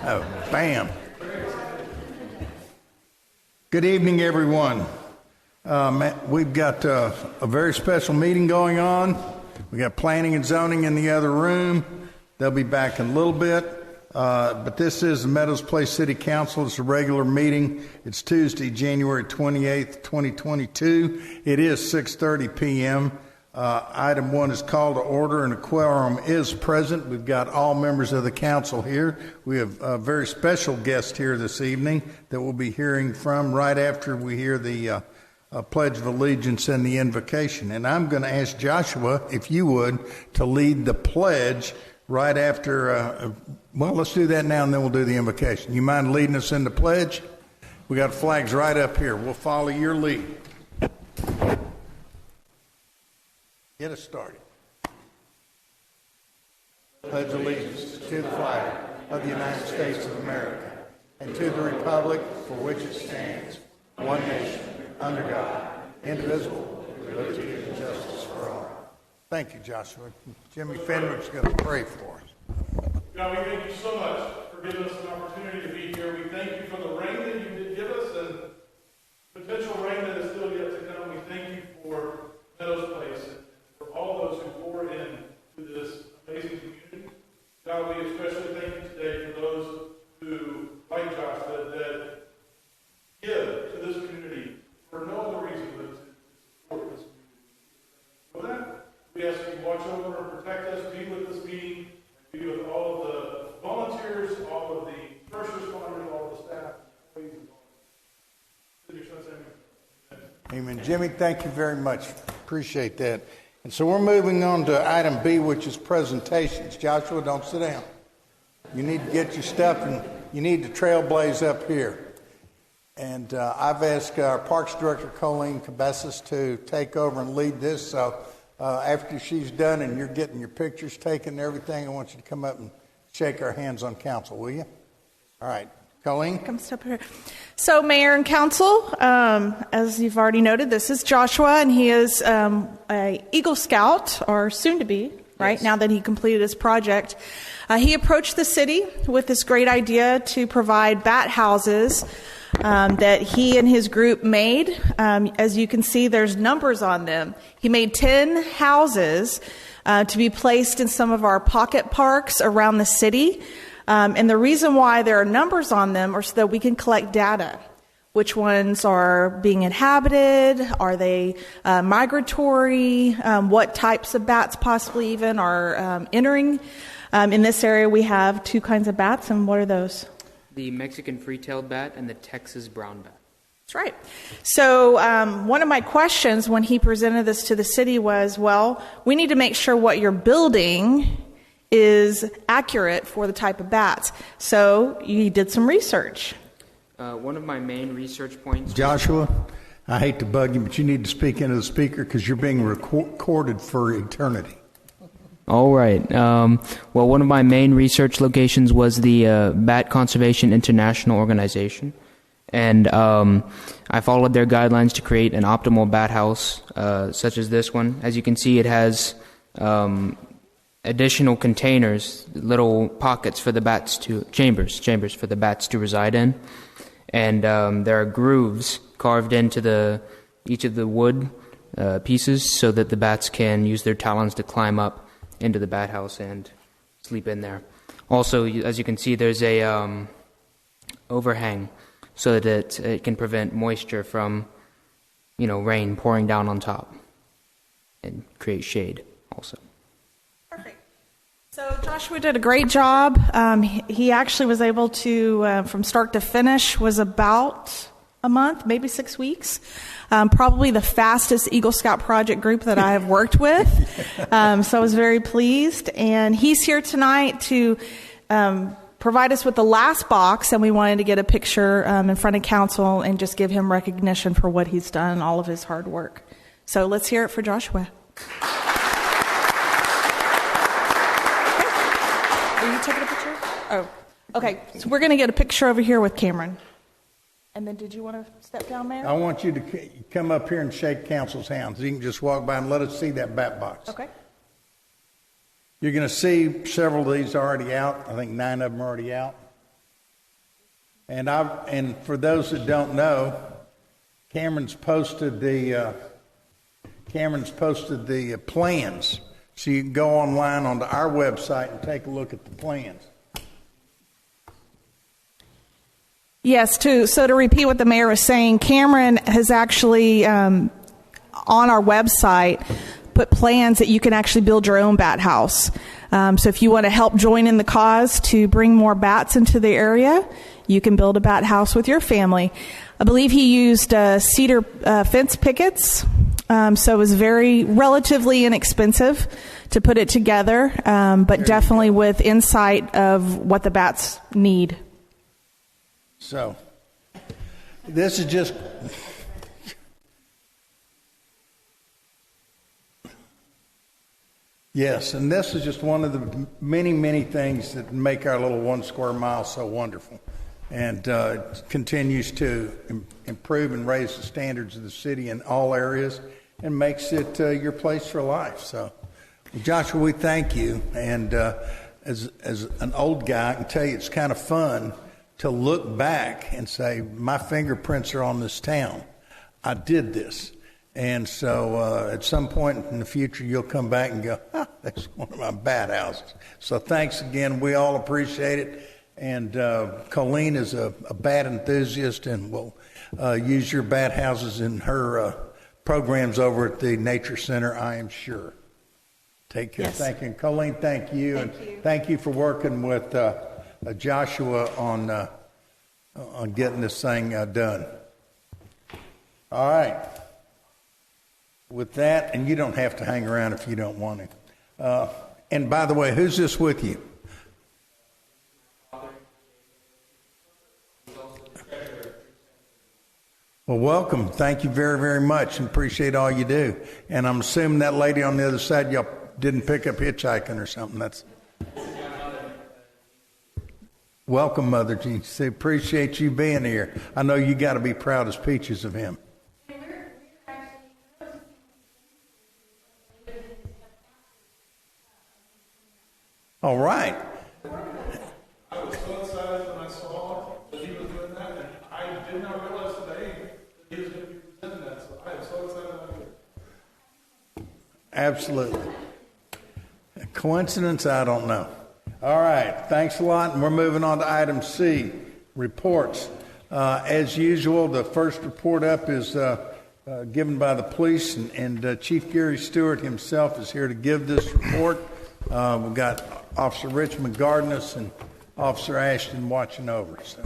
Oh, bam. Good evening, everyone. We've got a very special meeting going on. We got planning and zoning in the other room. They'll be back in a little bit. But this is the Meadows Place City Council. It's a regular meeting. It's Tuesday, January 28th, 2022. It is 6:30 p.m. Item 1 is called to order, and a quorum is present. We've got all members of the council here. We have a very special guest here this evening that we'll be hearing from right after we hear the Pledge of Allegiance and the invocation. And I'm going to ask Joshua, if you would, to lead the pledge right after, well, let's do that now and then we'll do the invocation. You mind leading us in the pledge? We got flags right up here. We'll follow your lead. Get us started. Pledge allegiance to the flag of the United States of America and to the republic for which it stands, one nation, under God, indivisible, with liberty and justice for all. Thank you, Joshua. Jimmy Fenwick's going to pray for us. God, we thank you so much for giving us an opportunity to be here. We thank you for the rain that you did give us and potential rain that is still yet to come. We thank you for Meadows Place and for all those who poured in to this amazing community. God, we especially thank you today for those who, like Joshua, that give to this community for no other reason but to support this community. For that, we ask you to watch over and protect us, be with this meeting, and be with all of the volunteers, all of the first responders, all of the staff, employees, and volunteers. In your son's name, amen. Amen. Jimmy, thank you very much. Appreciate that. And so we're moving on to item B, which is presentations. Joshua, don't sit down. You need to get your stuff, and you need to trailblaze up here. And I've asked our Parks Director, Colleen Cabezas, to take over and lead this. So after she's done and you're getting your pictures taken and everything, I want you to come up and shake our hands on council, will you? All right. Colleen? Come step here. So, Mayor and Council, as you've already noted, this is Joshua, and he is a Eagle Scout, or soon to be, right, yes, now that he completed his project. He approached the city with this great idea to provide bat houses that he and his group made. As you can see, there's numbers on them. He made 10 houses to be placed in some of our pocket parks around the city. And the reason why there are numbers on them are so that we can collect data. Which ones are being inhabited? Are they migratory? What types of bats possibly even are entering? In this area, we have 2 kinds of bats, and what are those? The Mexican free-tailed bat and the Texas brown bat. That's right. So one of my questions when he presented this to the city was, well, we need to make sure what you're building is accurate for the type of bats. So you did some research. One of my main research points... Joshua, I hate to bug you, but you need to speak into the speaker because you're being recorded for eternity. All right. Well, one of my main research locations was the Bat Conservation International Organization. And I followed their guidelines to create an optimal bat house, such as this one. As you can see, it has additional containers, little pockets for the bats to, chambers for the bats to reside in. And there are grooves carved into each of the wood pieces so that the bats can use their talons to climb up into the bat house and sleep in there. Also, as you can see, there's a overhang so that it can prevent moisture from, rain pouring down on top and create shade also. Perfect. So Joshua did a great job. He actually was able to, from start to finish, was about a month, maybe 6 weeks. Probably the fastest Eagle Scout project group that I have worked with. So I was very pleased. And he's here tonight to provide us with the last box, and we wanted to get a picture in front of council and just give him recognition for what he's done, all of his hard work. So let's hear it for Joshua. Are you taking a picture? Oh, okay. So we're going to get a picture over here with Cameron. And then did you want to step down, Mayor? I want you to come up here and shake council's hands. You can just walk by and let us see that bat box. Okay. You're going to see several of these already out. I think 9 of them are already out. And for those that don't know, Cameron's posted the plans, so you can go online onto our website and take a look at the plans. Yes, so to repeat what the mayor was saying, Cameron has actually, on our website, put plans that you can actually build your own bat house. So if you want to help join in the cause to bring more bats into the area, you can build a bat house with your family. I believe he used cedar fence pickets, so it was very relatively inexpensive to put it together, but definitely with insight of what the bats need. So, this is just... Yes, and this is just one of the many, many things that make our little 1 square mile so wonderful, and continues to improve and raise the standards of the city in all areas, and makes it your place for life. So, Joshua, we thank you, and as an old guy, I can tell you it's kind of fun to look back and say, my fingerprints are on this town. I did this. And so at some point in the future, you'll come back and go, that's one of my bat houses. So thanks again. We all appreciate it. And Colleen is a bat enthusiast and will use your bat houses in her programs over at the Nature Center, I am sure. Take care. Yes. Thank you. And Colleen, thank you. Thank you for working with Joshua on getting this thing done. All right. With that, and you don't have to hang around if you don't want to. And by the way, who's this with you? Well, welcome. Thank you very, very much, and appreciate all you do. And I'm assuming that lady on the other side, y'all didn't pick up hitchhiking or something. That's welcome, Mother Jean. Appreciate you being here. I know you got to be proud as peaches of him. All right. I was so excited when I saw that he was doing that, and I did not realize today that he was going to be presenting that, so I am so excited about it. Absolutely. A coincidence? I don't know. All right. Thanks a lot, and we're moving on to item C, reports. As usual, the first report up is given by the police, and Chief Gary Stewart himself is here to give this report. We've got Officer Richmond guarding us and Officer Ashton watching over. So.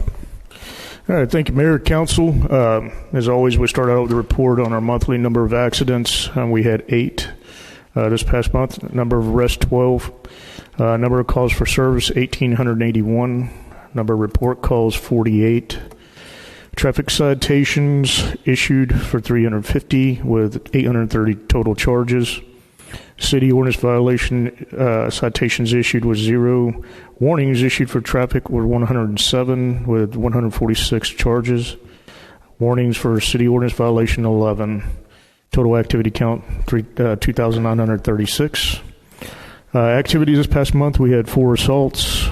All right, thank you, Mayor, Council. As always, we start out with a report on our monthly number of accidents. We had 8 this past month. Number of arrests, 12. Number of calls for service, 1,881. Number of report calls, 48. Traffic citations issued for 350 with 830 total charges. City ordinance violation citations issued was 0. Warnings issued for traffic were 107 with 146 charges. Warnings for city ordinance violation 11. Total activity count 2,936. Activity this past month, we had 4 assaults,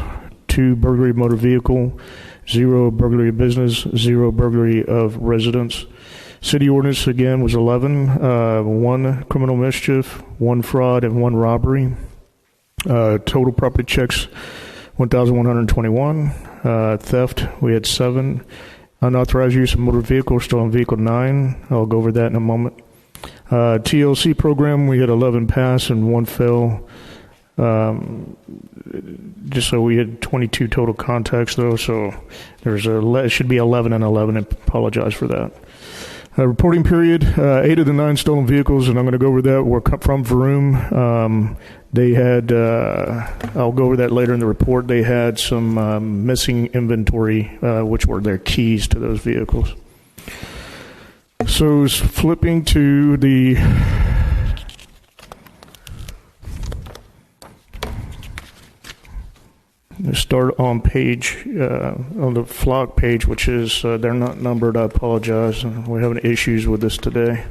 2 burglary of motor vehicle, 0 burglary of business, 0 burglary of residence. City ordinance, again, was 11, 1 criminal mischief, 1 fraud, and 1 robbery. Total property checks, 1,121. Theft, we had 7. Unauthorized use of motor vehicle, stolen vehicle, 9. I'll go over that in a moment. TLC program, we had 11 pass and 1 fail. Just so we had 22 total contacts, though, so it should be 11 and 11. I apologize for that. Reporting period, 8 of the 9 stolen vehicles, and I'm going to go over that, were from Vroom. They had, I'll go over that later in the report, they had some missing inventory, which were their keys to those vehicles. So flipping to the start on page, on the flock page, which is, they're not numbered, I apologize. We're having issues with this today.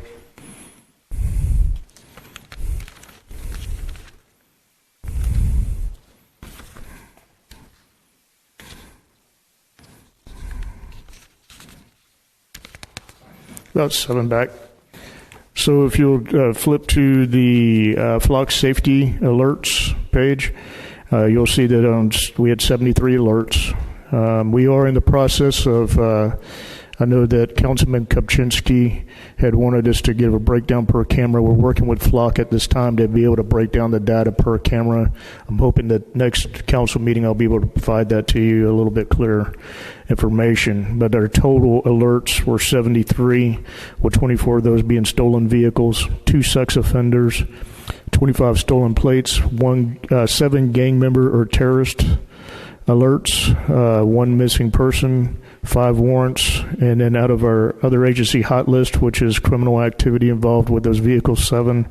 about 7 back. So if you'll flip to the flock safety alerts page, you'll see that we had 73 alerts. We are in the process of, I know that Councilman Kopczynski had wanted us to give a breakdown per camera. We're working with Flock at this time to be able to break down the data per camera. I'm hoping that next council meeting I'll be able to provide that to you, a little bit clearer information. But our total alerts were 73, with 24 of those being stolen vehicles, 2 sex offenders, 25 stolen plates, 7 gang member or terrorist alerts, 1 missing person, 5 warrants, and then out of our other agency hot list, which is criminal activity involved with those vehicles, 7,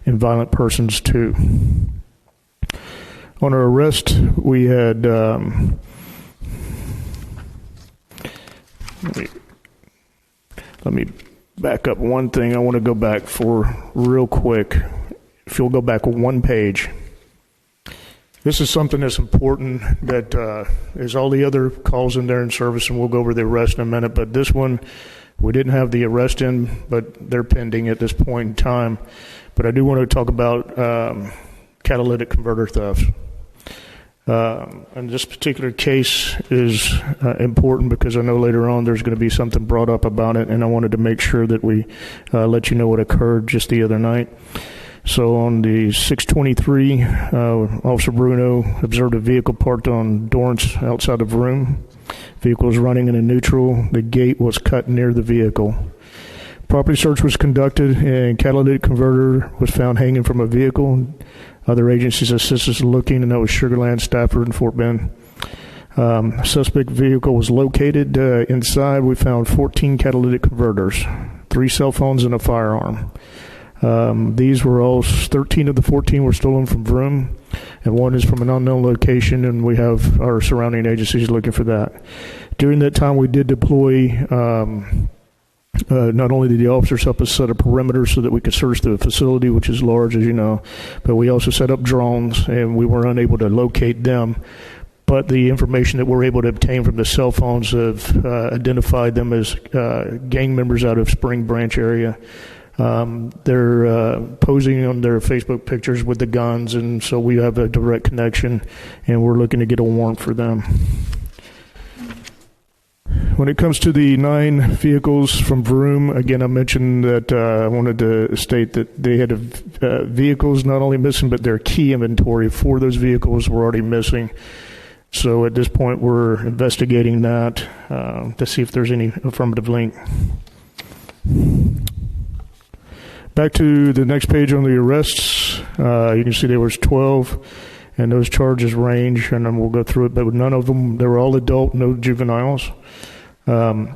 and violent persons, 2. On our arrest, we had let me back up one thing. I want to go back for real quick. If you'll go back 1 page. This is something that's important that is all the other calls in there in service, and we'll go over the arrest in a minute. But this one, we didn't have the arrest in, but they're pending at this point in time. But I do want to talk about catalytic converter theft. And this particular case is important because I know later on there's going to be something brought up about it, and I wanted to make sure that we let you know what occurred just the other night. So on the 623, Officer Bruno observed a vehicle parked on Dorrance outside of room. Vehicle was running in a neutral. The gate was cut near the vehicle. Property search was conducted, and catalytic converter was found hanging from a vehicle. Other agencies assisted looking, and that was Sugarland, Stafford, and Fort Bend. Suspect vehicle was located. Inside, we found 14 catalytic converters, 3 cell phones, and a firearm. These were all 13 of the 14 were stolen from Vroom, and 1 is from an unknown location, and we have our surrounding agencies looking for that. During that time, we did deploy, not only did the officers help us set a perimeter so that we could search the facility, which is large, as you know, but we also set up drones, and we were unable to locate them. But the information that we're able to obtain from the cell phones have identified them as gang members out of Spring Branch area. They're posing on their Facebook pictures with the guns, and so we have a direct connection, and we're looking to get a warrant for them. When it comes to the 9 vehicles from Vroom, again, I mentioned that I wanted to state that they had vehicles not only missing, but their key inventory for those vehicles were already missing. So at this point, we're investigating that to see if there's any affirmative link. Back to the next page on the arrests, you can see there was 12, and those charges range, and then we'll go through it, but none of them, they were all adult, no juveniles. Those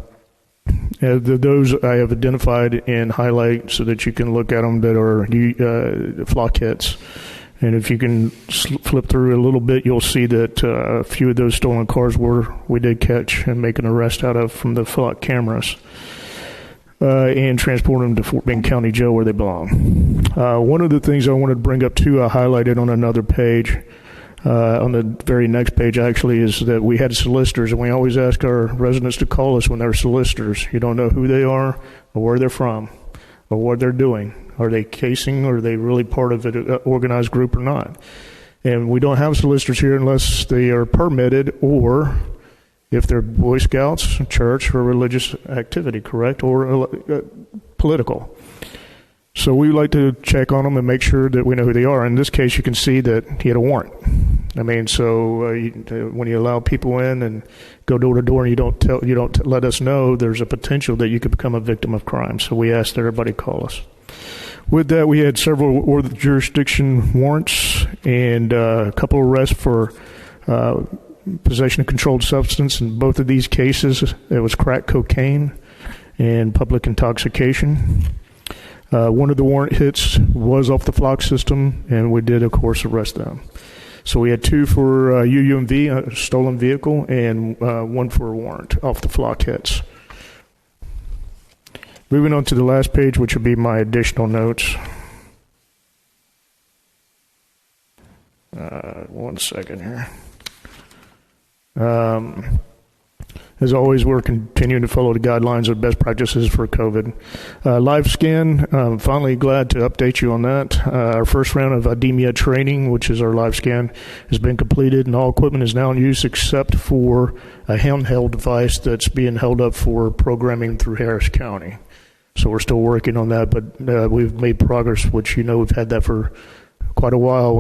I have identified and highlight so that you can look at them that are flock hits. And if you can flip through a little bit, you'll see that a few of those stolen cars we did catch and make an arrest out of from the flock cameras. And transport them to Fort Bend County Jail where they belong. One of the things I wanted to bring up too, I highlighted on another page, on the very next page actually, is that we had solicitors, and we always ask our residents to call us when they're solicitors. You don't know who they are or where they're from or what they're doing. Are they casing, or are they really part of an organized group or not? And we don't have solicitors here unless they are permitted, or if they're Boy Scouts, church, or religious activity, correct, or political. So we like to check on them and make sure that we know who they are. In this case, you can see that he had a warrant. I mean, so when you allow people in and go door to door and you don't let us know, there's a potential that you could become a victim of crime. So we asked everybody to call us. With that, we had several jurisdiction warrants and a couple of arrests for possession of controlled substance. In both of these cases, it was crack cocaine and public intoxication. One of the warrant hits was off the flock system, and we did, of course, arrest them. So we had 2 for UUMV, a stolen vehicle, and 1 for a warrant off the flock hits. Moving on to the last page, which would be my additional notes. 1 second here. As always, we're continuing to follow the guidelines of best practices for COVID. Live scan, finally glad to update you on that. Our first round of IDEMIA training, which is our live scan, has been completed, and all equipment is now in use except for a handheld device that's being held up for programming through Harris County. So we're still working on that, but we've made progress, which we've had that for quite a while.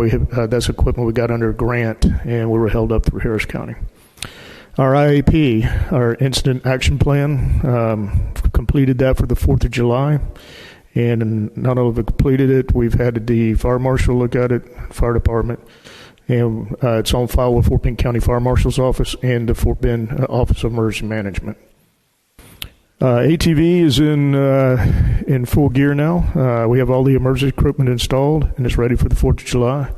That's equipment we got under a grant, and we were held up through Harris County. Our IAP, our Incident Action Plan, completed that for the 4th of July. And not only have we completed it, we've had the fire marshal look at it, fire department. And it's on file with Fort Bend County Fire Marshal's Office and the Fort Bend Office of Emergency Management. ATV is in full gear now. We have all the emergency equipment installed, and it's ready for the 4th of July.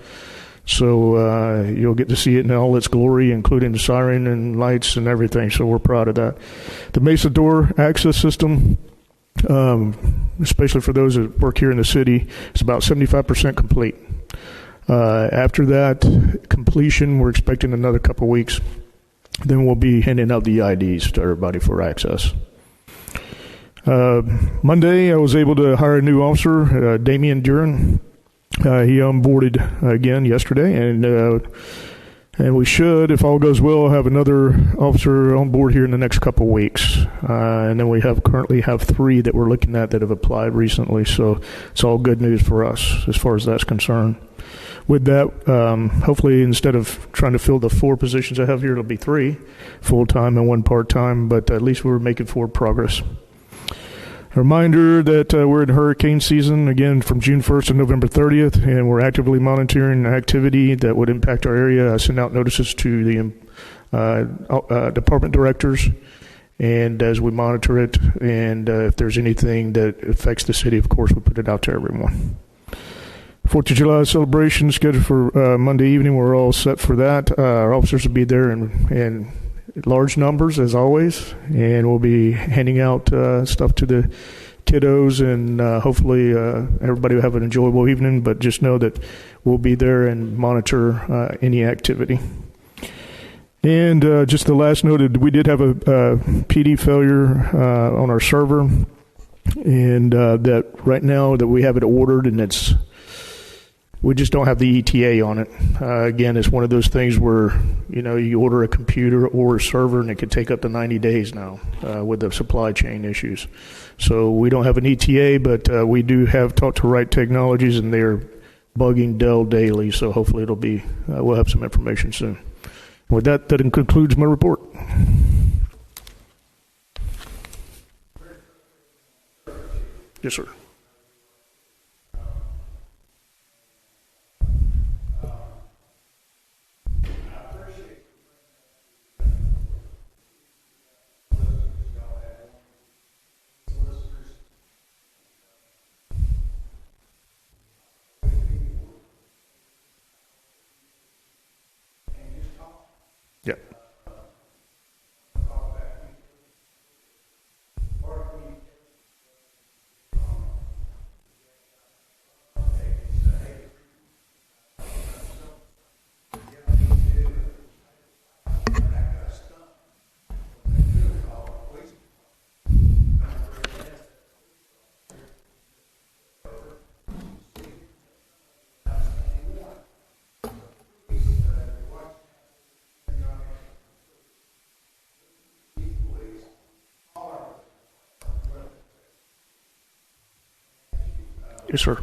So you'll get to see it in all its glory, including the siren and lights and everything. So we're proud of that. The Mesa Door access system, especially for those that work here in the city, is about 75% complete. After that completion, we're expecting another couple weeks. Then we'll be handing out the IDs to everybody for access. Monday, I was able to hire a new officer, Damian Duran. He onboarded again yesterday, and we should, if all goes well, have another officer on board here in the next couple of weeks. And then we currently have 3 that we're looking at that have applied recently. So it's all good news for us as far as that's concerned. With that, hopefully instead of trying to fill the 4 positions I have here, it'll be 3 full-time and 1 part-time, but at least we're making forward progress. A reminder that we're in hurricane season, again, from June 1st to November 30th, and we're actively monitoring activity that would impact our area. I send out notices to the department directors, and as we monitor it, and if there's anything that affects the city, of course, we put it out to everyone. 4th of July celebration scheduled for Monday evening. We're all set for that. Our officers will be there in large numbers, as always, and we'll be handing out stuff to the kiddos, and hopefully everybody will have an enjoyable evening, but just know that we'll be there and monitor any activity. And just the last note, we did have a PD failure on our server, and that right now that we have it ordered, and we just don't have the ETA on it. Again, it's one of those things where, you order a computer or a server and it could take up to 90 days now with the supply chain issues. So we don't have an ETA, but we do have talked to Wright Technologies, and they're bugging Dell daily. So hopefully we'll have some information soon. With that concludes my report. Yes, sir. Yeah. Yes, sir.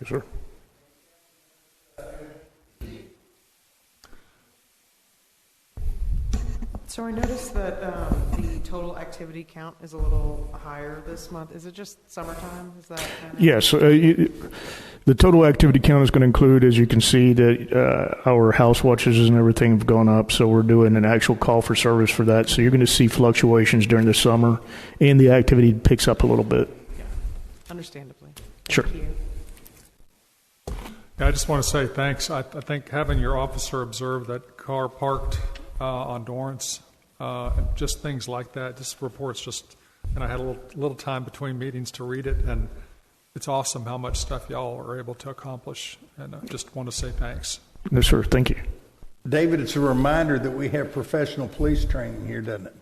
Yes, sir. So I noticed that the total activity count is a little higher this month. Is it just summertime? Is that kind of... Yes. The total activity count is going to include, as you can see, that our house watches and everything have gone up. So we're doing an actual call for service for that. So you're going to see fluctuations during the summer, and the activity picks up a little bit. Yeah. Understandably. Sure. Thank you. I just want to say thanks. I think having your officer observe that car parked on Dorrance, and just things like that, just reports just, and I had a little time between meetings to read it, and it's awesome how much stuff y'all are able to accomplish, and I just want to say thanks. Yes, sir. Thank you. David, it's a reminder that we have professional police training here, doesn't it?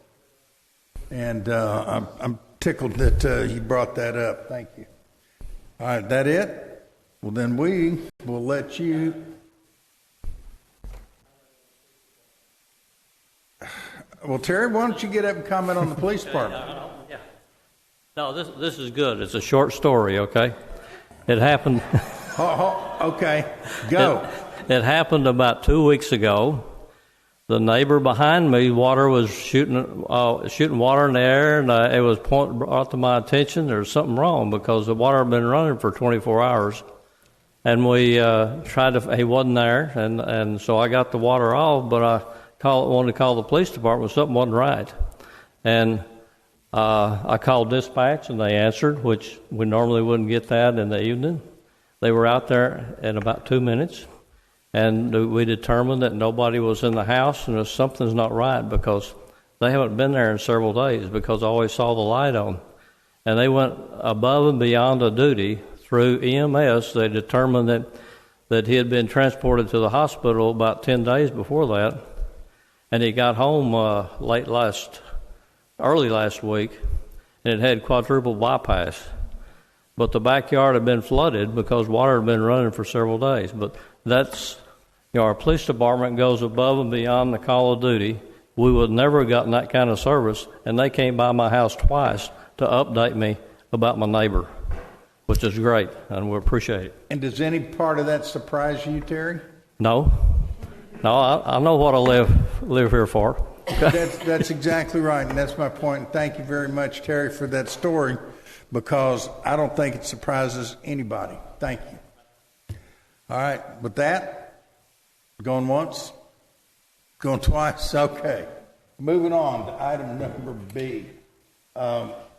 And I'm tickled that you brought that up. Thank you. All right, that it? Well, then we will let you. Well, Terry, why don't you get up and comment on the police department? Yeah. No, this is good. It's a short story, okay? It happened. Okay, go. It happened about 2 weeks ago. The neighbor behind me, water was shooting water in the air, and it was brought to my attention there's something wrong because the water had been running for 24 hours. And we tried to, he wasn't there, and so I got the water off, but I wanted to call the police department, something wasn't right. And I called dispatch, and they answered, which we normally wouldn't get that in the evening. They were out there in about 2 minutes, and we determined that nobody was in the house, and something's not right because they haven't been there in several days because I always saw the light on. And they went above and beyond the duty. Through EMS, they determined that he had been transported to the hospital about 10 days before that, and he got home early last week, and it had quadruple bypass. But the backyard had been flooded because water had been running for several days. But that's, our police department goes above and beyond the call of duty. We would never have gotten that kind of service, and they came by my house twice to update me about my neighbor, which is great, and we appreciate it. And does any part of that surprise you, Terry? No, I know what I live here for. Okay. That's exactly right, and that's my point. Thank you very much, Terry, for that story, because I don't think it surprises anybody. Thank you. All right, with that, going once, going twice, okay. Moving on to item number B,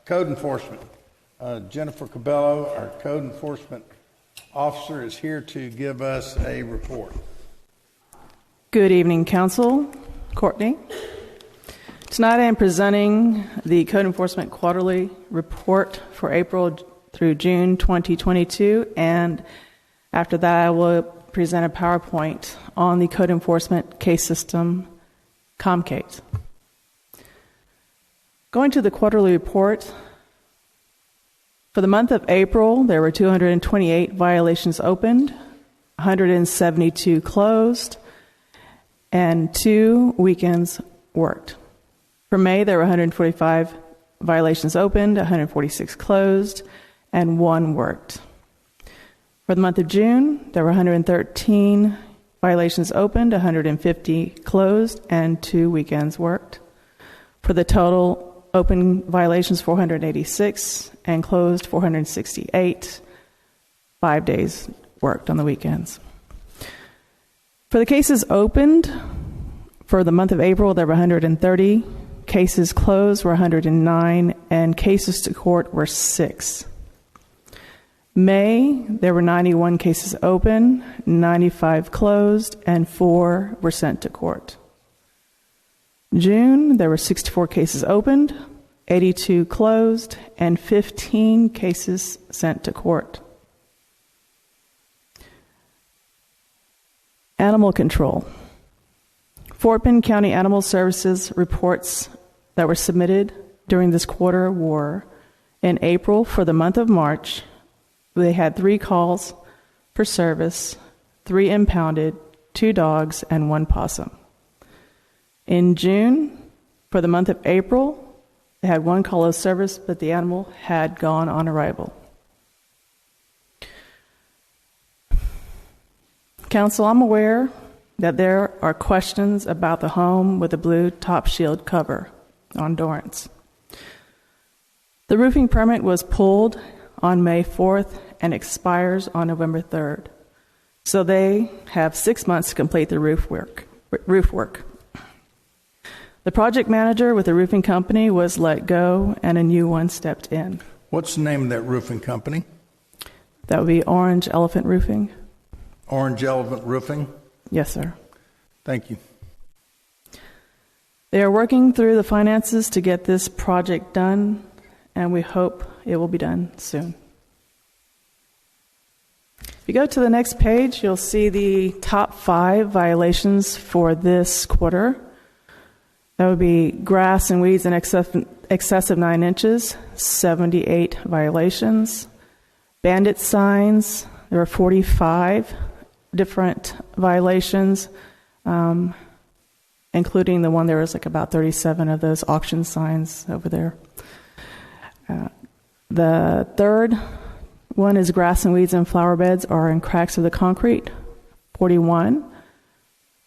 code enforcement. Jennifer Cabello, our code enforcement officer, is here to give us a report. Good evening, Council. Courtney. Tonight I am presenting the Code Enforcement Quarterly Report for April through June 2022, and after that I will present a PowerPoint on the Code Enforcement Case System, Comcase. Going to the quarterly report, for the month of April, there were 228 violations opened, 172 closed, and 2 weekends worked. For May, there were 145 violations opened, 146 closed, and 1 worked. For the month of June, there were 113 violations opened, 150 closed, and 2 weekends worked. For the total open violations, 486, and closed 468. 5 days worked on the weekends. For the cases opened, for the month of April, there were 130. Cases closed were 109, and cases to court were 6. May, there were 91 cases open, 95 closed, and 4 were sent to court. June, there were 64 cases opened, 82 closed, and 15 cases sent to court. Animal control. Fort Bend County Animal Services reports that were submitted during this quarter were, in April, for the month of March, they had 3 calls for service, 3 impounded, 2 dogs, and 1 possum. In June, for the month of April, they had 1 call of service, but the animal had gone on arrival. Council, I'm aware that there are questions about the home with the blue top shield cover on Dorrance. The roofing permit was pulled on May 4th and expires on November 3rd. So they have 6 months to complete the roof work. The project manager with the roofing company was let go, and a new one stepped in. What's the name of that roofing company? That would be Orange Elephant Roofing. Orange Elephant Roofing. Yes, sir. Thank you. They are working through the finances to get this project done, and we hope it will be done soon. If you go to the next page, you'll see the top 5 violations for this quarter. That would be grass and weeds in excess of 9 inches, 78 violations. Bandit signs, there were 45 different violations, including the one there was like about 37 of those auction signs over there. The third one is grass and weeds in flower beds or in cracks of the concrete, 41.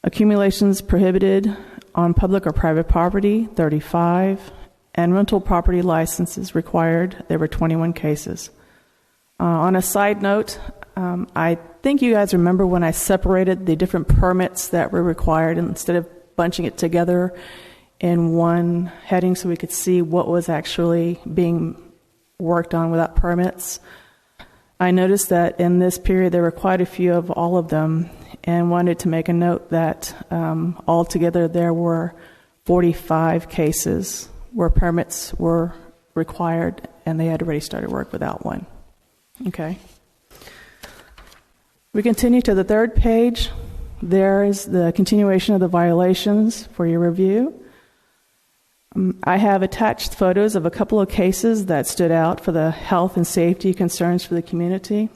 Accumulations prohibited on public or private property, 35. And rental property licenses required, there were 21 cases. On a side note, I think you guys remember when I separated the different permits that were required instead of bunching it together in one heading so we could see what was actually being worked on without permits. I noticed that in this period there were quite a few of all of them and wanted to make a note that altogether there were 45 cases where permits were required and they had already started work without one. Okay. We continue to the third page. There is the continuation of the violations for your review. I have attached photos of a couple of cases that stood out for the health and safety concerns for the community.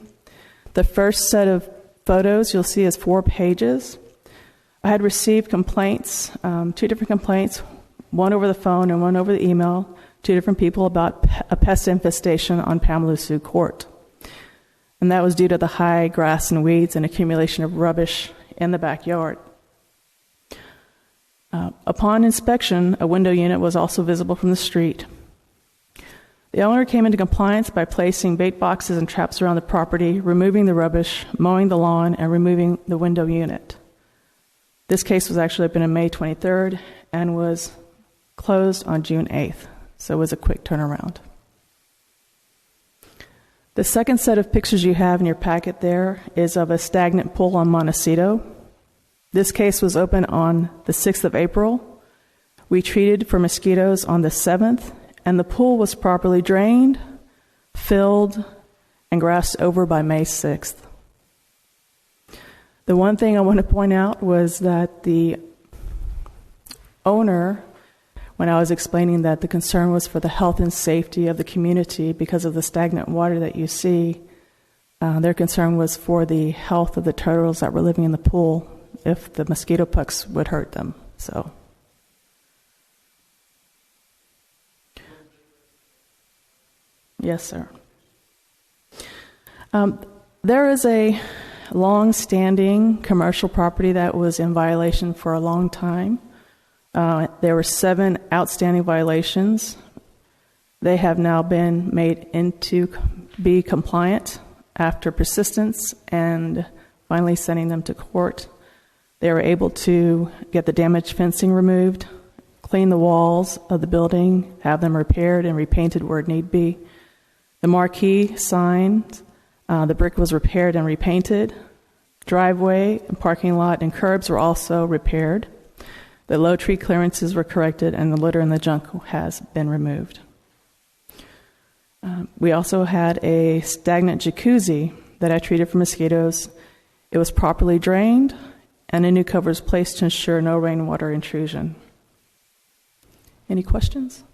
The first set of photos you'll see is 4 pages. I had received complaints, 2 different complaints, one over the phone and one over the email, 2 different people about a pest infestation on Pamela Sue Court. And that was due to the high grass and weeds and accumulation of rubbish in the backyard. Upon inspection, a window unit was also visible from the street. The owner came into compliance by placing bait boxes and traps around the property, removing the rubbish, mowing the lawn, and removing the window unit. This case was actually opened on May 23rd and was closed on June 8th, so it was a quick turnaround. The second set of pictures you have in your packet there is of a stagnant pool on Montecito. This case was opened on the 6th of April. We treated for mosquitoes on the 7th, and the pool was properly drained, filled, and grassed over by May 6th. The one thing I want to point out was that the owner, when I was explaining that the concern was for the health and safety of the community because of the stagnant water that you see, their concern was for the health of the turtles that were living in the pool if the mosquito pucks would hurt them. So, yes, sir. There is a long-standing commercial property that was in violation for a long time. There were 7 outstanding violations. They have now been made into be compliant after persistence and finally sending them to court. They were able to get the damaged fencing removed, clean the walls of the building, have them repaired and repainted where need be. The marquee signs, the brick was repaired and repainted. Driveway, parking lot, and curbs were also repaired. The low tree clearances were corrected, and the litter and the junk has been removed. We also had a stagnant jacuzzi that I treated for mosquitoes. It was properly drained, and a new cover was placed to ensure no rainwater intrusion. Any questions?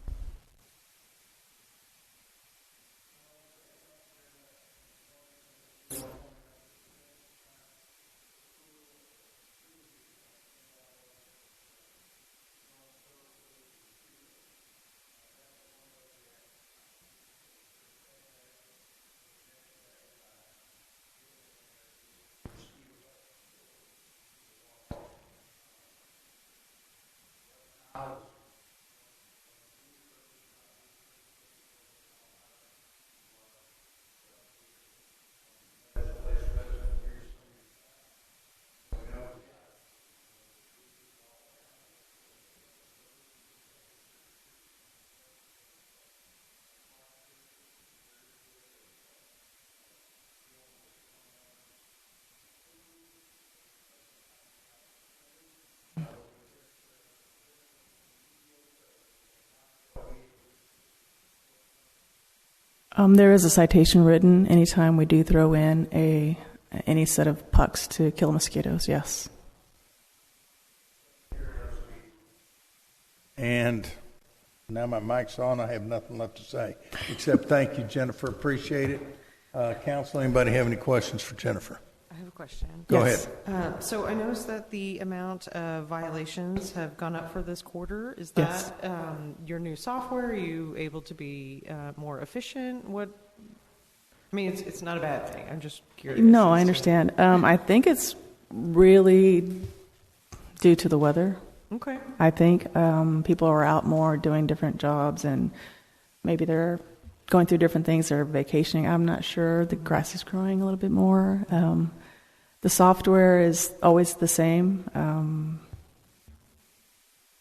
There is a citation written anytime we do throw in any set of pucks to kill mosquitoes, yes. And now my mic's on. I have nothing left to say, except thank you, Jennifer. Appreciate it. Council, anybody have any questions for Jennifer? I have a question. Go Yes. ahead. So I noticed that the amount of violations have gone up for this quarter. Is Yes. that your new software? Are you able to be more efficient? What? I mean, it's not a bad thing. I'm just curious. No, I understand. I think it's really due to the weather. Okay. I think people are out more doing different jobs, and maybe they're going through different things. They're vacationing. I'm not sure. The grass is growing a little bit more. The software is always the same.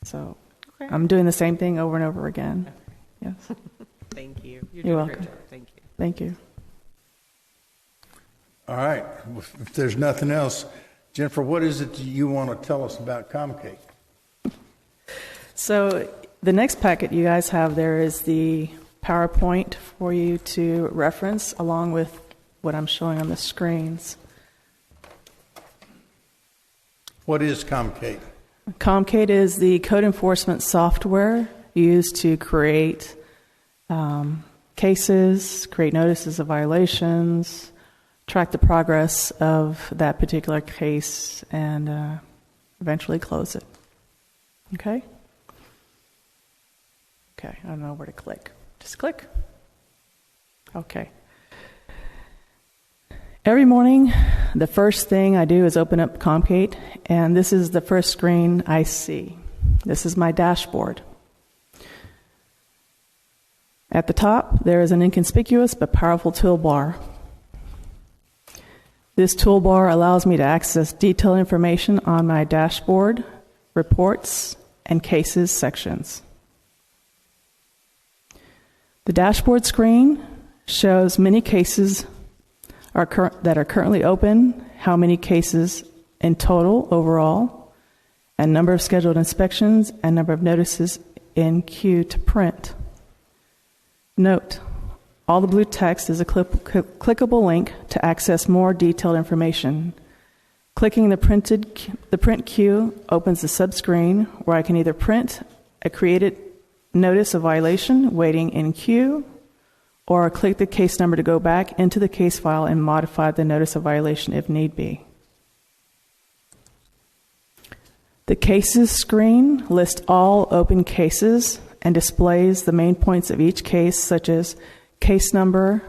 So Okay. I'm doing the same thing over and over again. Yes. Thank you. You're You're doing a welcome. great job. Thank you. Thank you. All right. If there's nothing else, Jennifer, what is it you want to tell us about Comcate? So the next packet you guys have there is the PowerPoint for you to reference along with what I'm showing on the screens. What is Comcate? Comcate is the code enforcement software used to create cases, create notices of violations, track the progress of that particular case, and eventually close it. Okay? Okay, I don't know where to click. Just click. Okay. Every morning, the first thing I do is open up Comcate, and this is the first screen I see. This is my dashboard. At the top, there is an inconspicuous but powerful toolbar. This toolbar allows me to access detailed information on my dashboard, reports, and cases sections. The dashboard screen shows many cases that are currently open, how many cases in total overall, and number of scheduled inspections and number of notices in queue to print. Note, all the blue text is a clickable link to access more detailed information. Clicking the print queue opens the subscreen where I can either print a created notice of violation waiting in queue, or click the case number to go back into the case file and modify the notice of violation if need be. The cases screen lists all open cases and displays the main points of each case, such as case number,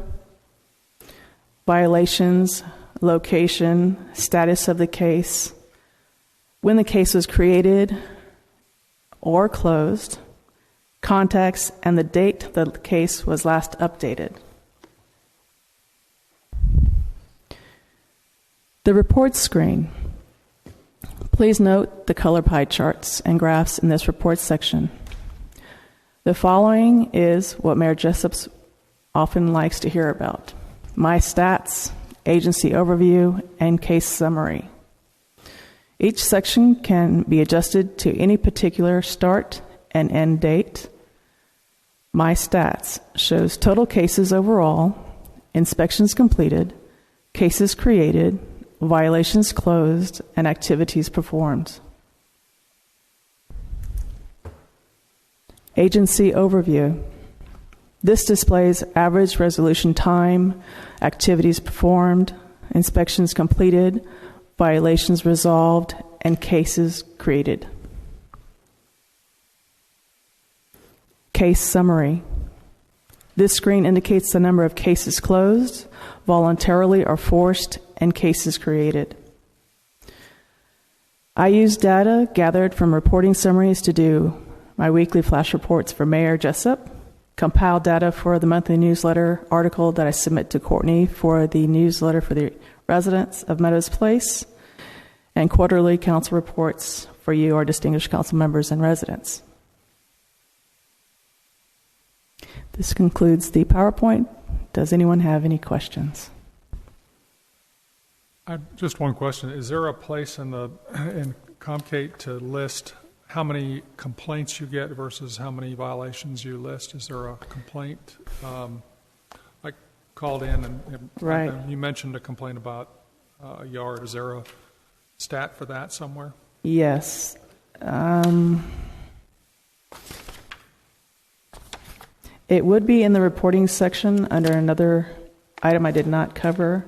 violations, location, status of the case, when the case was created or closed, contacts, and the date the case was last updated. The reports screen. Please note the color pie charts and graphs in this report section. The following is what Mayor Jessup often likes to hear about: my stats, agency overview, and case summary. Each section can be adjusted to any particular start and end date. My stats shows total cases overall, inspections completed, cases created, violations closed, and activities performed. Agency overview. This displays average resolution time, activities performed, inspections completed, violations resolved, and cases created. Case summary. This screen indicates the number of cases closed, voluntarily or forced, and cases created. I use data gathered from reporting summaries to do my weekly flash reports for Mayor Jessup, compile data for the monthly newsletter article that I submit to Courtney for the newsletter for the residents of Meadows Place, and quarterly council reports for you, our distinguished council members and residents. This concludes the PowerPoint. Does anyone have any questions? Just one question. Is there a place in Comcate to list how many complaints you get versus how many violations you list? Is there a complaint? called in and Right. you mentioned a complaint about a yard. Is there a stat for that somewhere? Yes. It would be in the reporting section under another item I did not cover.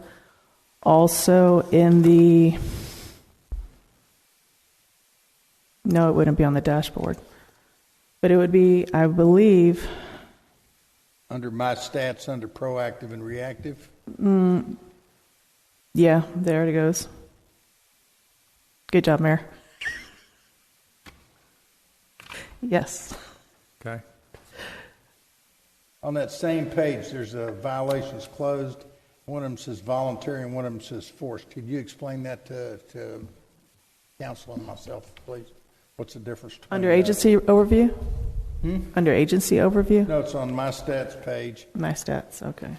Also in the, no, it wouldn't be on the dashboard. But it would be, I believe, Under my stats, under proactive and reactive. yeah, there it goes. Good job, Mayor. Yes. Okay. On that same page, there's a violations closed. One of them says voluntary and one of them says forced. Could you explain that to council and myself, please? What's the difference between Under that? agency overview? Under agency overview? No, it's on my stats page. My stats, okay.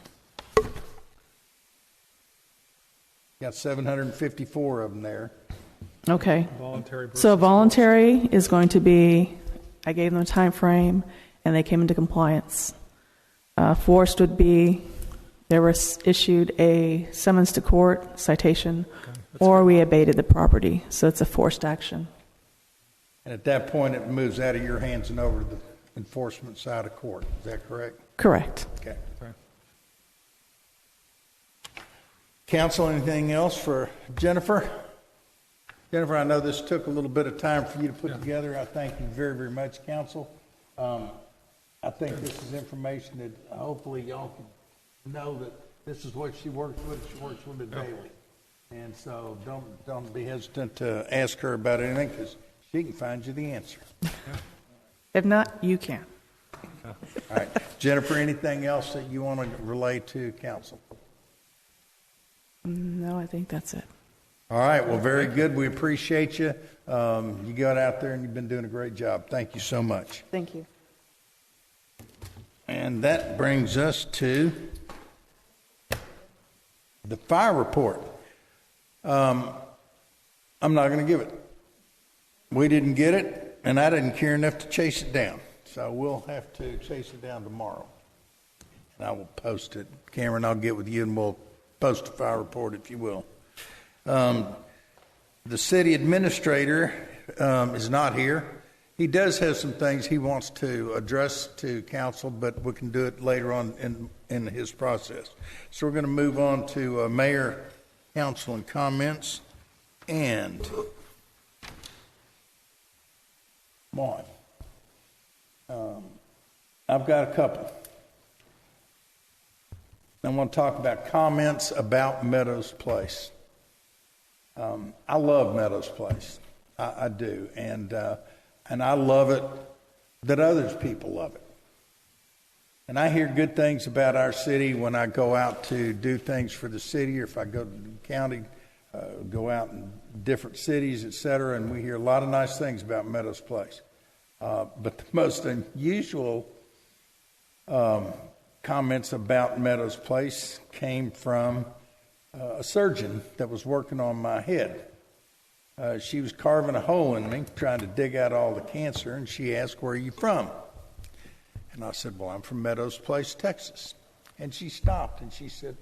Got 754 of them there. Okay. Voluntary versus So voluntary is going to be, I gave them a time frame, and they came into compliance. Forced would be, there was issued a summons to court citation, or we abated the property. So it's a forced action. And at that point, it moves out of your hands and over to the enforcement side of court. Is that correct? Correct. Okay. Okay. Council, anything else for Jennifer? Jennifer, I know this took a little bit of time for you to put together. I thank you very, very much, council. I think this is information that hopefully y'all can know that this is what she works with. She works with it daily. And so don't be hesitant to ask her about anything because she can find you the answer. If not, you can. All right. Jennifer, anything else that you want to relay to council? No, I think that's it. All right. Well, very good. We appreciate you. You got out there and you've been doing a great job. Thank you so much. Thank you. And that brings us to the fire report. I'm not going to give it. We didn't get it, and I didn't care enough to chase it down. So we'll have to chase it down tomorrow. And I will post it. Cameron, I'll get with you and we'll post a fire report if you will. The city administrator is not here. He does have some things he wants to address to council, but we can do it later on in his process. So we're going to move on to mayor, council, and comments. And come on. I've got a couple. I want to talk about comments about Meadows Place. I love Meadows Place. I do. And I love it that others people love it. And I hear good things about our city when I go out to do things for the city, or if I go to the county, go out in different cities, et cetera, and we hear a lot of nice things about Meadows Place. But the most unusual comments about Meadows Place came from a surgeon that was working on my head. She was carving a hole in me, trying to dig out all the cancer, and she asked, "Where are you from?" And I said, "Well, I'm from Meadows Place, Texas." And she stopped and she said,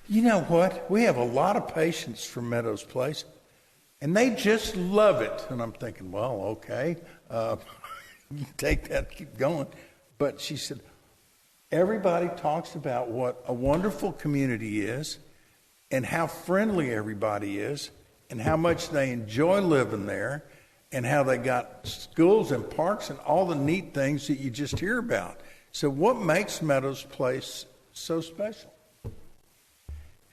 "You know what? We have a lot of patients from Meadows Place, and they just love it." And I'm thinking, well, okay, you take that, keep going. But she said, everybody talks about what a wonderful community is and how friendly everybody is and how much they enjoy living there and how they got schools and parks and all the neat things that you just hear about. So what makes Meadows Place so special?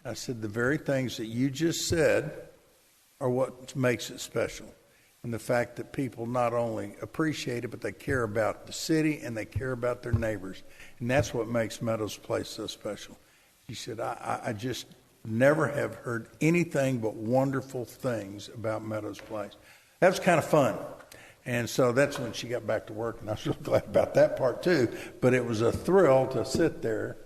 I said, the very things that you just said are what makes it special. And the fact that people not only appreciate it, but they care about the city and they care about their neighbors. And that's what makes Meadows Place so special. She said, I just never have heard anything but wonderful things about Meadows Place. That was kind of fun. And so that's when she got back to work, and I was really glad about that part too. But it was a thrill to sit there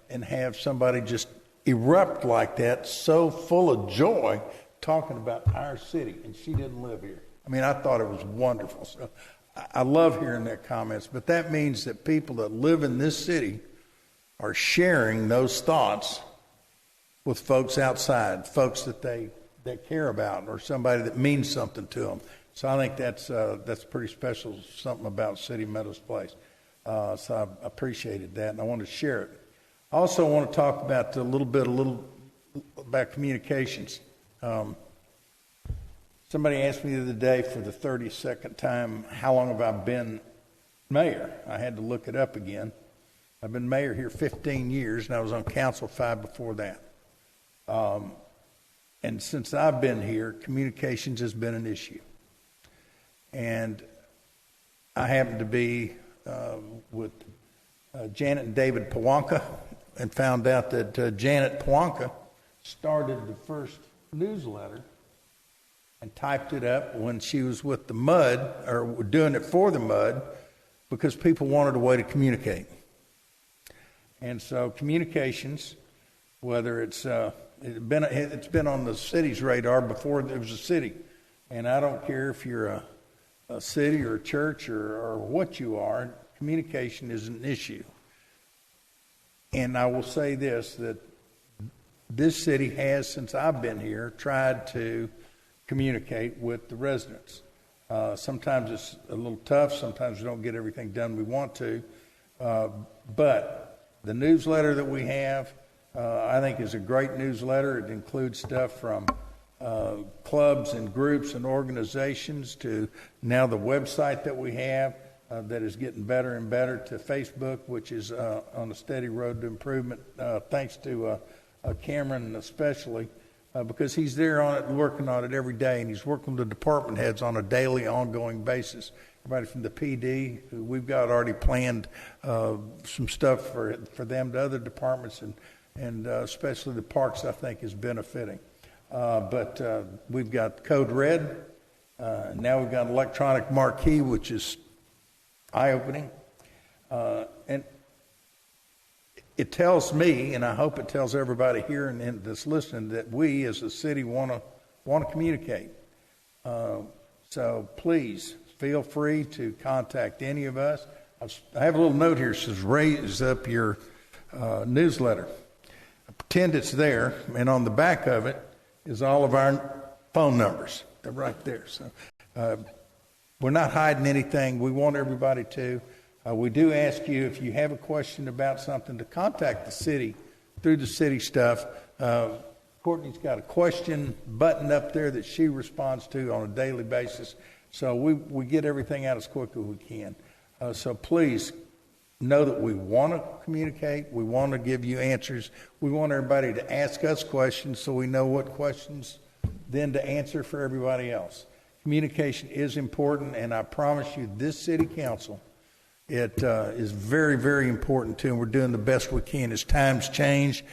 and have somebody just erupt like that, so full of joy, talking about our city, and she didn't live here. I mean, I thought it was wonderful. So I love hearing their comments, but that means that people that live in this city are sharing those thoughts with folks outside, folks that they care about, or somebody that means something to them. So I think that's pretty special, something about City Meadows Place. So I appreciated that, and I wanted to share it. I also want to talk about a little about communications. Somebody asked me the other day for the 32nd time, how long have I been mayor? I had to look it up again. I've been mayor here 15 years, and I was on council 5 before that. And since I've been here, communications has been an issue. And I happened to be with Janet and David Pawanka, and found out that Janet Pawanka started the first newsletter and typed it up when she was with the Mud, or doing it for the Mud, because people wanted a way to communicate. And so communications, whether it's been on the city's radar before there was a city. And I don't care if you're a city or a church or what you are, communication is an issue. And I will say this, that this city has, since I've been here, tried to communicate with the residents. Sometimes it's a little tough. Sometimes we don't get everything done we want to. But the newsletter that we have, I think, is a great newsletter. It includes stuff from clubs and groups and organizations to now the website that we have that is getting better and better, to Facebook, which is on a steady road to improvement, thanks to Cameron especially, because he's there on it, working on it every day, and he's working with the department heads on a daily, ongoing basis. Everybody from the PD, who we've got already planned some stuff for them, to other departments, and especially the parks, I think, is benefiting. But we've got Code Red. Now we've got electronic marquee, which is eye-opening. And it tells me, and I hope it tells everybody here and that's listening, that we as a city want to communicate. So please feel free to contact any of us. I have a little note here that says, raise up your newsletter. I pretend it's there, and on the back of it is all of our phone numbers. They're right there. So we're not hiding anything. We want everybody to. We do ask you, if you have a question about something, to contact the city through the city stuff. Courtney's got a question button up there that she responds to on a daily basis. So we get everything out as quick as we can. So please know that we want to communicate. We want to give you answers. We want everybody to ask us questions so we know what questions then to answer for everybody else. Communication is important, and I promise you, this city council, it is very, very important too, and we're doing the best we can. As times change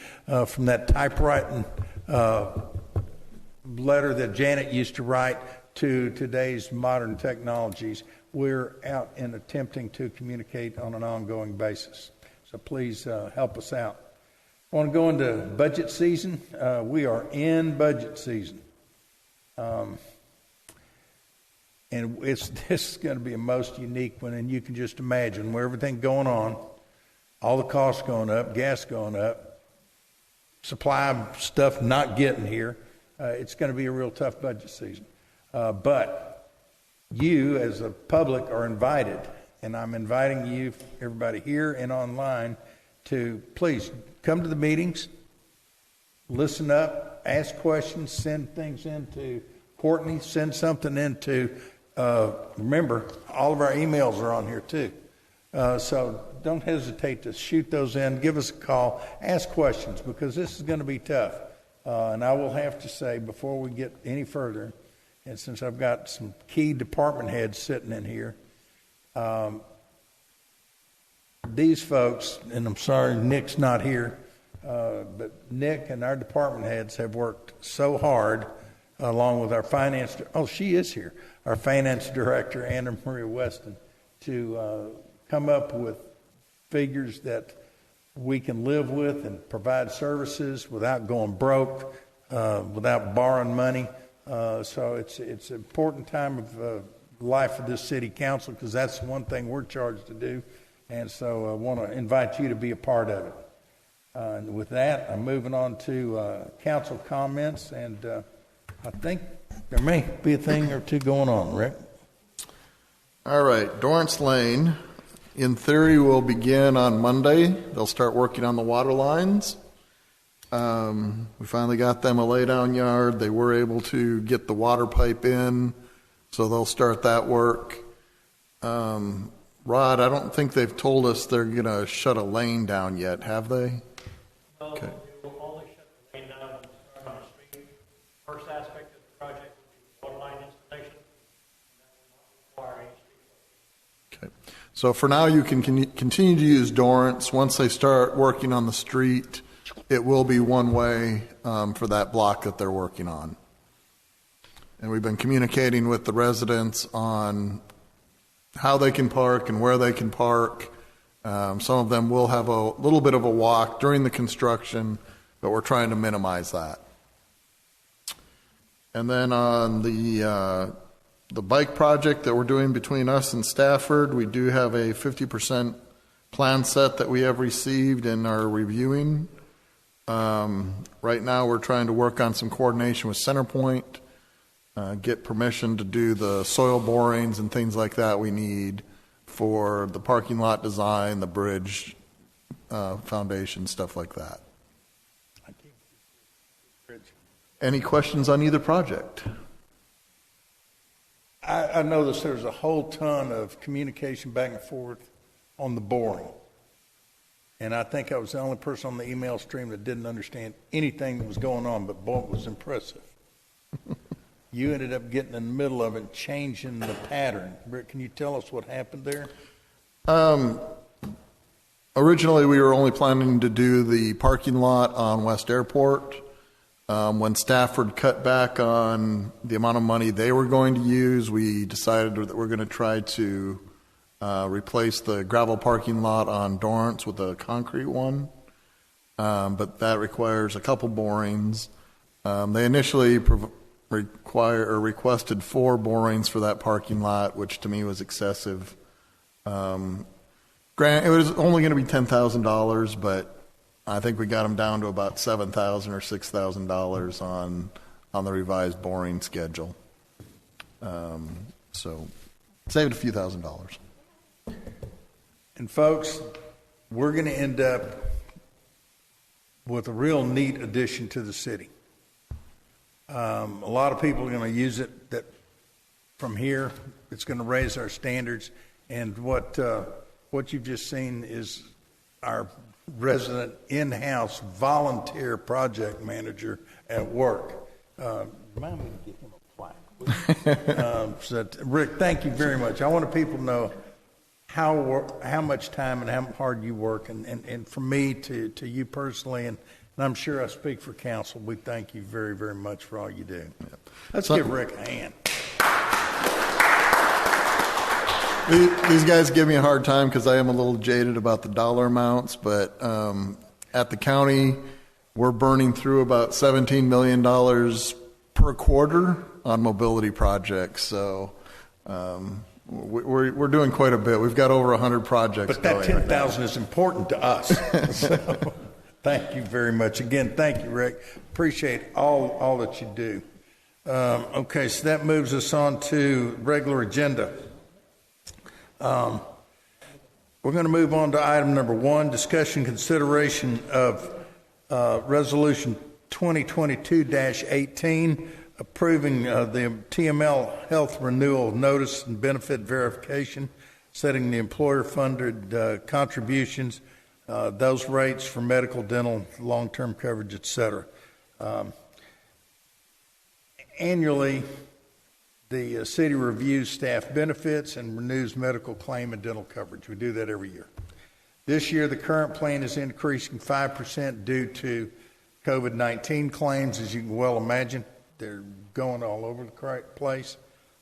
from that typewriting letter that Janet used to write to today's modern technologies, we're out and attempting to communicate on an ongoing basis. So please help us out. I want to go into budget season. We are in budget season. And this is going to be a most unique one, and you can just imagine where everything going on, all the costs going up, gas going up, supply stuff not getting here. It's going to be a real tough budget season. But you, as a public, are invited, and I'm inviting you, everybody here and online, to please come to the meetings, listen up, ask questions, send things into Courtney, send something into. Remember, all of our emails are on here too. So don't hesitate to shoot those in, give us a call, ask questions, because this is going to be tough. And I will have to say, before we get any further, and since I've got some key department heads sitting in here, these folks, and I'm sorry Nick's not here, but Nick and our department heads have worked so hard, along with our finance, she is here, our finance director, Anna Maria Weston, to come up with figures that we can live with and provide services without going broke, without borrowing money. So it's an important time of life of this city council, because that's one thing we're charged to do. And so I want to invite you to be a part of it. And with that, I'm moving on to council comments, and I think there may be a thing or two going on, Rick. All right, Dorrance Lane, in theory, will begin on Monday. They'll start working on the water lines. We finally got them a lay-down yard. They were able to get the water pipe in, so they'll start that work. Rod, I don't think they've told us they're going to shut a lane down yet, have they? No, Okay. we will only shut the lane down and start on the street. First aspect of the project will be water line installation, and that will not require any street. Okay. So for now, you can continue to use Dorrance. Once they start working on the street, it will be one way for that block that they're working on. And we've been communicating with the residents on how they can park and where they can park. Some of them will have a little bit of a walk during the construction, but we're trying to minimize that. And then on the bike project that we're doing between us and Stafford, we do have a 50% plan set that we have received and are reviewing. Right now we're trying to work on some coordination with Centerpoint, get permission to do the soil borings and things like that we need for the parking lot design, the bridge foundation, stuff like that. Any questions on either project? I noticed there's a whole ton of communication back and forth on the boring. And I think I was the only person on the email stream that didn't understand anything that was going on, but boy, it was impressive. You ended up getting in the middle of it and changing the pattern. Rick, can you tell us what happened there? Originally, we were only planning to do the parking lot on West Airport. When Stafford cut back on the amount of money they were going to use, we decided that we're going to try to replace the gravel parking lot on Dorrance with a concrete one. But that requires a couple borings. They initially requested 4 borings for that parking lot, which to me was excessive. It was only going to be $10,000, but I think we got them down to about $7,000 or $6,000 on the revised boring schedule. So saved a few $1,000s. And folks, we're going to end up with a real neat addition to the city. A lot of people are going to use it. That from here, it's going to raise our standards. And what you've just seen is our resident in-house volunteer project manager at work. Remind me to get him a plaque. Rick, thank you very much. I want people to know how much time and how hard you work, and from me to you personally, and I'm sure I speak for council, we thank you very, very much for all you do. Let's give Rick a hand. These guys give me a hard time because I am a little jaded about the dollar amounts, but at the county, we're burning through about $17 million per quarter on mobility projects. So we're doing quite a bit. We've got over 100 projects. But that 10,000 is important to us. So, thank you very much. Again, thank you, Rick. Appreciate all that you do. Okay, so that moves us on to regular agenda. We're going to move on to item number 1, discussion consideration of Resolution 2022-18, approving the TML Health Renewal Notice and Benefit Verification, setting the employer-funded contributions, those rates for medical, dental, long-term coverage, et cetera. Annually, the city reviews staff benefits and renews medical claim and dental coverage. We do that every year. This year, the current plan is increasing 5% due to COVID-19 claims. As you can well imagine, they're going all over the place.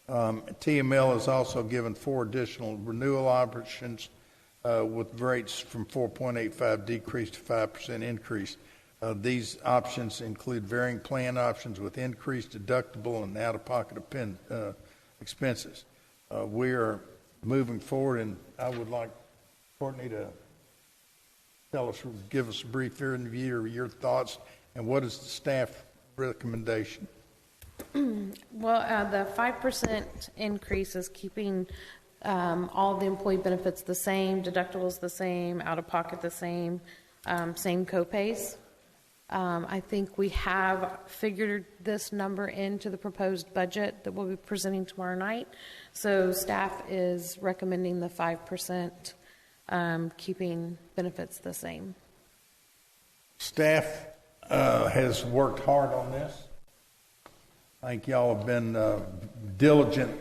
TML has also given 4 additional renewal options with rates from 4.85 decrease to 5% increase. These options include varying plan options with increased deductible and out-of-pocket expenses. We are moving forward, and I would like Courtney to give us a brief overview of your thoughts, and what is the staff recommendation? Well, the 5% increase is keeping all the employee benefits the same, deductibles the same, out-of-pocket the same, same co-pays. I think we have figured this number into the proposed budget that we'll be presenting tomorrow night. So staff is recommending the 5%, keeping benefits the same. Staff has worked hard on this. I think y'all have been diligent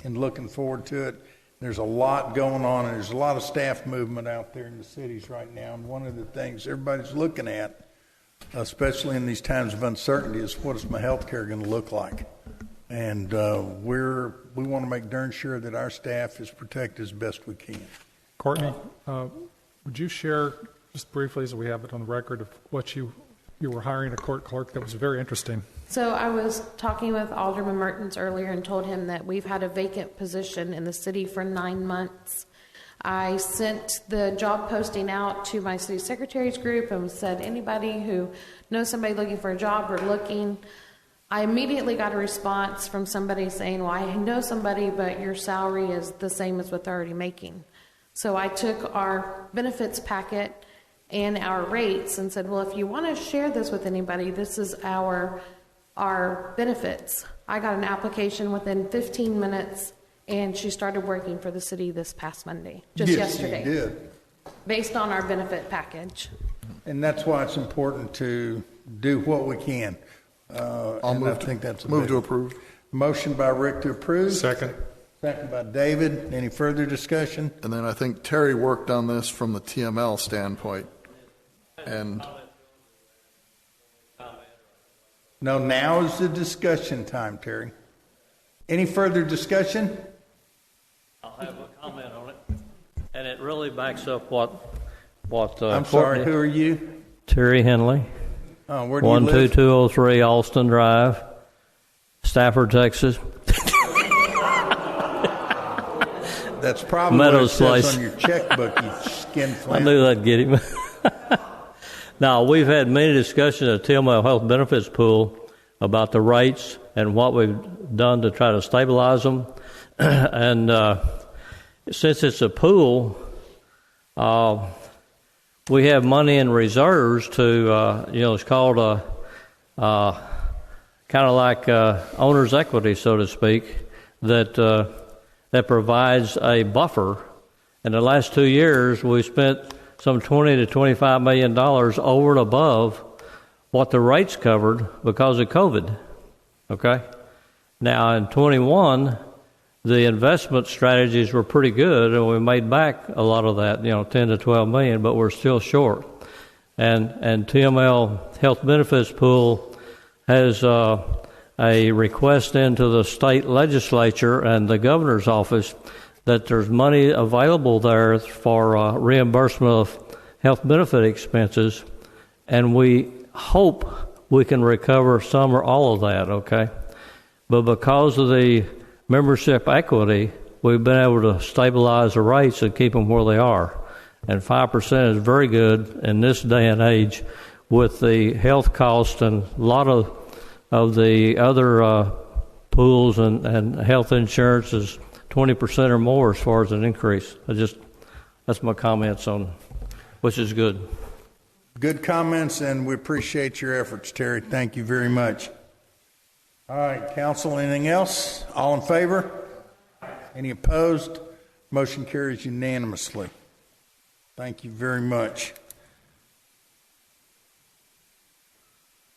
in looking forward to it. There's a lot going on, and there's a lot of staff movement out there in the cities right now. And one of the things everybody's looking at, especially in these times of uncertainty, is what is my health care going to look like? And we want to make darn sure that our staff is protected as best we can. Courtney, would you share just briefly, so we have it on the record, of what you were hiring a court clerk? That was very interesting. So I was talking with Alderman Mertens earlier and told him that we've had a vacant position in the city for 9 months. I sent the job posting out to my city secretaries group and said, anybody who knows somebody looking for a job or looking. I immediately got a response from somebody saying, well, I know somebody, but your salary is the same as what they're already making. So I took our benefits packet and our rates and said, well, if you want to share this with anybody, this is our benefits. I got an application within 15 minutes, and she started working for the city this past Monday, just yesterday. Yes, you did. Based on our benefit package. And that's why it's important to do what we can. I think that's move to approve. Motion by Rick to approve. Second. Second by David. Any further discussion? And then I think Terry worked on this from the TML standpoint. And No, now is the discussion time, Terry. Any further discussion? I'll have a comment on it, and it really backs up what I'm sorry, who are you? Terry Henley, Where do you live? 12203 Alston Drive, Stafford, Texas. That's probably Meadows what it says Place. on your checkbook, you skin I flint. knew that'd get him. Now, we've had many discussions at TML Health Benefits Pool about the rates and what we've done to try to stabilize them. And since it's a pool, we have money in reserves to, it's called kind of like owner's equity, so to speak, that provides a buffer. In the last 2 years, we spent some $20 to $25 million over and above what the rates covered because of COVID. Okay? Now, in 21, the investment strategies were pretty good, and we made back a lot of that, 10 to 12 million, but we're still short. And TML Health Benefits Pool has a request into the state legislature and the governor's office that there's money available there for reimbursement of health benefit expenses, and we hope we can recover some or all of that, okay? But because of the membership equity, we've been able to stabilize the rates and keep them where they are. And 5% is very good in this day and age with the health cost and a lot of the other pools and health insurance is 20% or more as far as an increase. That's my comments on, which is good. Good comments, and we appreciate your efforts, Terry. Thank you very much. All right, council, anything else? All in favor? Any opposed? Motion carries unanimously. Thank you very much.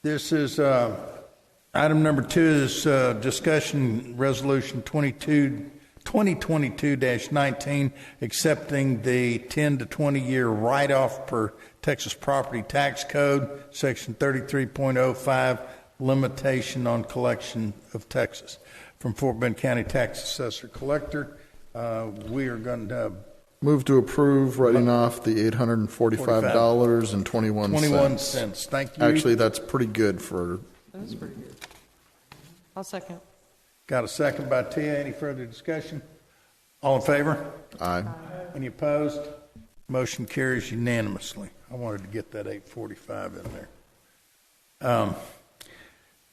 This is item number 2 is discussion resolution 2022-19, accepting the 10 to 20 year write-off per Texas Property Tax Code, Section 33.05, limitation on collection of Texas. From Fort Bend County Tax Assessor Collector, we are going to move to approve writing off the $845.21. 21 cents. Thank you. Actually, that's pretty good for. That's pretty good. I'll second. Got a second by Tia. Any further discussion? All in favor? Aye. Any opposed? Motion carries unanimously. I wanted to get that 8:45 in there.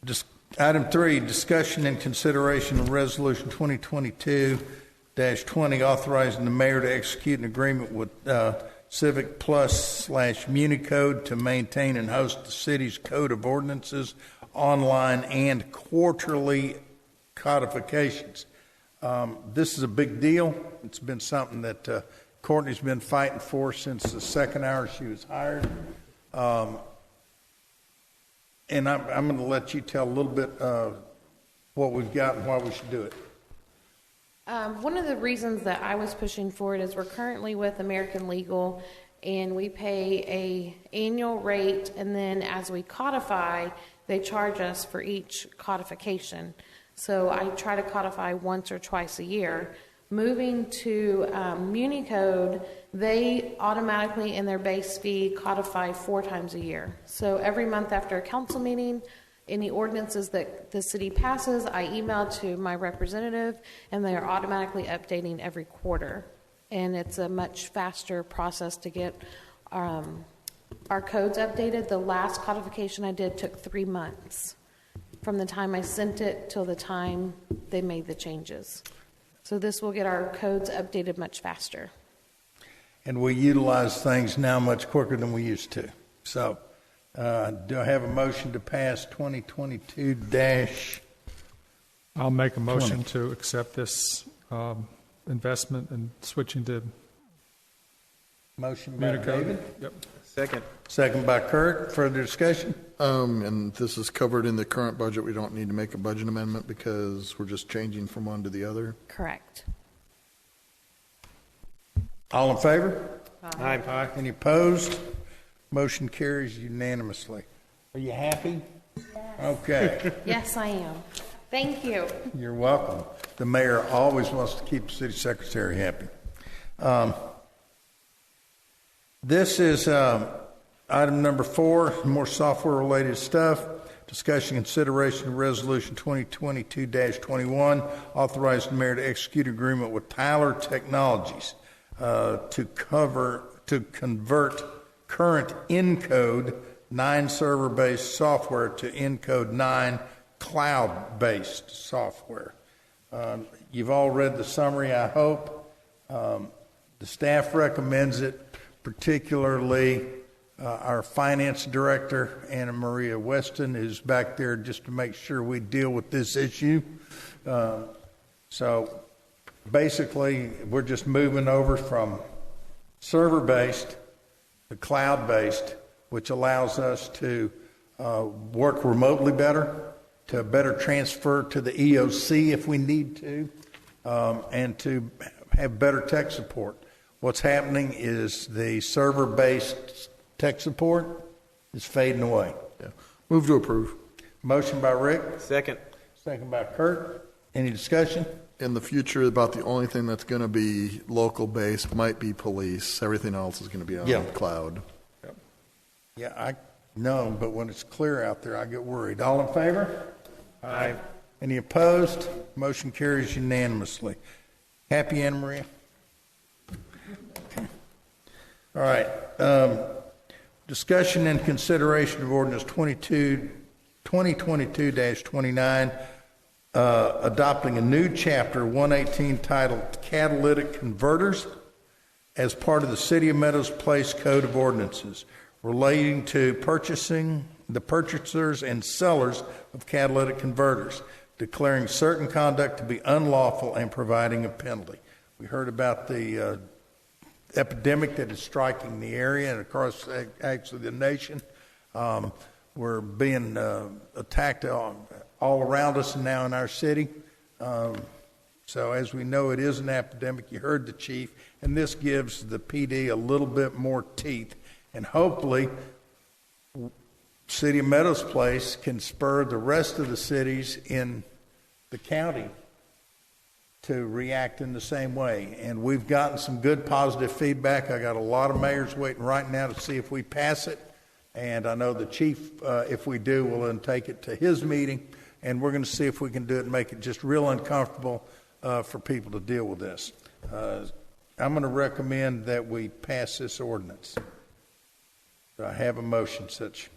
Just item 3, discussion and consideration of resolution 2022-20 authorizing the mayor to execute an agreement with Civic Plus / Municode to maintain and host the city's code of ordinances, online and quarterly codifications. This is a big deal. It's been something that Courtney's been fighting for since the second hour she was hired. And I'm going to let you tell a little bit what we've got and why we should do it. One of the reasons that I was pushing for it is we're currently with American Legal, and we pay a annual rate, and then as we codify, they charge us for each codification. So I try to codify once or twice a year. Moving to Municode, they automatically in their base fee codify 4 times a year. So every month after a council meeting, any ordinances that the city passes, I email to my representative, and they are automatically updating every quarter. And it's a much faster process to get our codes updated. The last codification I did took 3 months from the time I sent it till the time they made the changes. So this will get our codes updated much faster. And we utilize things now much quicker than we used to. So do I have a motion to pass 2022-? I'll make a motion to accept this investment and switching to Motion by Municode. David. Yep. Second by Kurt. Further discussion? And this is covered in the current budget. We don't need to make a budget amendment because we're just changing from one to the other. Correct. All in favor? Aye. Any opposed? Motion carries unanimously. Are you happy? Okay. Yes, I am. Thank you. You're welcome. The mayor always wants to keep the city secretary happy. This is item number 4, more software-related stuff. Discussion consideration of resolution 2022-21, authorizing the mayor to execute agreement with Tyler Technologies to convert current Encode 9 server-based software to Encode 9 cloud-based software. You've all read the summary, I hope. The staff recommends it, particularly our finance director, Anna Maria Weston, is back there just to make sure we deal with this issue. So basically, we're just moving over from server-based to cloud-based, which allows us to work remotely better, to better transfer to the EOC if we need to, and to have better tech support. What's happening is the server-based tech support is fading away. Yeah. Move to approve. Motion by Rick. Second. Second by Kurt. Any discussion? In the future, about the only thing that's going to be local-based might be police. Everything else is going to be on the cloud. Yeah, I know, but when it's clear out there, I get worried. All in favor? Aye. Any opposed? Motion carries unanimously. Happy, Anna Maria? Okay. All right. Discussion and consideration of ordinance 2022-29, adopting a new chapter 118 titled Catalytic Converters as part of the City of Meadows Place Code of Ordinances relating to the purchasers and sellers of catalytic converters, declaring certain conduct to be unlawful and providing a penalty. We heard about the epidemic that is striking the area and across actually the nation. We're being attacked all around us and now in our city. So as we know, it is an epidemic. You heard the chief, and this gives the PD a little bit more teeth. And hopefully, City of Meadows Place can spur the rest of the cities in the county to react in the same way. And we've gotten some good positive feedback. I got a lot of mayors waiting right now to see if we pass it. And I know the chief, if we do, will then take it to his meeting. And we're going to see if we can do it and make it just real uncomfortable for people to deal with this. I'm going to recommend that we pass this ordinance. Do I have a motion such?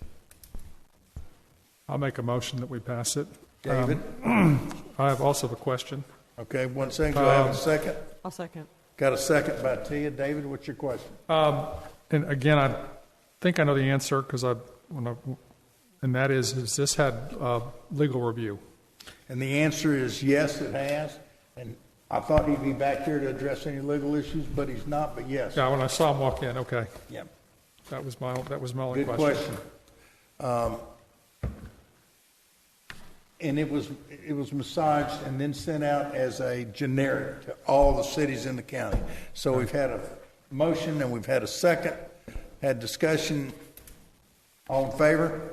I'll make a motion that we pass it. David? I have also a question. Okay, one second. Do I have a second? I'll second. Got a second by Tia. David, what's your question? And again, I think I know the answer because and that is, has this had legal review? And the answer is yes, it has. And I thought he'd be back here to address any legal issues, but he's not, but yes. Yeah, when I saw him walk in, okay. Yeah. That was my only Good question. And it was massaged and then sent out as a generic to all the cities in the county. So we've had a motion and we've had a second, had discussion. All in favor?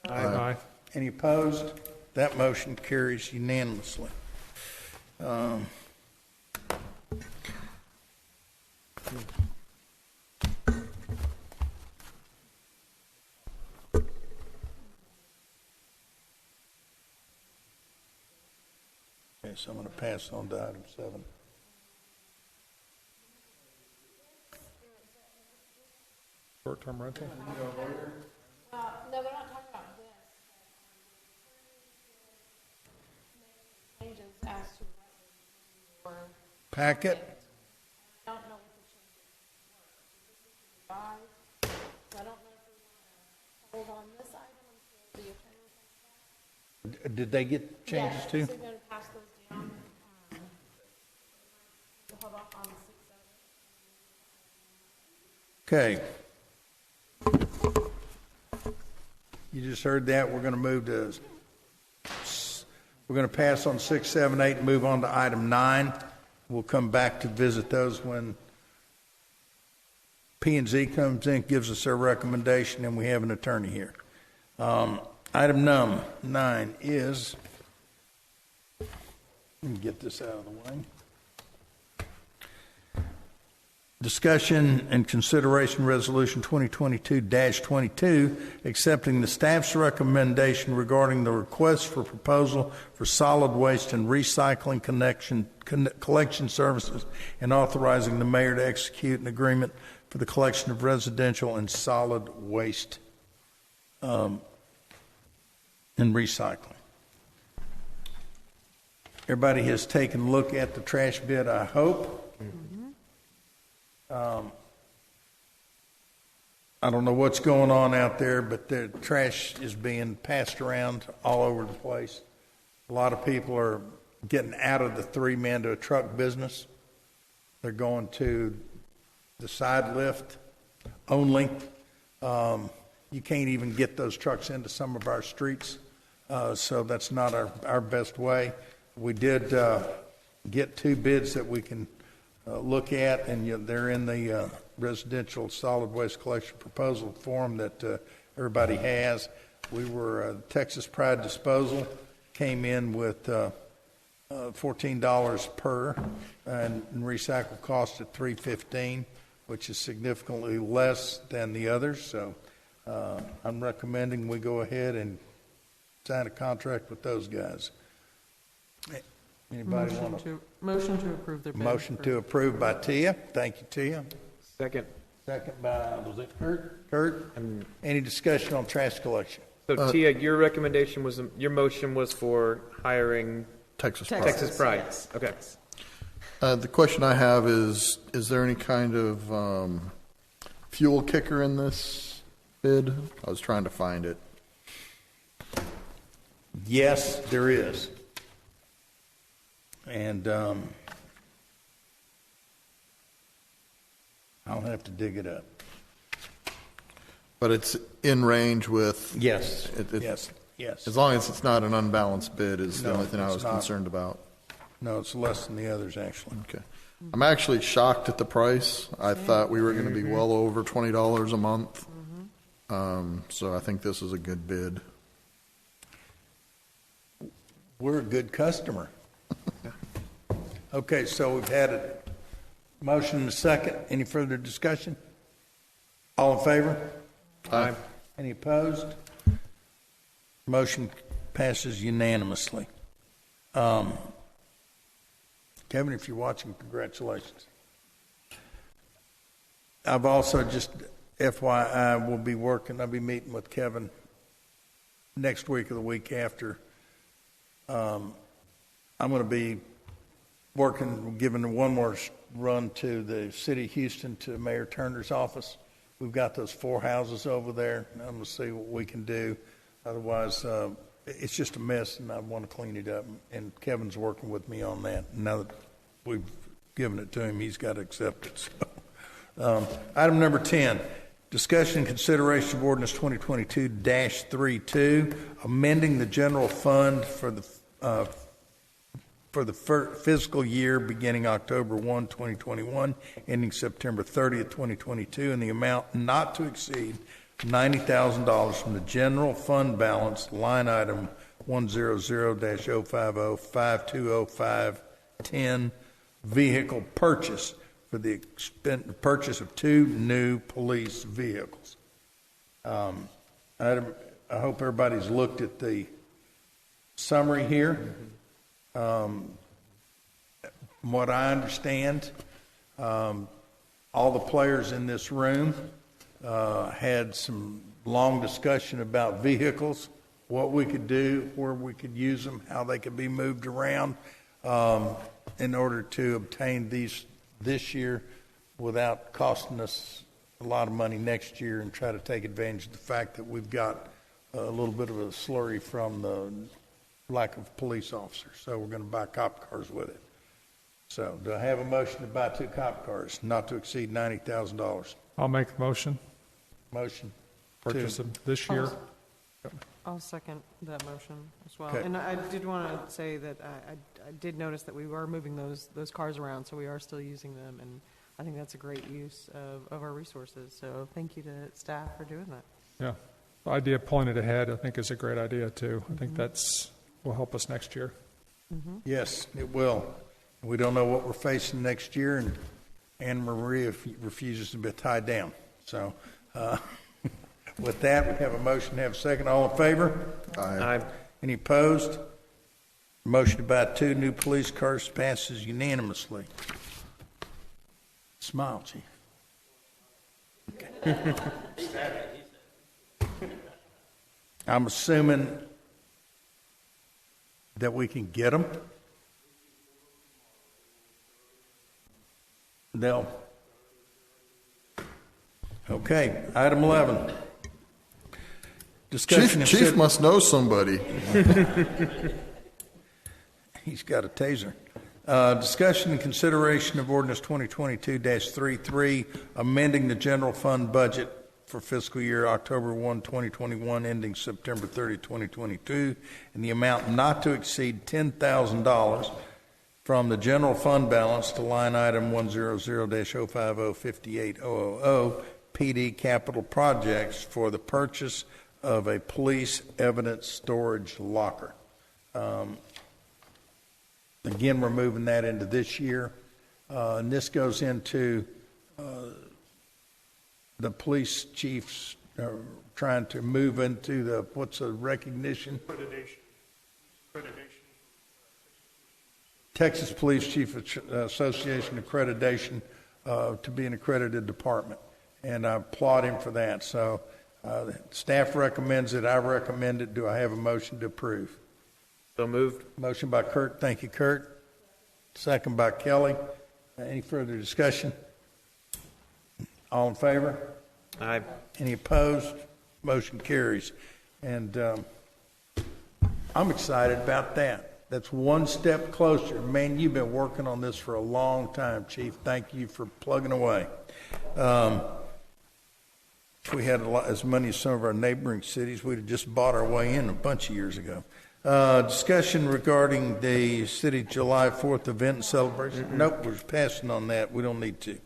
Aye. Any opposed? That motion carries unanimously. Okay, so I'm going to pass on to item 7. Short-term rental? No, they're not talking about this. Changes as to what were. Packet? I don't know what the changes were. So this is the revised. So I don't know if we want to hold on this item until the attorney comes back. Did they get changes Yes, too? so we're going to pass those down. Hold off on the 6, 7. Okay. You just heard that. We're going to move to, we're going to pass on 6, 7, 8 and move on to item 9. We'll come back to visit those when P&Z comes in, gives us their recommendation, and we have an attorney here. Item 9 is, let me get this out of the way. Discussion and consideration resolution 2022-22, accepting the staff's recommendation regarding the request for proposal for solid waste and recycling collection services and authorizing the mayor to execute an agreement for the collection of residential and solid waste and recycling. Everybody has taken a look at the trash bid, I hope. I don't know what's going on out there, but the trash is being passed around all over the place. A lot of people are getting out of the 3-man to a truck business. They're going to the side lift only. You can't even get those trucks into some of our streets, so that's not our best way. We did get 2 bids that we can look at, and they're in the residential solid waste collection proposal form that everybody has. We were Texas Pride Disposal came in with $14 per, and recycle cost at $3.15, which is significantly less than the others. So I'm recommending we go ahead and sign a contract with those guys. Anybody want to? Motion to approve their bid. Motion to approve by Tia. Thank you, Tia. Second. Second by, was it Kurt? Kurt? Any discussion on trash collection? So Tia, your recommendation was, your motion was for hiring Texas Pride. Texas Pride. Yes. Okay. The question I have is there any kind of fuel kicker in this bid? I was trying to find it. Yes, there is. And I'll have to dig it up. But it's in range with... Yes, Yes. yes. As long as it's not an unbalanced bid is the No, only thing I it's was not. concerned about. No, it's less than the others, actually. Okay. I'm actually shocked at the price. I thought we were going to be well over $20 a month. So I think this is a good bid. We're a good customer. Okay, so we've had a motion and a second. Any further discussion? All in favor? Aye. Any opposed? Motion passes unanimously. Kevin, if you're watching, congratulations. I've also just FYI, I'll be meeting with Kevin next week or the week after. I'm going to be giving one more run to the city of Houston, to Mayor Turner's office. We've got those 4 houses over there, and I'm going to see what we can do. Otherwise, it's just a mess, and I want to clean it up. And Kevin's working with me on that. Now that we've given it to him, he's got to accept it. So, item number 10, discussion and consideration of ordinance 2022-32, amending the general fund for the fiscal year beginning October 1, 2021, ending September 30th, 2022, in the amount not to exceed $90,000 from the general fund balance, line item 100-050-520-510, vehicle purchase for the purchase of 2 new police vehicles. I hope everybody's looked at the summary here. From what I understand, all the players in this room had some long discussion about vehicles, what we could do, where we could use them, how they could be moved around in order to obtain these this year without costing us a lot of money next year, and try to take advantage of the fact that we've got a little bit of a slurry from the lack of police officers. So we're going to buy cop cars with it. So do I have a motion to buy 2 cop cars not to exceed $90,000? I'll make the motion. Motion. Purchase them this year. I'll second that motion as well. Okay. And I did want to say that I did notice that we were moving those cars around, so we are still using them, and I think that's a great use of our resources. So thank you to staff for doing that. Yeah. The idea of pulling it ahead, I think, is a great idea, too. I think will help us next year. Yes, it will. We don't know what we're facing next year, and Anna Maria refuses to be tied down. So with that, we have a motion to have a second. All in favor? Aye. Any opposed? Motion to buy 2 new police cars passes unanimously. Smile, Chief. Okay. I'm assuming that we can get them. They'll. Okay, item 11. Discussion. Chief must know somebody. He's got a taser. Discussion and consideration of ordinance 2022-33, amending the general fund budget for fiscal year October 1, 2021, ending September 30, 2022, in the amount not to exceed $10,000 from the general fund balance to line item 100-050-5800, PD capital projects for the purchase of a police evidence storage locker. Again, we're moving that into this year. And this goes into the police chiefs trying to move into the, what's the recognition? Accreditation. Texas Police Chief Association accreditation to be an accredited department. And I applaud him for that. So staff recommends it. I recommend it. Do I have a motion to approve? So moved. Motion by Kurt. Thank you, Kurt. Second by Kelly. Any further discussion? All in favor? Aye. Any opposed? Motion carries. And I'm excited about that. That's one step closer. Man, you've been working on this for a long time, Chief. Thank you for plugging away. If we had as money as some of our neighboring cities, we'd have just bought our way in a bunch of years ago. Discussion regarding the city July 4th event and celebration. Mm-hmm. Nope, we're passing on that. We don't need to.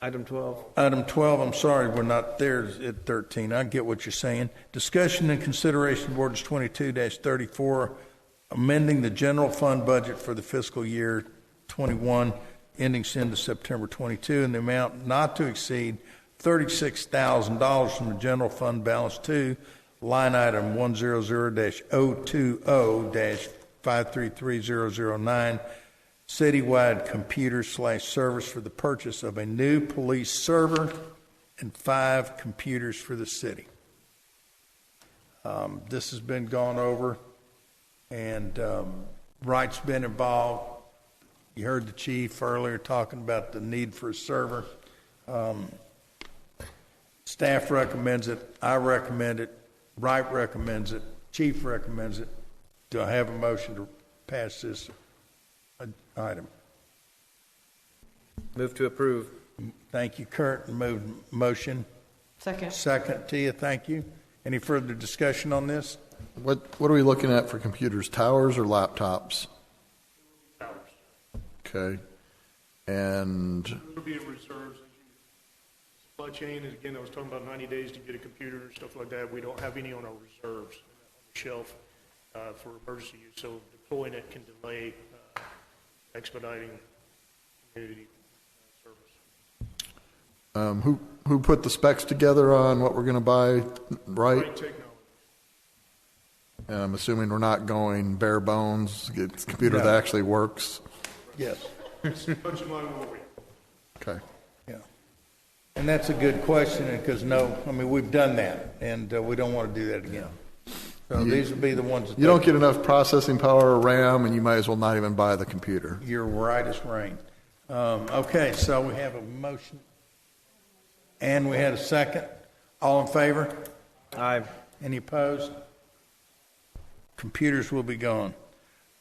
Item 12. Item 12, I'm sorry, we're not there at 13. I get what you're saying. Discussion and consideration of ordinance 22-34, amending the general fund budget for the fiscal year 21, ending September 22, in the amount not to exceed $36,000 from the general fund balance to line item 100-020-533009, citywide computer/service for the purchase of a new police server and 5 computers for the city. This has been gone over, and Wright's been involved. You heard the chief earlier talking about the need for a server. Staff recommends it. I recommend it. Wright recommends it. Chief recommends it. Do I have a motion to pass this item? Move to approve. Thank you, Kurt. Motion. Second. Second, Tia. Thank you. Any further discussion on this? What are we looking at for computers? Towers or laptops? Towers. Okay. And It'll be in reserves. Supply chain, and again, I was talking about 90 days to get a computer and stuff like that. We don't have any on our reserves on the shelf for emergency use, so deploying it can delay expediting community service. who put the specs together on what we're going to buy, right? Great technology. And I'm assuming we're not going bare bones, get a computer that actually works. Yes. Punch in line with what we Okay. Yeah. And that's a good question, because we've done that, and we don't want to do that again. So these will be the ones that You don't get enough processing power or RAM, and you might as well not even buy the computer. You're right as rain. Okay, so we have a motion, and we had a second. All in favor? Aye. Any opposed? Computers will be gone,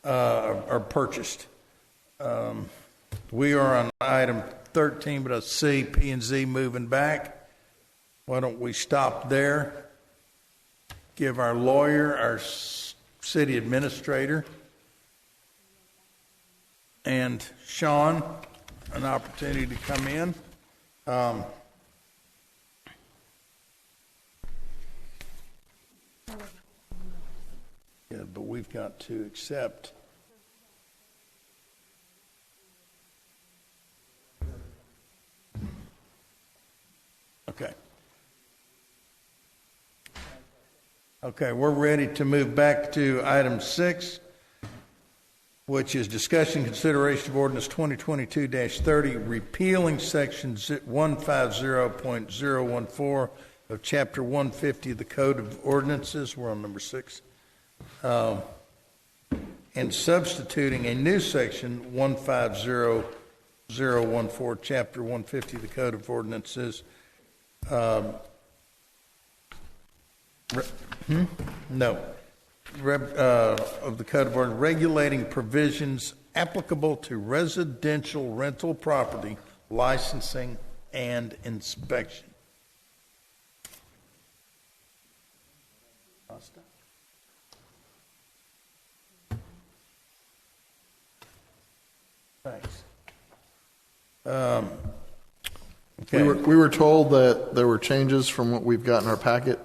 or purchased. We are on item 13, but I see P&Z moving back. Why don't we stop there? Give our lawyer, our city administrator, and Sean an opportunity to come in. Yeah, but we've got to accept. Okay. Okay, we're ready to move back to item 6, which is discussion consideration of ordinance 2022-30, repealing section 150.014 of chapter 150 of the Code of Ordinances. We're on number 6. And substituting a new section 150.014, chapter 150 of the Code of Ordinances. Of the Code of Ordinances, regulating provisions applicable to residential rental property, licensing, and inspection. Thanks. Okay. We were told that there were changes from what we've got in our packet.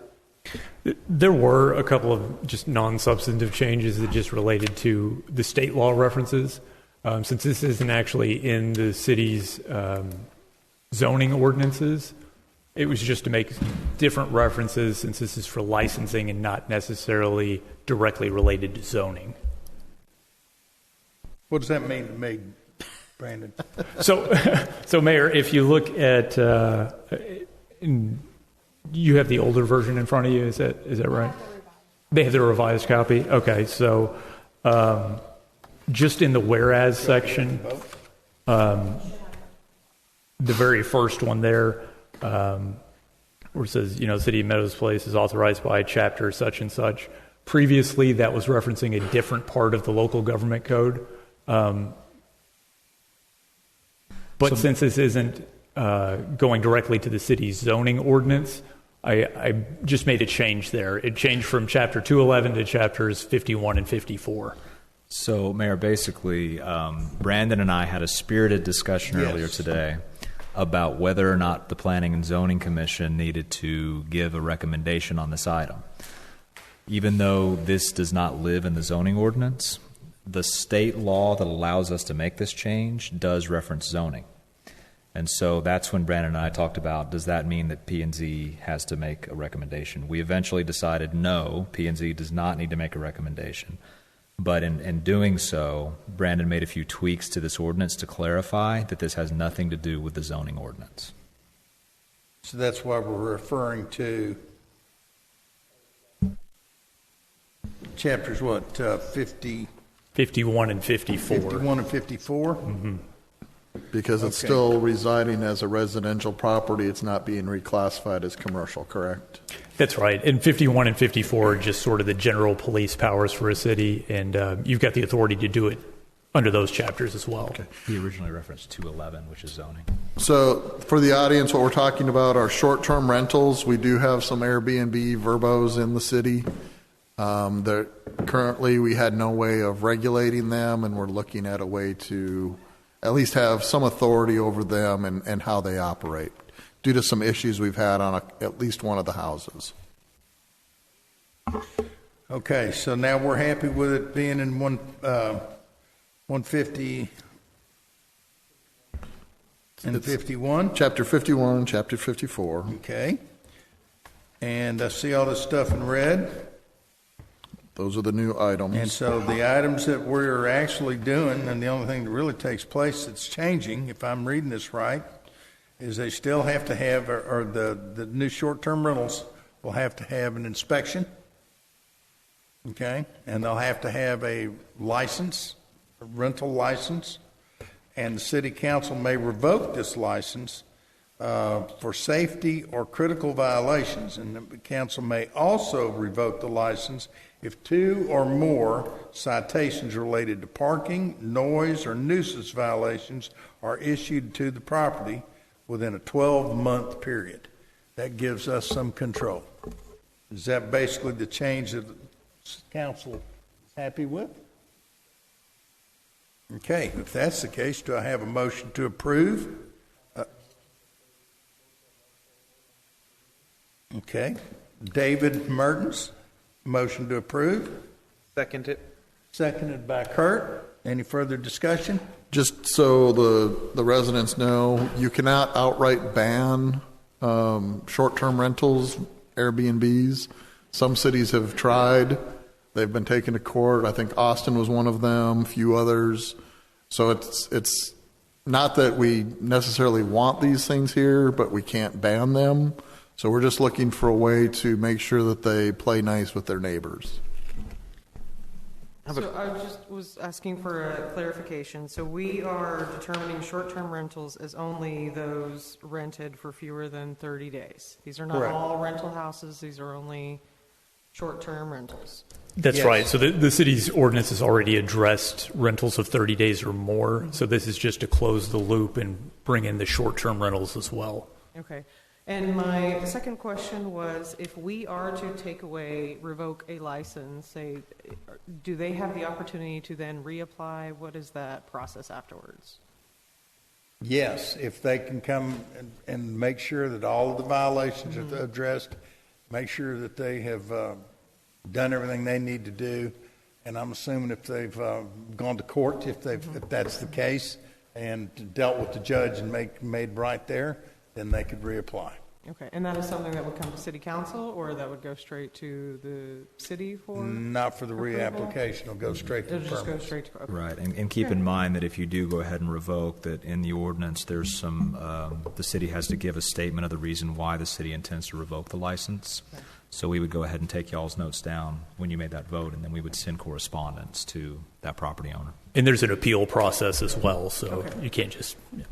There were a couple of just non-substantive changes that just related to the state law references. Since this isn't actually in the city's zoning ordinances, it was just to make different references, since this is for licensing and not necessarily directly related to zoning. What does that mean to me, Brandon? So Mayor, if you look at, you have the older version in front of you, is that right? They have the revised copy? Okay, so just in the whereas section, the very first one there, where it says, City of Meadows Place is authorized by chapter such and such. Previously, that was referencing a different part of the local government code. But since this isn't going directly to the city's zoning ordinance, I just made a change there. It changed from chapter 211 to chapters 51 and 54. So, Mayor, basically, Brandon and I had a spirited discussion earlier today about whether or not the Planning and Zoning Commission needed to give a recommendation on this item. Even though this does not live in the zoning ordinance, the state law that allows us to make this change does reference zoning. And so that's when Brandon and I talked about, does that mean that P&Z has to make a recommendation? We eventually decided no, P&Z does not need to make a recommendation. But in doing so, Brandon made a few tweaks to this ordinance to clarify that this has nothing to do with the zoning ordinance. So that's why we're referring to chapters, 50, 51 and 54. 51 and 54? Because it's Okay. still residing as a residential property, it's not being reclassified as commercial, correct? That's right. And 51 and 54 are just sort of the general police powers for a city, and you've got the authority to do it under those chapters as well. Okay. He originally referenced 211, which is zoning. So for the audience, what we're talking about are short-term rentals. We do have some Airbnb verbos in the city. Currently, we had no way of regulating them, and we're looking at a way to at least have some authority over them and how they operate due to some issues we've had on at least one of the houses. Okay, so now we're happy with it being in 150 and 51? Chapter 51, Chapter 54. Okay. And I see all this stuff in red. Those are the new items. And so the items that we're actually doing, and the only thing that really takes place that's changing, if I'm reading this right, is they still have to have, or the new short-term rentals will have to have an inspection, okay? And they'll have to have a license, a rental license, and the city council may revoke this license for safety or critical violations, and the council may also revoke the license if 2 or more citations related to parking, noise, or nuisance violations are issued to the property within a 12-month period. That gives us some control. Is that basically the change that the council is happy with? Okay, if that's the case, do I have a motion to approve? Okay, David Mertens, motion to approve. Second it. Seconded by Kurt. Any further discussion? Just so the residents know, you cannot outright ban short-term rentals, Airbnbs. Some cities have tried. They've been taken to court. I think Austin was one of them, a few others. So it's not that we necessarily want these things here, but we can't ban them. So we're just looking for a way to make sure that they play nice with their neighbors. So I just was asking for a clarification. So we are determining short-term rentals as only those rented for fewer than 30 days. These are not Correct. all rental houses. These are only short-term rentals. That's Yes. right. So the city's ordinance has already addressed rentals of 30 days or more. So this is just to close the loop and bring in the short-term rentals as well. Okay. And my second question was, if we are to revoke a license, say, do they have the opportunity to then reapply? What is that process afterwards? Yes, if they can come and make sure that all of the violations are addressed, make sure that they have done everything they need to do, and I'm assuming if they've gone to court, if that's the case, and dealt with the judge and made right there, then they could reapply. Okay, and that is something that would come to city council, or that would go straight to the city for? Not for the approval? reapplication, it'll go straight to It'll the just go permits. straight to, okay. Right, and keep in mind that if you do go ahead and revoke, that in the ordinance, there's some, the city has to give a statement of the reason why the city intends to revoke the license. Okay. So we would go ahead and take y'all's notes down when you made that vote, and then we would send correspondence to that property owner. And there's an appeal process as well, so Okay. you can't just... Yeah.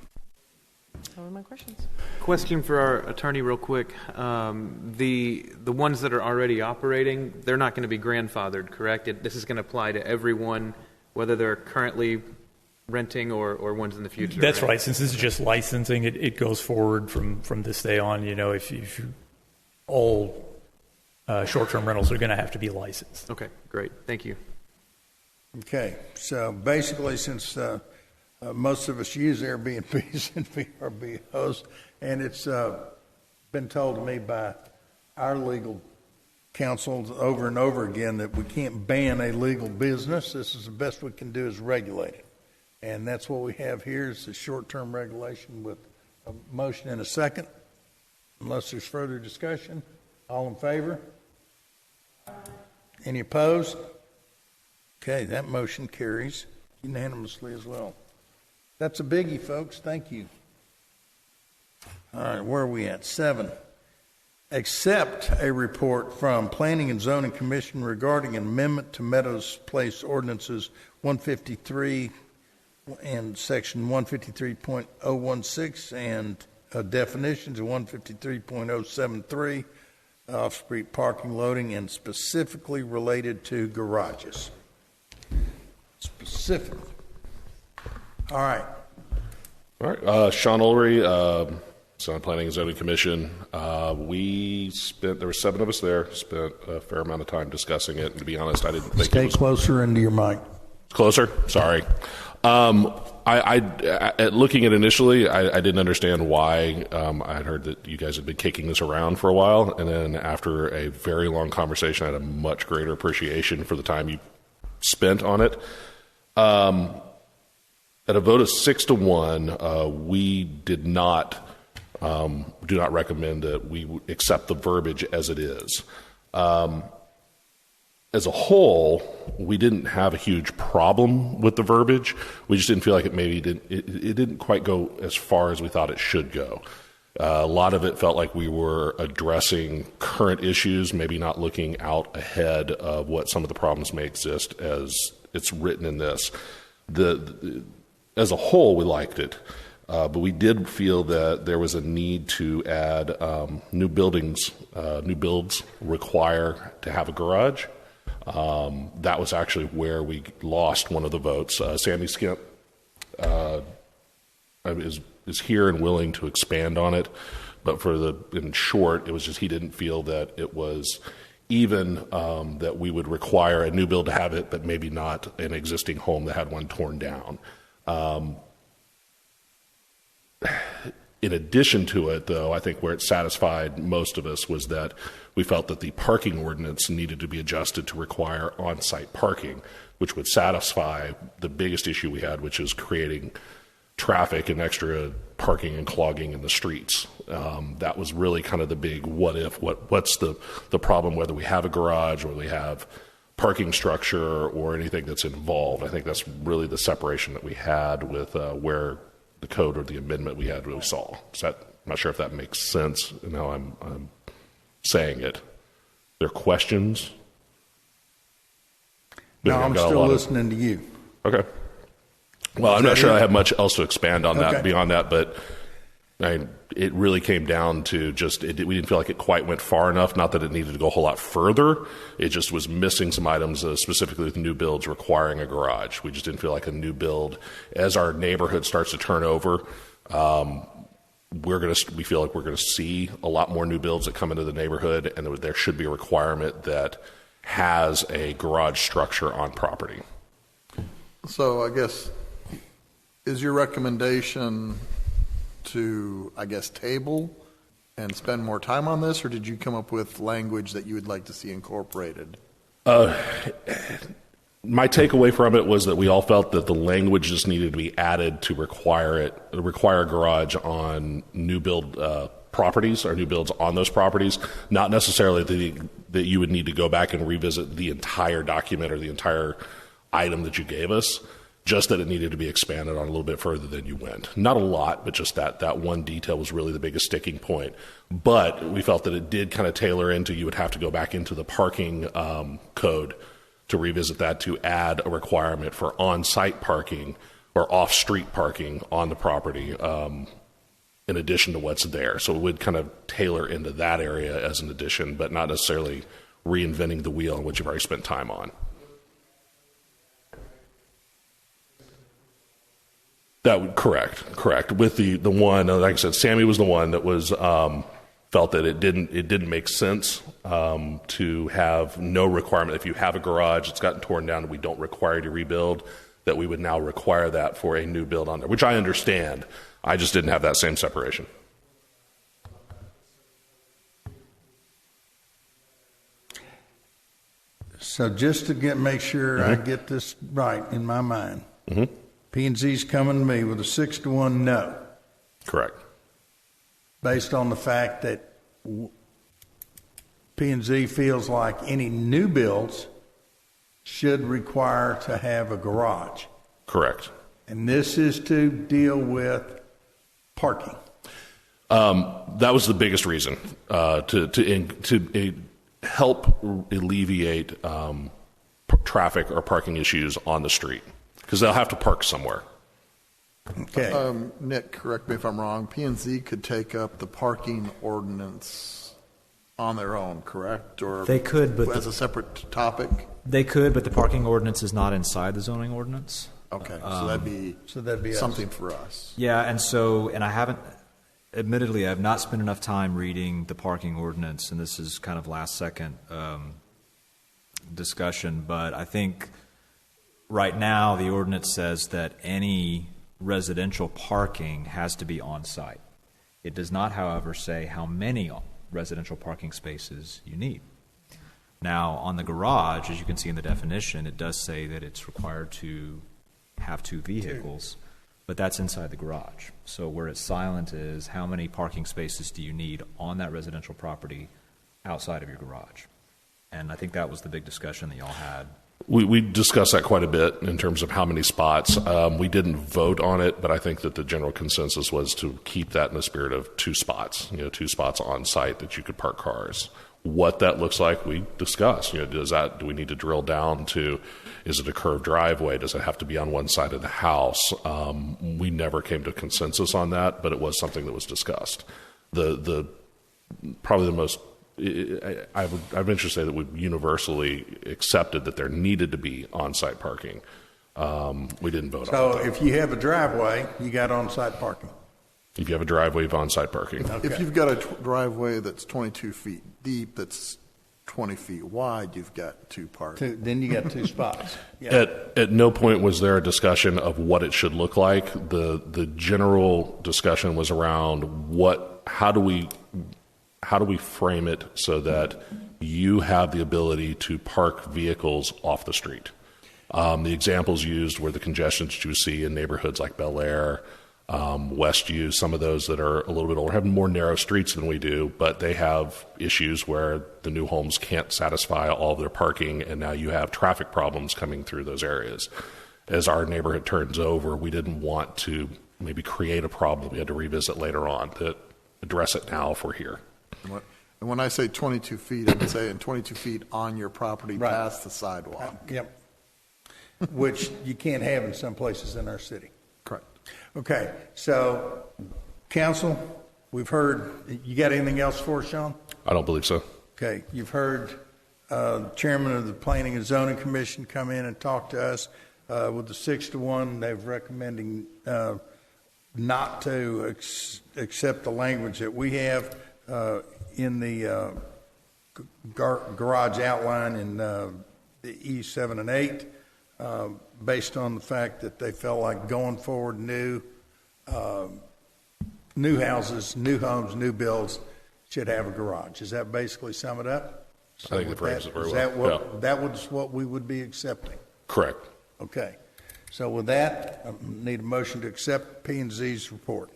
Those are my questions. Question for our attorney real quick. The ones that are already operating, they're not going to be grandfathered, correct? This is going to apply to everyone, whether they're currently renting or ones in the future. That's right. Since this is just licensing, it goes forward from this day on. You know, if all short-term rentals are going to have to be licensed. Okay, great. Thank you. Okay, so basically, since most of us use Airbnbs and VRBOs, and it's been told to me by our legal counsel over and over again that we can't ban a legal business. This is the best we can do is regulate it. And that's what we have here is a short-term regulation with a motion and a second. Unless there's further discussion, all in favor? Any opposed? Okay, that motion carries unanimously as well. That's a biggie, folks. Thank you. All right, where are we at? 7. Accept a report from Planning and Zoning Commission regarding an amendment to Meadows Place Ordinances 153 and Section 153.016 and definitions of 153.073 off-street parking loading and specifically related to garages. Specific. All right. All right. Sean Ulrey, Sound Planning and Zoning Commission. There were 7 of us there, spent a fair amount of time discussing it. And to be honest, I didn't think Stay it was closer into your mic. Closer? Sorry. At looking at initially, I didn't understand why. I had heard that you guys had been kicking this around for a while, and then after a very long conversation, I had a much greater appreciation for the time you spent on it. At a vote of 6-1, we do not recommend that we accept the verbiage as it is. As a whole, we didn't have a huge problem with the verbiage. We just didn't feel like it didn't quite go as far as we thought it should go. A lot of it felt like we were addressing current issues, maybe not looking out ahead of what some of the problems may exist as it's written in this. As a whole, we liked it, but we did feel that there was a need to add new builds require to have a garage. That was actually where we lost one of the votes. Sammy Skimp is here and willing to expand on it, but in short, it was just he didn't feel that it was even that we would require a new build to have it, but maybe not an existing home that had one torn down. In addition to it, though, I think where it satisfied most of us was that we felt that the parking ordinance needed to be adjusted to require on-site parking, which would satisfy the biggest issue we had, which is creating traffic and extra parking and clogging in the streets. That was really kind of the big what's the problem, whether we have a garage or we have parking structure or anything that's involved. I think that's really the separation that we had with where the code or the amendment we had really saw. I'm not sure if that makes sense in how I'm saying it. There are questions? No, I'm still listening to you. Okay. Well, I'm not sure I have much else to expand on that beyond that, but it really came down to just we didn't feel like it quite went far enough. Not that it needed to go a whole lot further. It just was missing some items, specifically with new builds requiring a garage. We just didn't feel like a new build, as our neighborhood starts to turn over, we feel like we're going to see a lot more new builds that come into the neighborhood, and there should be a requirement that has a garage structure on property. So I guess, is your recommendation to, table and spend more time on this, or did you come up with language that you would like to see incorporated? My takeaway from it was that we all felt that the language just needed to be added to require a garage on new build properties or new builds on those properties, not necessarily that you would need to go back and revisit the entire document or the entire item that you gave us. Just that it needed to be expanded on a little bit further than you went. Not a lot, but just that one detail was really the biggest sticking point. But we felt that it did kind of tailor into, you would have to go back into the parking code to revisit that, to add a requirement for on-site parking or off-street parking on the property in addition to what's there. So it would kind of tailor into that area as an addition, but not necessarily reinventing the wheel on which you've already spent time on. Correct. With the one, like I said, Sammy was the one that was felt that it didn't make sense to have no requirement. If you have a garage that's gotten torn down and we don't require you to rebuild, that we would now require that for a new build on there, which I understand. I just didn't have that same separation. So just to make sure I get this right in my mind, P&Z's coming to me with a 6-1 no. Correct. Based on the fact that P&Z feels like any new builds should require to have a garage. Correct. And this is to deal with parking. That was the biggest reason to help alleviate traffic or parking issues on the street, because they'll have to park somewhere. Okay. Nick, correct me if I'm wrong, P&Z could take up the parking ordinance on their own, correct? Or They could, but as a separate topic? They could, but the parking ordinance is not inside the zoning ordinance. Okay, so that'd be something for us. Yeah, and I haven't, admittedly, I've not spent enough time reading the parking ordinance, and this is kind of last second discussion, but I think right now the ordinance says that any residential parking has to be on site. It does not, however, say how many residential parking spaces you need. Now, on the garage, as you can see in the definition, it does say that it's required to have 2 vehicles, but that's inside the garage. So where it's silent is how many parking spaces do you need on that residential property outside of your garage? And I think that was the big discussion that y'all had. We discussed that quite a bit in terms of how many spots. We didn't vote on it, but I think that the general consensus was to keep that in the spirit of 2 spots, 2 spots on site that you could park cars. What that looks like, we discussed. Do we need to drill down to, is it a curved driveway? Does it have to be on one side of the house? We never came to consensus on that, but it was something that was discussed. Probably the most, I venture to say that we universally accepted that there needed to be on-site parking. We didn't vote on it. So if you have a driveway, you got on-site parking. If you have a driveway, you have on-site parking. Okay. If you've got a driveway that's 22 feet deep, that's 20 feet wide, you've got 2 parks. Then you got 2 spots. Yeah. At no point was there a discussion of what it should look like. The general discussion was around how do we frame it so that you have the ability to park vehicles off the street. The examples used were the congestions you see in neighborhoods like Bel Air, Westview, some of those that are a little bit older, have more narrow streets than we do, but they have issues where the new homes can't satisfy all of their parking, and now you have traffic problems coming through those areas. As our neighborhood turns over, we didn't want to maybe create a problem we had to revisit later on, to address it now if we're here. And when I say 22 feet, I'm saying 22 feet on your property past the sidewalk. Yep. Which you can't have in some places in our city. Correct. Okay, so council, we've heard, you got anything else for us, Sean? I don't believe so. Okay, you've heard chairman of the Planning and Zoning Commission come in and talk to us. With the 6-1, they're recommending not to accept the language that we have in the garage outline in the E7 and 8, based on the fact that they felt like going forward, new houses, new homes, new builds should have a garage. Does that basically sum it up? I think it frames it very well. well. That was what we would be accepting. Correct. Okay. So with that, I need a motion to accept P&Z's report.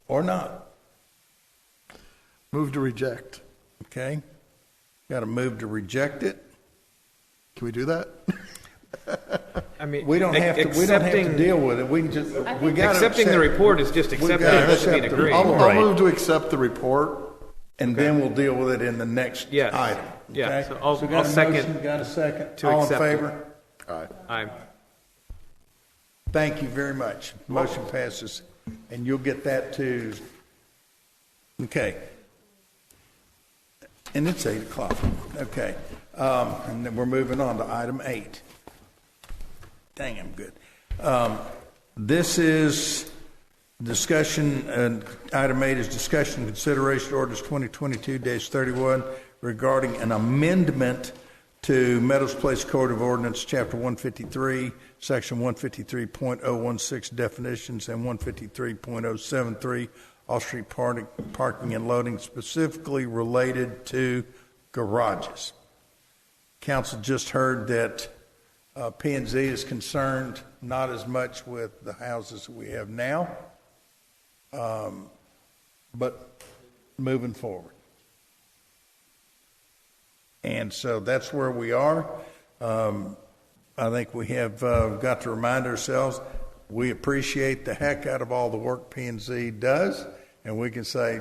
Or not. Move to reject. Okay. Got to move to reject it. Can we do that? I mean, We don't have to deal with it. We can just accepting the report is just accepting it. It doesn't mean agree. I'll move to accept the report. And then we'll deal with it in the next item. Yeah. Okay? So I'll got a second. Motion, got a second. To All in accept favor? Aye. Thank you very much. Motion passes. And you'll get that to, okay. And it's 8 o'clock. Okay. And then we're moving on to item 8. Dang, I'm good. This is discussion, item 8 is discussion and consideration orders 2022-31 regarding an amendment to Meadows Place Code of Ordinance, Chapter 153, Section 153.016 definitions and 153.073 off-street parking and loading, specifically related to garages. Council just heard that P&Z is concerned not as much with the houses that we have now, but moving forward. And so that's where we are. I think we have got to remind ourselves we appreciate the heck out of all the work P&Z does, and we can say,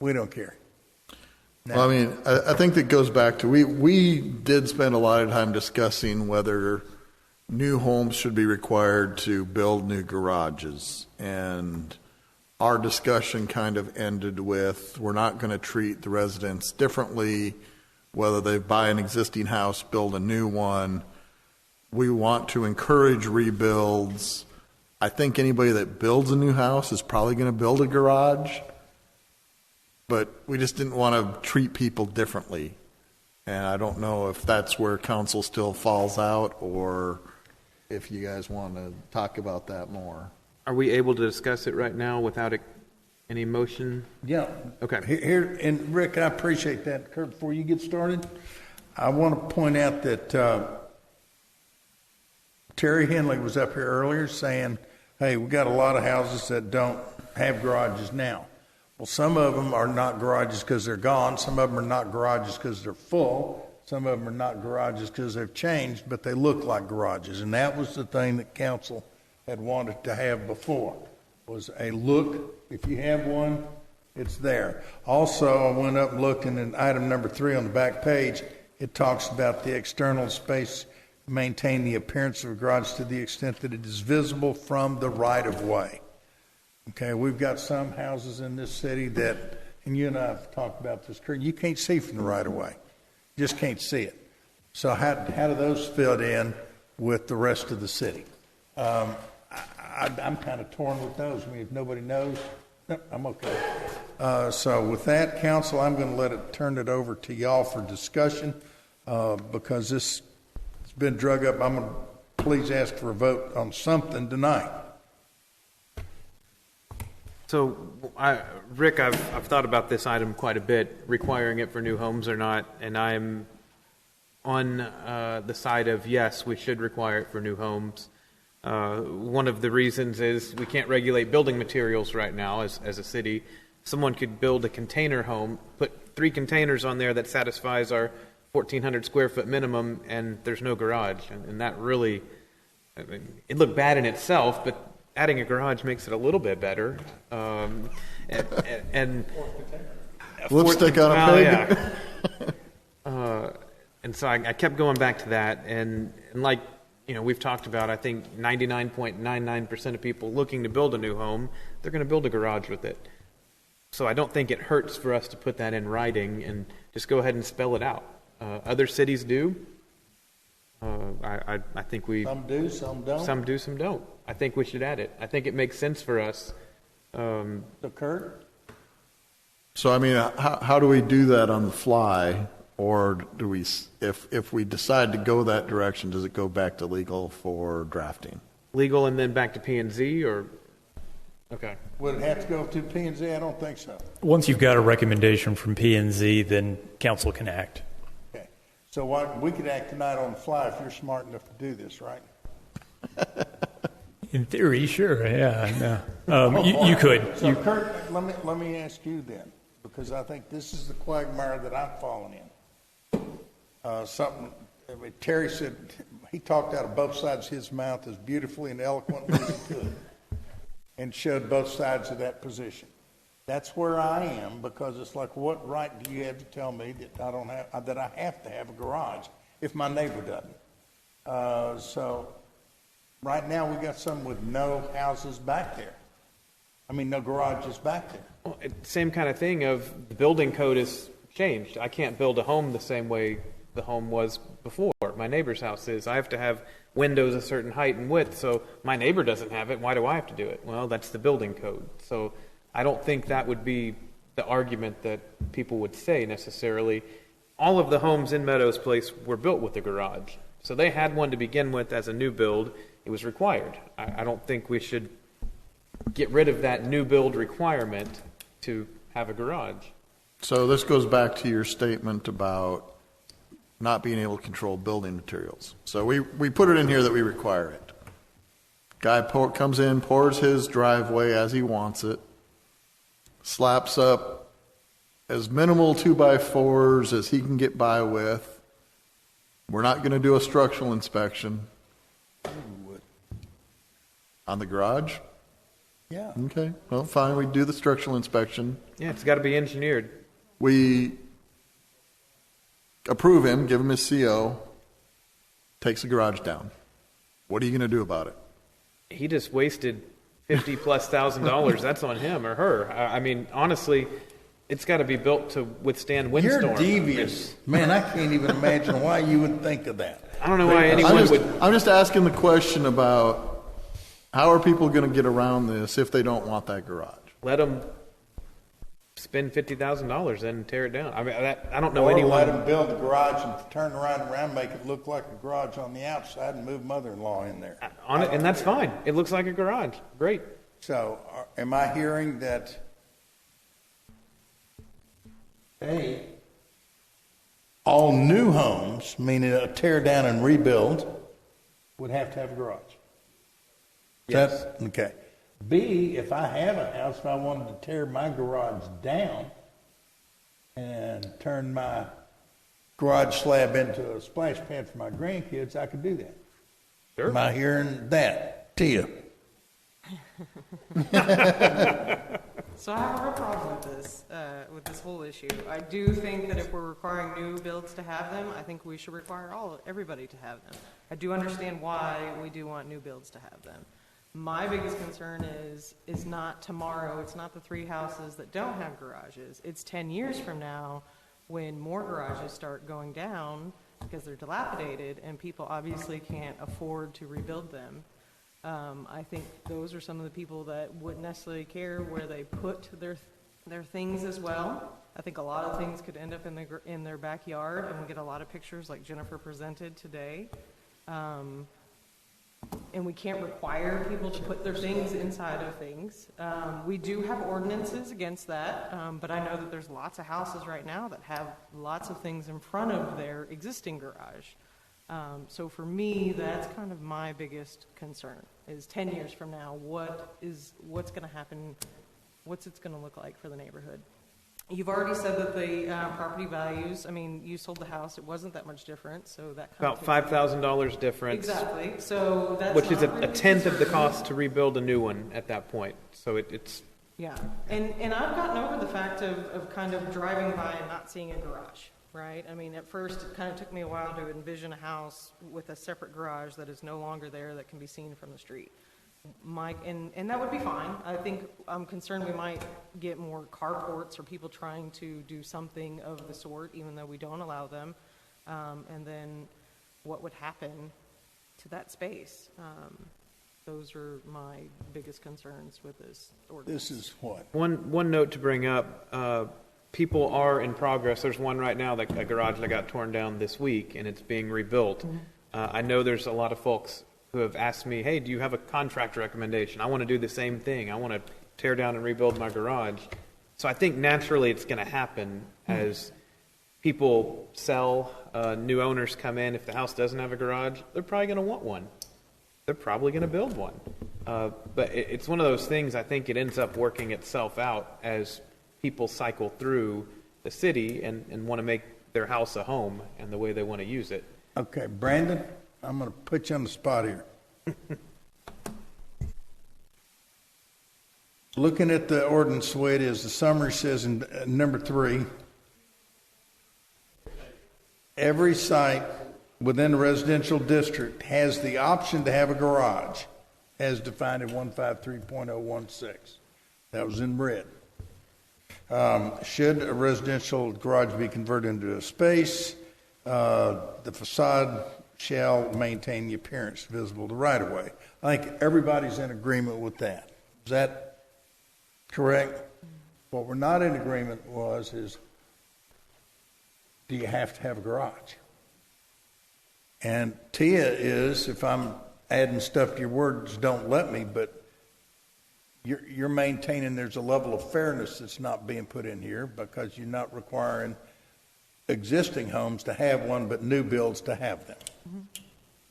we don't care. Well, I mean, I think that goes back to, we did spend a lot of time discussing whether new homes should be required to build new garages. And our discussion kind of ended with, we're not going to treat the residents differently, whether they buy an existing house, build a new one. We want to encourage rebuilds. I think anybody that builds a new house is probably going to build a garage, but we just didn't want to treat people differently. And I don't know if that's where council still falls out, or if you guys want to talk about that more. Are we able to discuss it right now without any motion? Yeah. Okay. Here, and Rick, I appreciate that. Kurt, before you get started, I want to point out that Terry Henley was up here earlier saying, hey, we got a lot of houses that don't have garages now. Well, some of them are not garages because they're gone. Some of them are not garages because they're full. Some of them are not garages because they've changed, but they look like garages. And that was the thing that council had wanted to have before, was a look. If you have one, it's there. Also, I went up and looked, and in item number 3 on the back page, it talks about the external space maintain the appearance of a garage to the extent that it is visible from the right-of-way. Okay, we've got some houses in this city that, and you and I have talked about this, Kurt, you can't see from the right-of-way. You just can't see it. So how do those fit in with the rest of the city? I'm kind of torn with those. I mean, if nobody knows, no, I'm okay. So with that, council, I'm going to turn it over to y'all for discussion because this has been drug up. I'm going to please ask for a vote on something tonight. So, Rick, I've thought about this item quite a bit, requiring it for new homes or not, and I'm on the side of yes, we should require it for new homes. One of the reasons is we can't regulate building materials right now as a city. Someone could build a container home, put 3 containers on there that satisfies our 1,400 square foot minimum, and there's no garage. And that really, I mean, it looked bad in itself, but adding a garage makes it a little bit better. And lipstick on a pig. Yeah. And so I kept going back to that, and like, you know, we've talked about, I think 99.99% of people looking to build a new home, they're going to build a garage with it. So I don't think it hurts for us to put that in writing and just go ahead and spell it out. Other cities do. I think we... Some do, some don't. Some do, some don't. I think we should add it. I think it makes sense for us. Kurt? So, I mean, how do we do that on the fly? Or do we, if we decide to go that direction, does it go back to legal for drafting? Legal and then back to P&Z, or? Okay. Would it have to go to P&Z? I don't think so. Once you've got a recommendation from P&Z, then council can act. Okay. So we could act tonight on the fly if you're smart enough to do this, right? In theory, sure. Yeah. No. You could. So, Kurt, let me ask you then, because I think this is the quagmire that I'm falling in. Terry said he talked out of both sides of his mouth as beautifully and eloquently as he could, and showed both sides of that position. That's where I am, because it's like, what right do you have to tell me that I have to have a garage if my neighbor doesn't? So right now we got some with no houses back there. I mean, no garages back there. Well, same kind of thing of the building code has changed. I can't build a home the same way the home was before. My neighbor's house is. I have to have windows a certain height and width, so my neighbor doesn't have it. Why do I have to do it? Well, that's the building code. So I don't think that would be the argument that people would say necessarily. All of the homes in Meadows Place were built with a garage. So they had one to begin with as a new build. It was required. I don't think we should get rid of that new build requirement to have a garage. So this goes back to your statement about not being able to control building materials. So we put it in here that we require it. Guy comes in, pours his driveway as he wants it, slaps up as minimal 2x4s as he can get by with. We're not going to do a structural inspection. On the garage? Yeah. Okay, well, fine, we do the structural inspection. Yeah, it's got to be engineered. We approve him, give him his CO, takes the garage down. What are you going to do about it? He just wasted $50,000+. That's on him or her. I mean, honestly, it's got to be built to withstand windstorm. You're devious. Man, I can't even imagine why you would think of that. I don't know why anyone would. I'm just asking the question about how are people going to get around this if they don't want that garage? Let them spend $50,000 and tear it down. I mean, I don't know Or anyone. let them build the garage and turn around, make it look like a garage on the outside and move mother-in-law in there. On it, and that's fine. It looks like a garage. Great. So, am I hearing that, A, all new homes, meaning a tear down and rebuild, would have to have a garage? Yes. Okay. B, if I have a house and I wanted to tear my garage down and turn my garage slab into a splash pad for my grandkids, I could do that. Sure. Am I hearing that, Tia? So I have a real problem with this whole issue. I do think that if we're requiring new builds to have them, I think we should require everybody to have them. I do understand why we do want new builds to have them. My biggest concern is not tomorrow. It's not the 3 houses that don't have garages. It's 10 years from now when more garages start going down because they're dilapidated and people obviously can't afford to rebuild them. I think those are some of the people that wouldn't necessarily care where they put their things as well. I think a lot of things could end up in their backyard, and we get a lot of pictures like Jennifer presented today. And we can't require people to put their things inside of things. We do have ordinances against that, but I know that there's lots of houses right now that have lots of things in front of their existing garage. So for me, that's kind of my biggest concern, is 10 years from now, what's going to happen, what's it going to look like for the neighborhood? You've already said that the property values, I mean, you sold the house, it wasn't that much different, so that kind About $5,000 difference. Exactly. So that's which is not a really tenth of the concerning. cost to rebuild a new one at that point. So it's Yeah, and I've gotten over the fact of kind of driving by and not seeing a garage, right? I mean, at first, it kind of took me a while to envision a house with a separate garage that is no longer there that can be seen from the street. And that would be fine. I think I'm concerned we might get more carports or people trying to do something of the sort, even though we don't allow them. And then what would happen to that space? Those are my biggest concerns with this ordinance. This is what? one note to bring up. People are in progress. There's one right now, a garage that got torn down this week, and it's being rebuilt. I know there's a lot of folks who have asked me, hey, do you have a contract recommendation? I want to do the same thing. I want to tear down and rebuild my garage. So I think naturally it's going to happen as people sell, new owners come in. If the house doesn't have a garage, they're probably going to want one. They're probably going to build one. But it's one of those things, I think it ends up working itself out as people cycle through the city and want to make their house a home and the way they want to use it. Okay, Brandon, I'm going to put you on the spot here. Looking at the ordinance the way it is, the summary says in number 3, every site within a residential district has the option to have a garage, as defined in 153.016. That was in red. Should a residential garage be converted into a space, the facade shall maintain the appearance visible to right of way. I think everybody's in agreement with that. Is that correct? What we're not in agreement is do you have to have a garage? And Tia is, if I'm adding stuff to your words, don't let me, but you're maintaining there's a level of fairness that's not being put in here because you're not requiring existing homes to have one, but new builds to have them. Mm-hmm.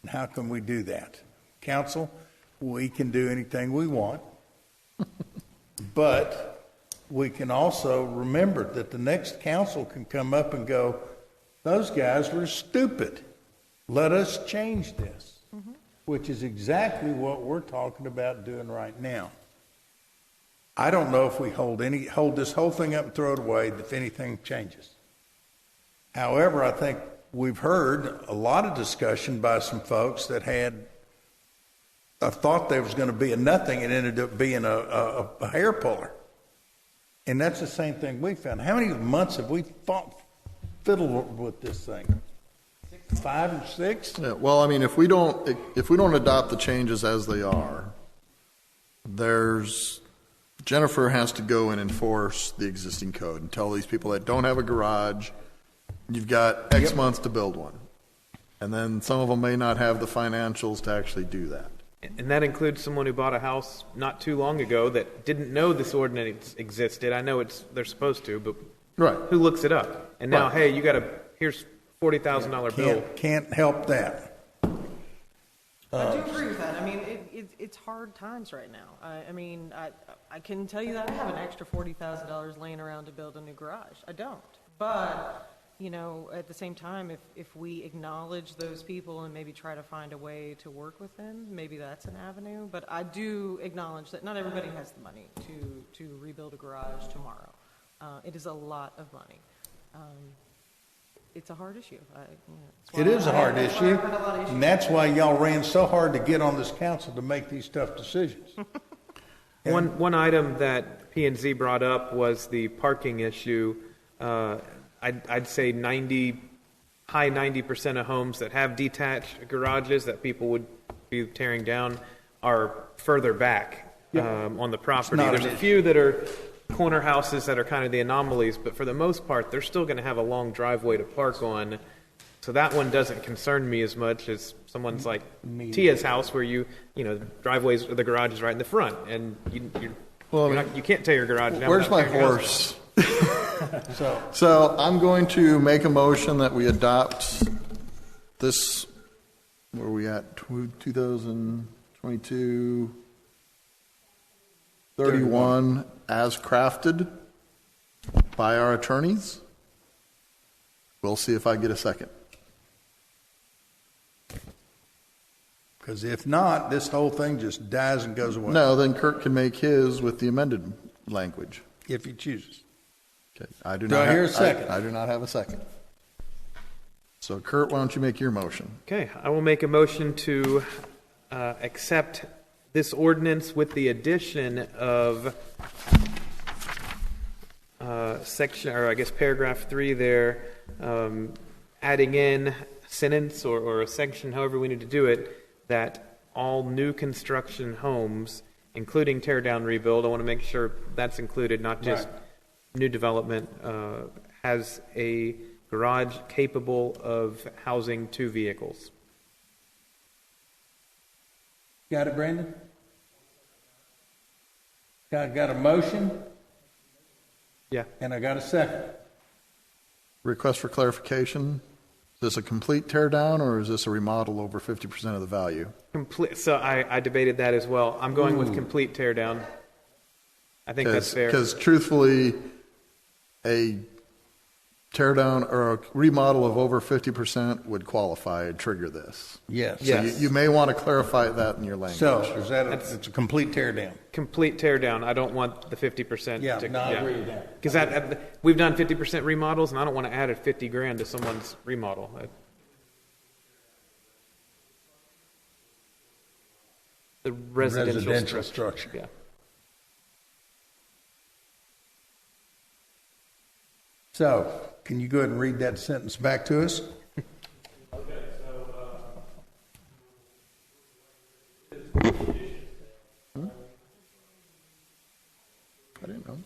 And how can we do that? Council, we can do anything we want, but we can also remember that the next council can come up and go, those guys were stupid. Let us change this, which is exactly what we're talking about doing right now. I don't know if we hold this whole thing up and throw it away if anything changes. However, I think we've heard a lot of discussion by some folks that had a thought there was going to be a nothing and ended up being a hair puller. And that's the same thing we found. How many months have we fiddled with this thing? 5 or 6? Yeah, well, I mean, if we don't adopt the changes as they are, Jennifer has to go and enforce the existing code and tell these people that don't have a garage, you've got X months to build one. And then some of them may not have the financials to actually do that. And that includes someone who bought a house not too long ago that didn't know this ordinance existed. I know they're supposed to, but who looks it up? And now, hey, here's $40,000 bill. Can't help that. I do agree with that. I mean, it's hard times right now. I mean, I can tell you that I have an extra $40,000 laying around to build a new garage. I don't. But, you know, at the same time, if we acknowledge those people and maybe try to find a way to work with them, maybe that's an avenue. But I do acknowledge that not everybody has the money to rebuild a garage tomorrow. It is a lot of money. It's a hard issue. It is a hard issue, and that's why y'all ran so hard to get on this council to make these tough decisions. One item that P&Z brought up was the parking issue. I'd say high 90% of homes that have detached garages that people would be tearing down are further back on the property. There's a few that are corner houses that are kind of the anomalies, but for the most part, they're still going to have a long driveway to park on. So that one doesn't concern me as much as someone's like Tia's house, where the garage is right in the front, and you can't tear your garage down. Where's my horse? So I'm going to make a motion that we adopt this. Where are we at? 2022 31 as crafted by our attorneys. We'll see if I get a second. Because if not, this whole thing just dies and goes away. No, then Kurt can make his with the amended language. If he chooses. Okay. I do I hear a second? I do not have a second. So Kurt, why don't you make your motion? Okay, I will make a motion to accept this ordinance with the addition of paragraph 3 there, adding in a sentence or a section, however we need to do it, that all new construction homes, including tear down rebuild, I want to make sure that's included, not just new development, has a garage capable of housing 2 vehicles. Got it, Brandon? Got a motion? Yeah. And I got a second. Request for clarification. Is this a complete tear down or is this a remodel over 50% of the value? Complete. So I debated that as well. I'm going with complete tear down. I think that's fair. Because truthfully, a tear down or a remodel of over 50% would qualify and trigger this. Yes. So you may want to clarify that in your language. So is that it's a complete tear down? Complete tear down. I don't want the 50%. I agree with that. Because we've done 50% remodels, and I don't want to add a $50,000 to someone's remodel. The residential structure. Yeah. So, can you go ahead and read that sentence back to us? I didn't know.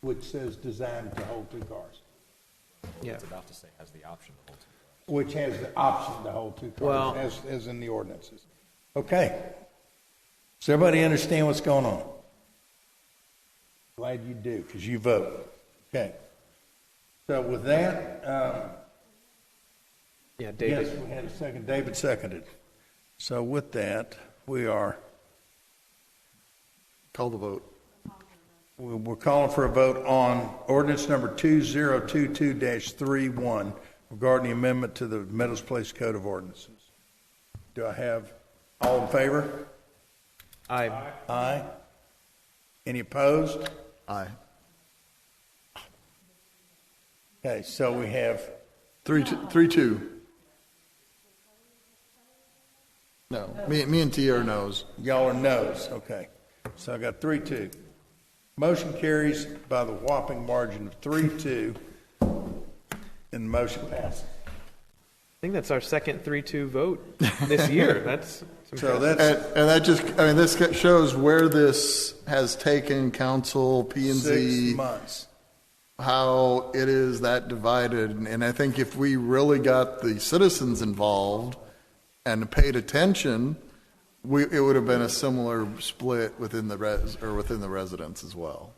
Which says designed to hold 2 cars. Yeah. It's about to say has the option to hold 2 cars. Which has the option to hold 2 cars, as in the ordinances. Okay. Does everybody understand what's going on? Glad you do, because you vote. Okay. So with that, Yeah, David. yes, we had a second. David seconded. So with that, we are. Call the vote. We're calling for a vote on ordinance number 2022-31 regarding the amendment to the Meadows Place Code of Ordinances. Do I have all in favor? Aye. Aye. Any opposed? Aye. Okay, so we have 3-2. No, me and T are no's. y'all are no's. Okay, so I got 3-2. Motion carries by the whopping margin of 3-2, and the motion passes. I think that's our second 3-2 vote this year. That's So And that's that just, I mean, this shows where this has taken council, P and 6 Z, months. how it is that divided. And I think if we really got the citizens involved and paid attention, it would have been a similar split within the within the residents as well.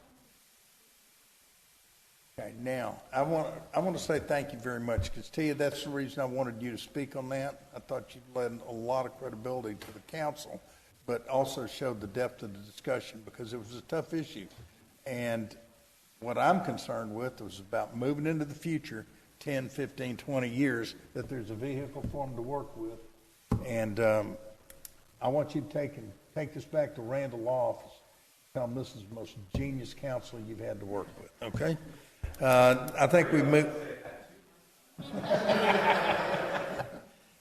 Okay, now, I want to say thank you very much, because Tia, that's the reason I wanted you to speak on that. I thought you led a lot of credibility to the council, but also showed the depth of the discussion, because it was a tough issue. And what I'm concerned with was about moving into the future, 10, 15, 20 years, that there's a vehicle for them to work with. And I want you to take this back to Randall Law Office. Tell them this is the most genius council you've had to work with, okay? I think we moved.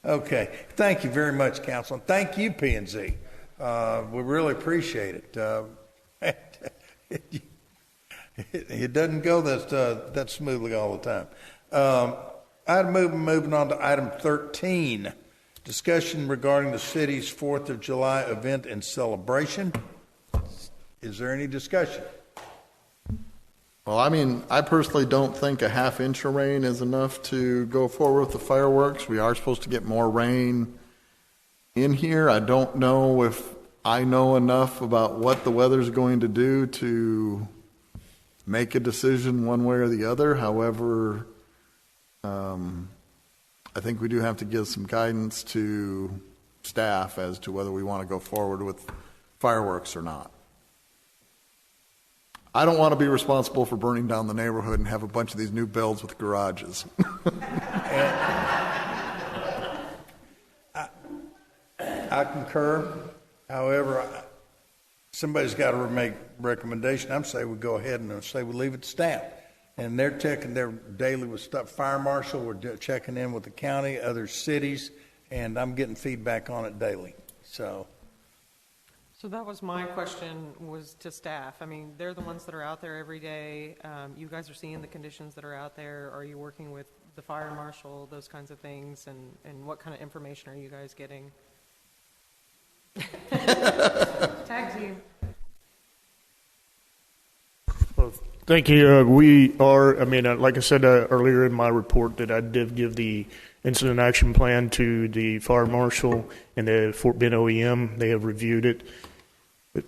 Okay. Thank you very much, Council. Thank you, P&Z. We really appreciate it. It doesn't go that smoothly all the time. Moving on to item 13, discussion regarding the city's 4th of July event and celebration. Is there any discussion? Well, I mean, I personally don't think a half inch of rain is enough to go forward with the fireworks. We are supposed to get more rain in here. I don't know if I know enough about what the weather's going to do to make a decision one way or the other. However, I think we do have to give some guidance to staff as to whether we want to go forward with fireworks or not. I don't want to be responsible for burning down the neighborhood and have a bunch of these new builds with garages. I concur. However, somebody's got to make recommendation. I'm saying we go ahead and say we leave it to staff. And they're checking their daily with stuff. Fire marshal, we're checking in with the county, other cities, and I'm getting feedback on it daily. So that was my question, was to staff. I mean, they're the ones that are out there every day. You guys are seeing the conditions that are out there. Are you working with the fire marshal, those kinds of things? And what kind of information are you guys getting? Tag team. Well, thank you. We are, I mean, like I said earlier in my report, that I did give the incident action plan to the fire marshal and the Fort Bend OEM. They have reviewed it.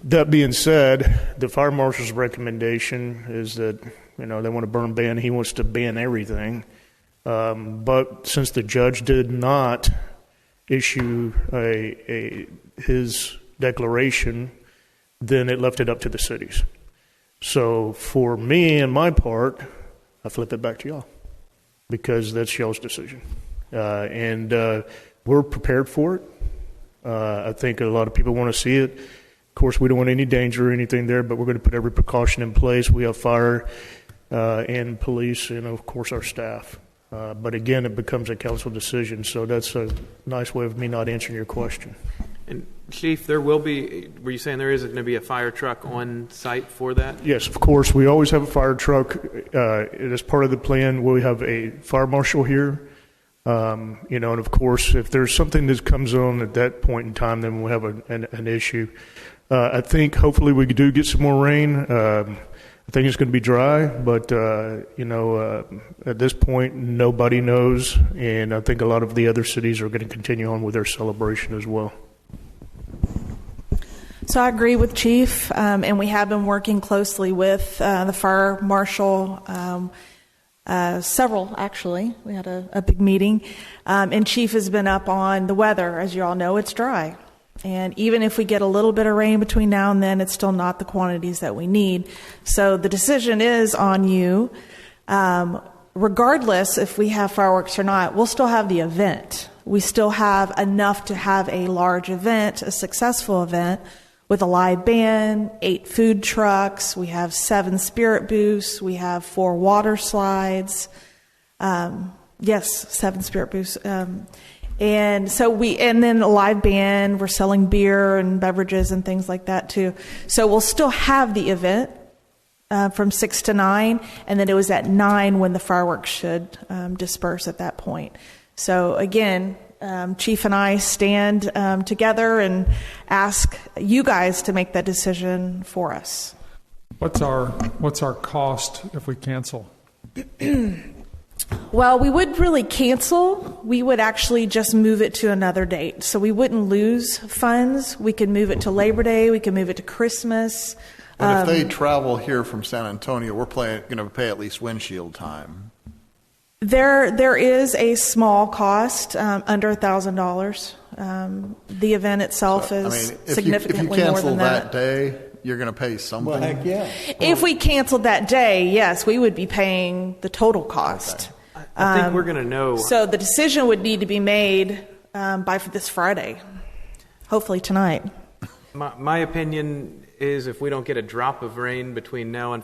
That being said, the fire marshal's recommendation is that, they want to burn ban. He wants to ban everything. But since the judge did not issue his declaration, then it left it up to the cities. So for me and my part, I flip it back to y'all, because that's y'all's decision. And we're prepared for it. I think a lot of people want to see it. Of course, we don't want any danger or anything there, but we're going to put every precaution in place. We have fire and police and, of course, our staff. But again, it becomes a council decision, so that's a nice way of me not answering your question. And Chief, there will be, were you saying there is going to be a fire truck on site for that? Yes, of course. We always have a fire truck. As part of the plan, we have a fire marshal here. And of course, if there's something that comes on at that point in time, then we'll have an issue. I think hopefully we do get some more rain. I think it's going to be dry, but, at this point, nobody knows. And I think a lot of the other cities are going to continue on with their celebration as well. So I agree with Chief, and we have been working closely with the fire marshal. several actually. We had a big meeting, and Chief has been up on the weather. As you all know, it's dry. And even if we get a little bit of rain between now and then, it's still not the quantities that we need. So the decision is on you. Regardless if we have fireworks or not, we'll still have the event. We still have enough to have a large event, a successful event, with a live band, 8 food trucks. We have 7 spirit booths. We have 4 water slides. Yes, 7 spirit booths. And then a live band. We're selling beer and beverages and things like that too. So we'll still have the event from 6 to 9, and then it was at 9 when the fireworks should disperse at that point. So again, Chief and I stand together and ask you guys to make that decision for us. What's our cost if we cancel? Well, we would really cancel. We would actually just move it to another date. So we wouldn't lose funds. We could move it to Labor Day. We could move it to Christmas. But if they travel here from San Antonio, we're going to pay at least windshield time. There is a small cost, under $1,000. The event itself is significantly more than that. If you cancel that day, you're going to pay something. Well, heck yeah. If we canceled that day, yes, we would be paying the total cost. I think we're going to know. So the decision would need to be made by this Friday, hopefully tonight. My opinion is if we don't get a drop of rain between now and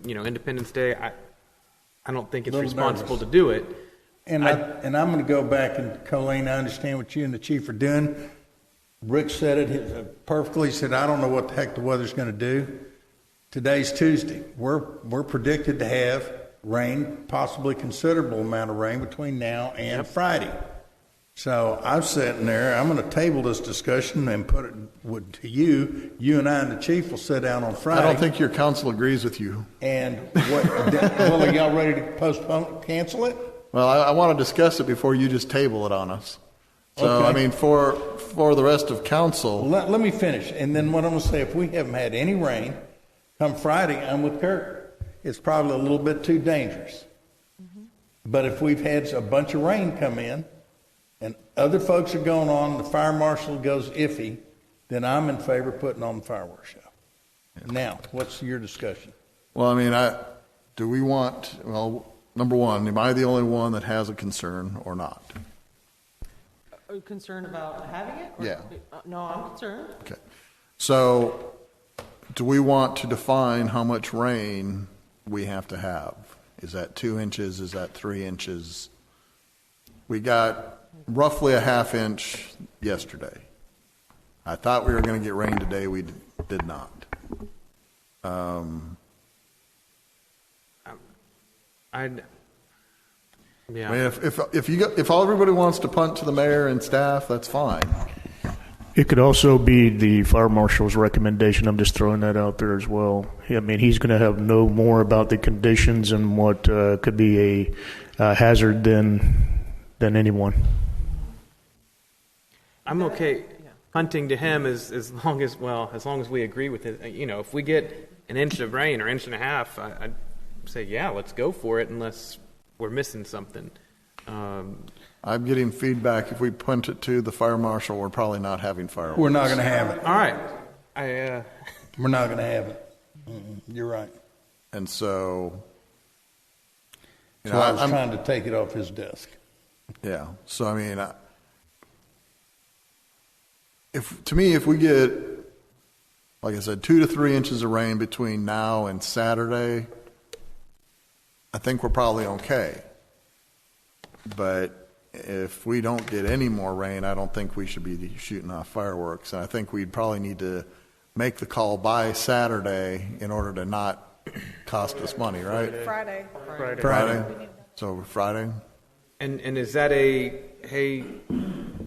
Independence Day, I don't think it's responsible to do it. And I'm going to go back, and Colleen, I understand what you and the chief are doing. Rick said it perfectly. He said, I don't know what the heck the weather's going to do. Today's Tuesday. We're predicted to have rain, possibly considerable amount of rain between now and Friday. So I'm sitting there. I'm going to table this discussion and put it to you. You and I and the chief will sit down on Friday. I don't think your council agrees with you. And well, are y'all ready to cancel it? Well, I want to discuss it before you just table it on us. So, Okay. I mean, for the rest of council. Let me finish. And then what I'm going to say, if we haven't had any rain, come Friday, I'm with Kirk. It's probably a little bit too dangerous. But if we've had a bunch of rain come in and other folks are going on, the fire marshal goes iffy, then I'm in favor of putting on the fireworks show. Now, what's your discussion? Well, I mean, do we want, number one, am I the only one that has a concern or not? Are you concerned about having it? Or- Yeah. No, I'm concerned. Okay. So, do we want to define how much rain we have to have? Is that 2 inches? Is that 3 inches? We got roughly a half inch yesterday. I thought we were going to get rain today. We did not. Yeah. I mean, if everybody wants to punt to the mayor and staff, that's fine. It could also be the fire marshal's recommendation. I'm just throwing that out there as well. I mean, he's going to know more about the conditions and what could be a hazard than anyone. I'm okay punting to him as long as we agree with it. If we get an inch of rain or inch and a half, I'd say, yeah, let's go for it unless we're missing something. I'm getting feedback. If we punt it to the fire marshal, we're probably not having fireworks. We're not going to have it. All right. We're not going to have it. You're right. And so... So I was trying to take it off his desk. Yeah. So, I mean, if we get, like I said, 2 to 3 inches of rain between now and Saturday, I think we're probably okay. But if we don't get any more rain, I don't think we should be shooting off fireworks. And I think we'd probably need to make the call by Saturday in order to not cost us money, right? Friday. So Friday. And is that hey,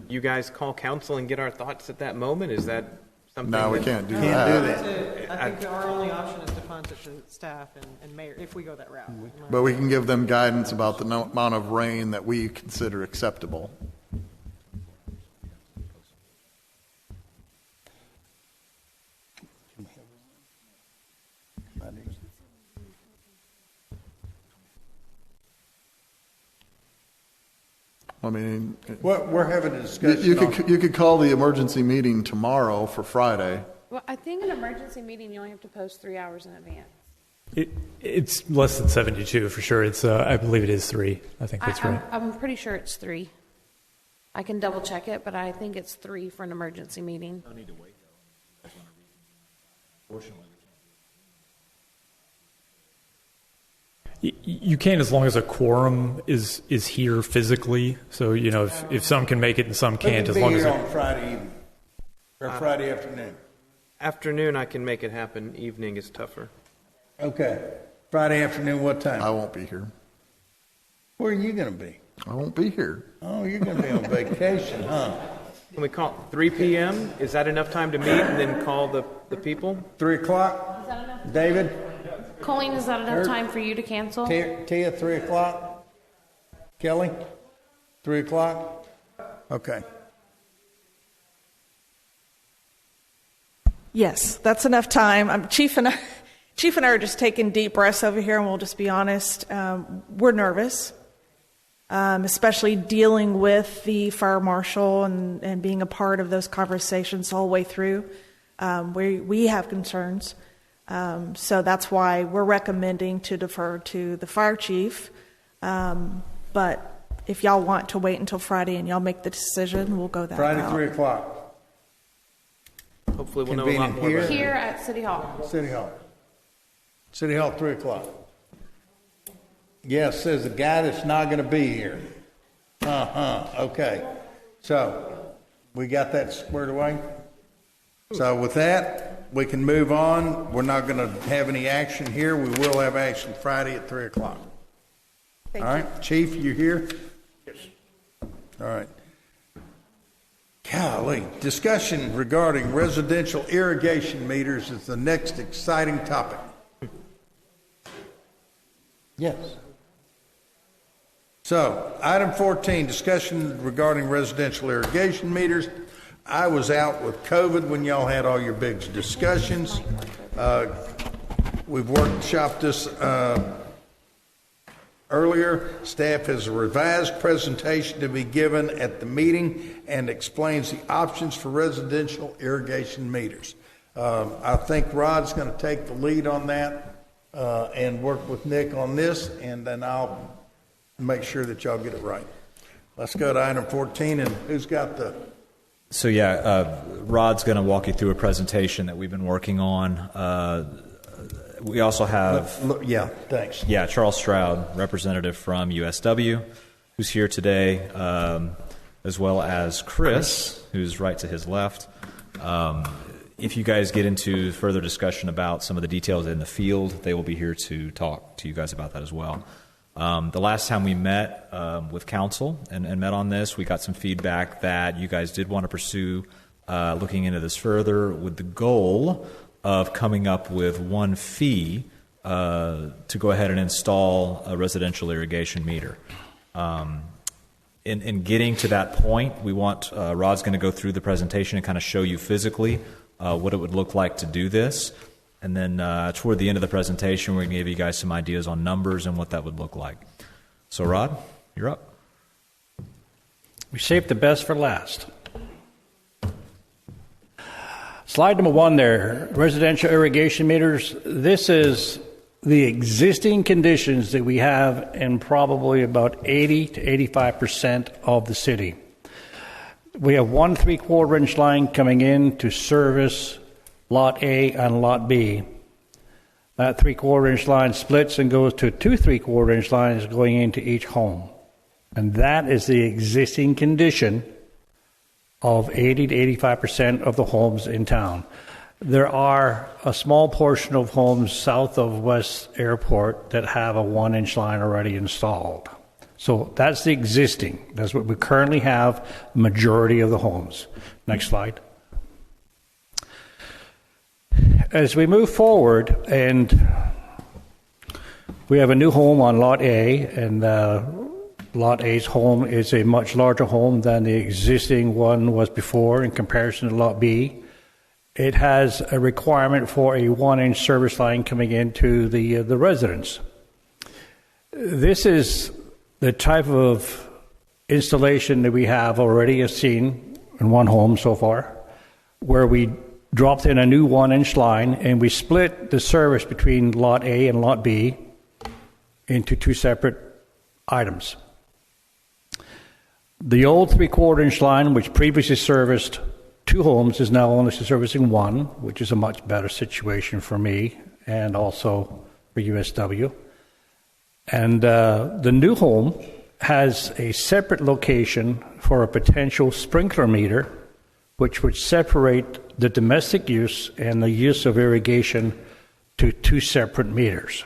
you guys call council and get our thoughts at that moment? Is that something? No, we can't do that. I think our only option is to punt it to staff and mayor if we go that route. But we can give them guidance about the amount of rain that we consider acceptable. I mean, We're having a discussion. you could call the emergency meeting tomorrow for Friday. Well, I think an emergency meeting, you only have to post 3 hours in advance. It's less than 72 for sure. It's I believe it is 3. I think that's right. I'm pretty sure it's 3. I can double check it, but I think it's 3 for an emergency meeting. No need to wait, though. Fortunately, You can, as long as a quorum is here physically. So, you know, if some can make it and some can't, as long as on Friday evening or Friday afternoon. Afternoon, I can make it happen. Evening is tougher. Okay. Friday afternoon, what time? I won't be here. Where are you going to be? I won't be here. Oh, you're going to be on vacation, huh? Can we call 3 p.m.? Is that enough time to meet and then call the people? 3 o'clock? Is that enough? David? Colleen, is that enough time for you to cancel? Tia, 3 o'clock? Kelly? 3 o'clock? Okay. Yes, that's enough time. Chief and I are just taking deep breaths over here, and we'll just be honest. We're nervous, especially dealing with the fire marshal and being a part of those conversations all the way through. We have concerns. So that's why we're recommending to defer to the fire chief. But if y'all want to wait until Friday and y'all make the decision, we'll go that Friday, route. 3 o'clock. Hopefully we'll know a lot more about it. Here at City Hall. City Hall. City Hall, 3 o'clock. Yes, says the guy that's not going to be here. Okay. So, we got that squared away? So with that, we can move on. We're not going to have any action here. We will have action Friday at 3 o'clock. All right. Chief, you here? Yes. All right. Golly. Discussion regarding residential irrigation meters is the next exciting topic. Yes. So, item 14, discussion regarding residential irrigation meters. I was out with COVID when y'all had all your big discussions. We've workshopped this earlier. Staff has a revised presentation to be given at the meeting and explains the options for residential irrigation meters. I think Rod's going to take the lead on that and work with Nick on this, and then I'll make sure that y'all get it right. Let's go to item 14, and who's got the... So Rod's going to walk you through a presentation that we've been working on. We also have... thanks. Yeah, Charles Stroud, representative from USW, who's here today, as well as Chris, who's right to his left. If you guys get into further discussion about some of the details in the field, they will be here to talk to you guys about that as well. The last time we met with council and met on this, we got some feedback that you guys did want to pursue looking into this further with the goal of coming up with one fee to go ahead and install a residential irrigation meter. In getting to that point, we want Rod's going to go through the presentation and kind of show you physically what it would look like to do this. And then toward the end of the presentation, we're going to give you guys some ideas on numbers and what that would look like. So, Rod, you're up. We saved the best for last. Slide number 1 there, residential irrigation meters. This is the existing conditions that we have in probably about 80 to 85% of the city. We have 1 3/4 inch line coming in to service Lot A and Lot B. That 3/4 inch line splits and goes to 2 3/4 inch lines going into each home. And that is the existing condition of 80 to 85% of the homes in town. There are a small portion of homes south of West Airport that have a 1 inch line already installed. So that's the existing. That's what we currently have, the majority of the homes. Next slide. As we move forward, and we have a new home on Lot A, and Lot A's home is a much larger home than the existing one was before in comparison to Lot B. It has a requirement for a 1 inch service line coming into the residence. This is the type of installation that we have already seen in one home so far, where we dropped in a new 1-inch line and we split the service between Lot A and Lot B into two separate items. The old 3/4-inch line, which previously serviced 2 homes, is now only servicing 1, which is a much better situation for me and also for USW. And the new home has a separate location for a potential sprinkler meter, which would separate the domestic use and the use of irrigation to 2 separate meters.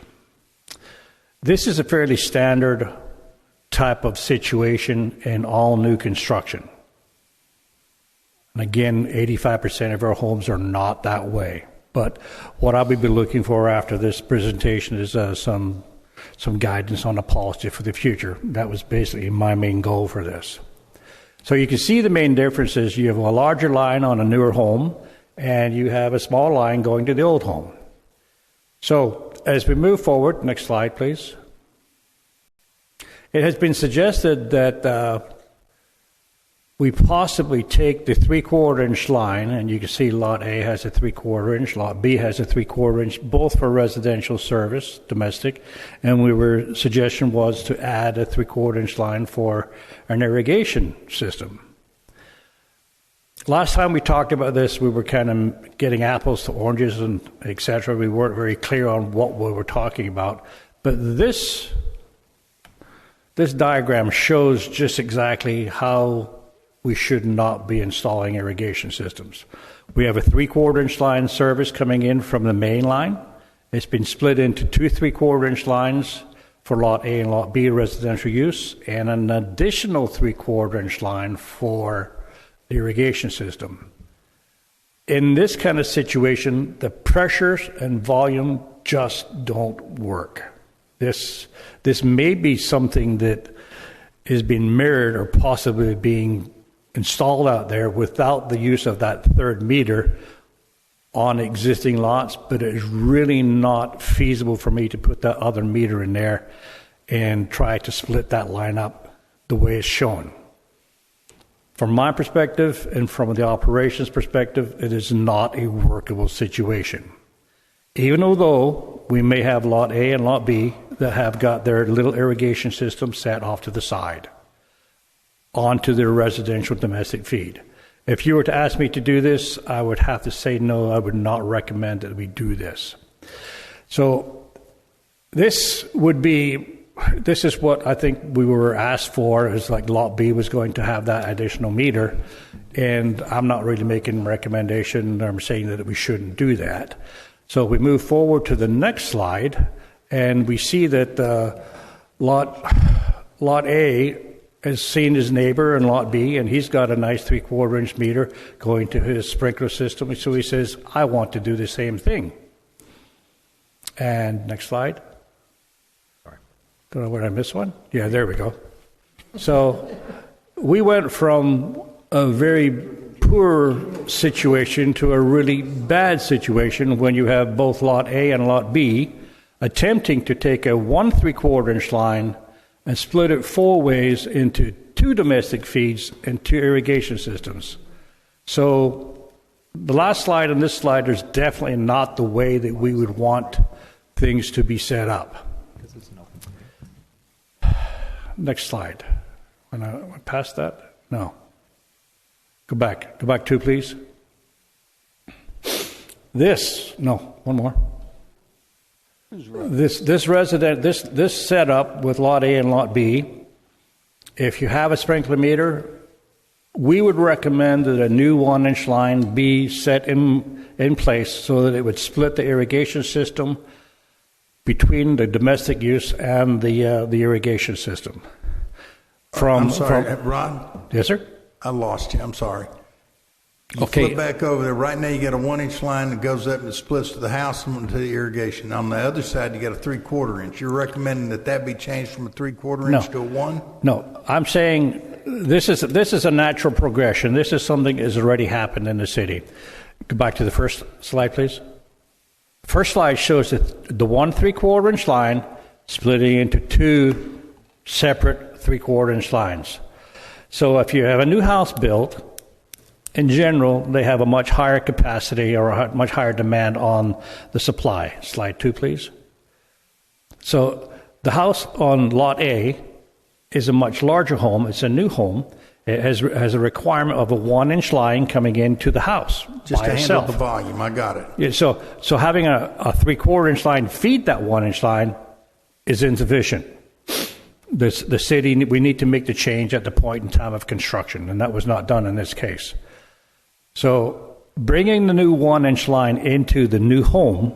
This is a fairly standard type of situation in all new construction. And again, 85% of our homes are not that way. But what I will be looking for after this presentation is some guidance on a policy for the future. That was basically my main goal for this. So you can see the main differences. You have a larger line on a newer home, and you have a small line going to the old home. So as we move forward, next slide, please. It has been suggested that we possibly take the 3/4-inch line, and you can see Lot A has a 3/4-inch, Lot B has a 3/4-inch, both for residential service, domestic, and suggestion was to add a 3/4-inch line for an irrigation system. Last time we talked about this, we were kind of getting apples to oranges and etc. We weren't very clear on what we were talking about, but this diagram shows just exactly how we should not be installing irrigation systems. We have a 3/4-inch line service coming in from the main line. It's been split into 2 3/4-inch lines for Lot A and Lot B residential use, and an additional 3/4-inch line for the irrigation system. In this kind of situation, the pressures and volume just don't work. This may be something that is being mirrored or possibly being installed out there without the use of that third meter on existing lots, but it is really not feasible for me to put that other meter in there and try to split that line up the way it's shown. From my perspective and from the operations perspective, it is not a workable situation. Even although we may have Lot A and Lot B that have got their little irrigation system set off to the side onto their residential domestic feed. If you were to ask me to do this, I would have to say no, I would not recommend that we do this. So this is what I think we were asked for, is like Lot B was going to have that additional meter, and I'm not really making a recommendation. I'm saying that we shouldn't do that. So we move forward to the next slide, and we see that Lot A has seen his neighbor in Lot B, and he's got a nice 3/4-inch meter going to his sprinkler system. So he says, I want to do the same thing. And next slide. Sorry. Don't know where I missed one. Yeah, there we go. So we went from a very poor situation to a really bad situation when you have both Lot A and Lot B attempting to take a 1 3/4-inch line and split it 4 ways into 2 domestic feeds and 2 irrigation systems. So the last slide and this slide is definitely not the way that we would want things to be set up. Next slide. When I past that? No. Go back. Go back 2, please. One more. This setup with Lot A and Lot B, if you have a sprinkler meter, we would recommend that a new 1-inch line be set in place so that it would split the irrigation system between the domestic use and the irrigation system. I'm sorry, Ron? Yes, sir? I lost you. I'm sorry. You Okay. flip back over there. Right now, you got a 1-inch line that goes up and splits to the house and to the irrigation. On the other side, you got a 3/4-inch. You're recommending that be changed from a 3/4-inch to a 1? No, I'm saying this is a natural progression. This is something that has already happened in the city. Go back to the first slide, please. First slide shows that the 1 3/4-inch line splitting into 2 separate 3/4-inch lines. So if you have a new house built, in general, they have a much higher capacity or a much higher demand on the supply. Slide 2, please. So the house on Lot A is a much larger home. It's a new home. It has a requirement of a 1-inch line coming into the house Just by to itself. handle the volume. I got it. Yeah, so having a 3/4-inch line feed that 1-inch line is insufficient. The city, we need to make the change at the point in time of construction, and that was not done in this case. So bringing the new 1-inch line into the new home,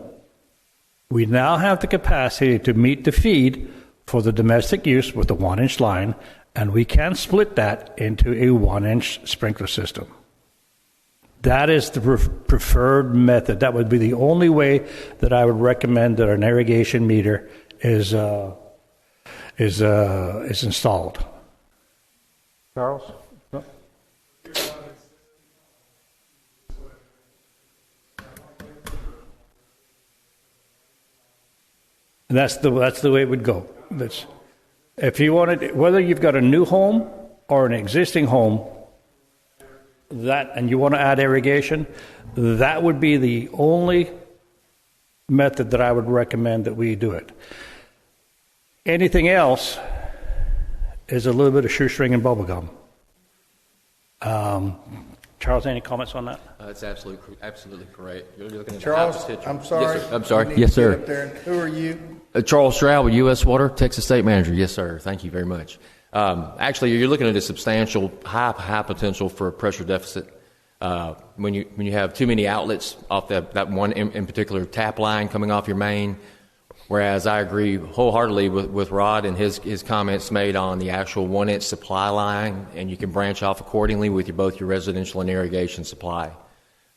we now have the capacity to meet the feed for the domestic use with the 1-inch line, and we can split that into a 1-inch sprinkler system. That is the preferred method. That would be the only way that I would recommend that an irrigation meter is installed. Charles? No? That's the way it would go. If you wanted, whether you've got a new home or an existing home, and you want to add irrigation, that would be the only method that I would recommend that we do it. Anything else is a little bit of shoestring and bubblegum. Charles, any comments on that? That's absolutely correct. You're looking at Charles, the high I'm sorry. Yes, sir. I'm sorry. You need Yes, to get sir. up there. And who are you? Charles Stroud with U.S. Water, Texas State Manager. Yes, sir. Thank you very much. Actually, you're looking at a substantial high potential for a pressure deficit. When you have too many outlets off that one in particular tap line coming off your main. Whereas I agree wholeheartedly with Rod and his comments made on the actual 1-inch supply line, and you can branch off accordingly with both your residential and irrigation supply.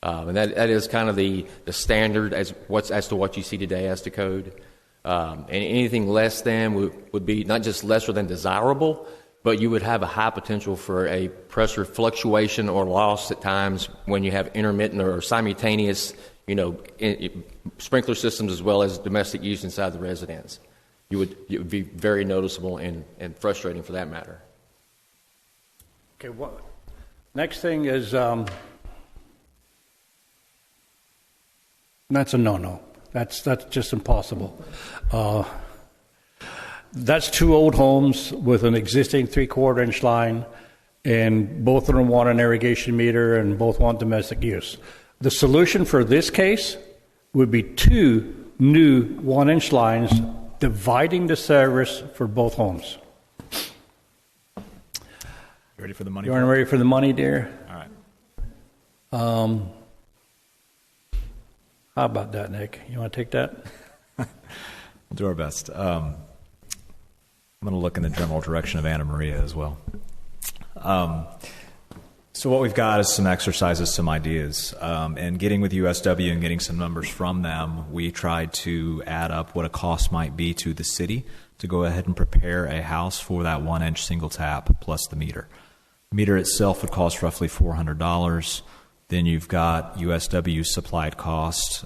And that is kind of the standard as to what you see today as to code. And anything less than would be not just lesser than desirable, but you would have a high potential for a pressure fluctuation or loss at times when you have intermittent or simultaneous, sprinkler systems as well as domestic use inside the residence. It would be very noticeable and frustrating for that matter. Okay, next thing is, that's a no-no. That's just impossible. That's 2 old homes with an existing 3/4-inch line, and both of them want an irrigation meter and both want domestic use. The solution for this case would be 2 new 1-inch lines dividing the service for both homes. You ready for the money? You aren't ready for the money, dear? All right. How about that, Nick? You want to take that? We'll do our best. I'm going to look in the general direction of Anna Maria as well. So what we've got is some exercises, some ideas. And getting with USW and getting some numbers from them, we tried to add up what a cost might be to the city to go ahead and prepare a house for that 1-inch single tap plus the meter. The meter itself would cost roughly $400. Then you've got USW supplied cost,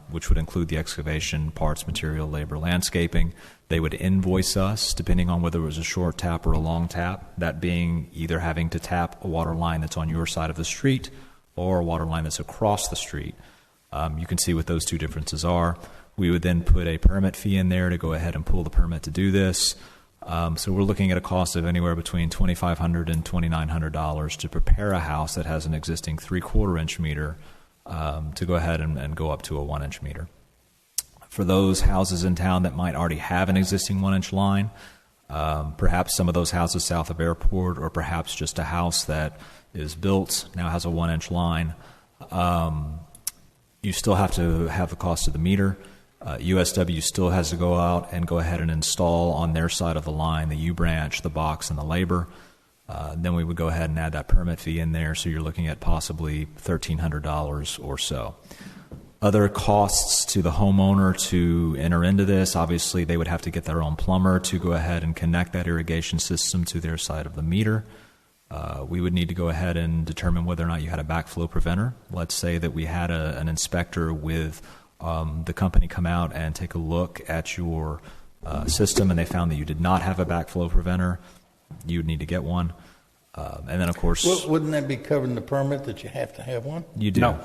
which would include the excavation, parts, material, labor, landscaping. They would invoice us, depending on whether it was a short tap or a long tap, that being either having to tap a water line that's on your side of the street or a water line that's across the street. You can see what those two differences are. We would then put a permit fee in there to go ahead and pull the permit to do this. So we're looking at a cost of anywhere between $2,500 and $2,900 to prepare a house that has an existing 3/4-inch meter to go ahead and go up to a 1-inch meter. For those houses in town that might already have an existing 1-inch line, perhaps some of those houses south of Airport, or perhaps just a house that is built now has a 1-inch line, you still have to have the cost of the meter. USW still has to go out and go ahead and install on their side of the line the U-branch, the box, and the labor. Then we would go ahead and add that permit fee in there, so you're looking at possibly $1,300 or so. Other costs to the homeowner to enter into this, obviously they would have to get their own plumber to go ahead and connect that irrigation system to their side of the meter. We would need to go ahead and determine whether or not you had a backflow preventer. Let's say that we had an inspector with the company come out and take a look at your system and they found that you did not have a backflow preventer. You would need to get one. And then, of course, Wouldn't that be covering the permit that you have to have one? you do. No.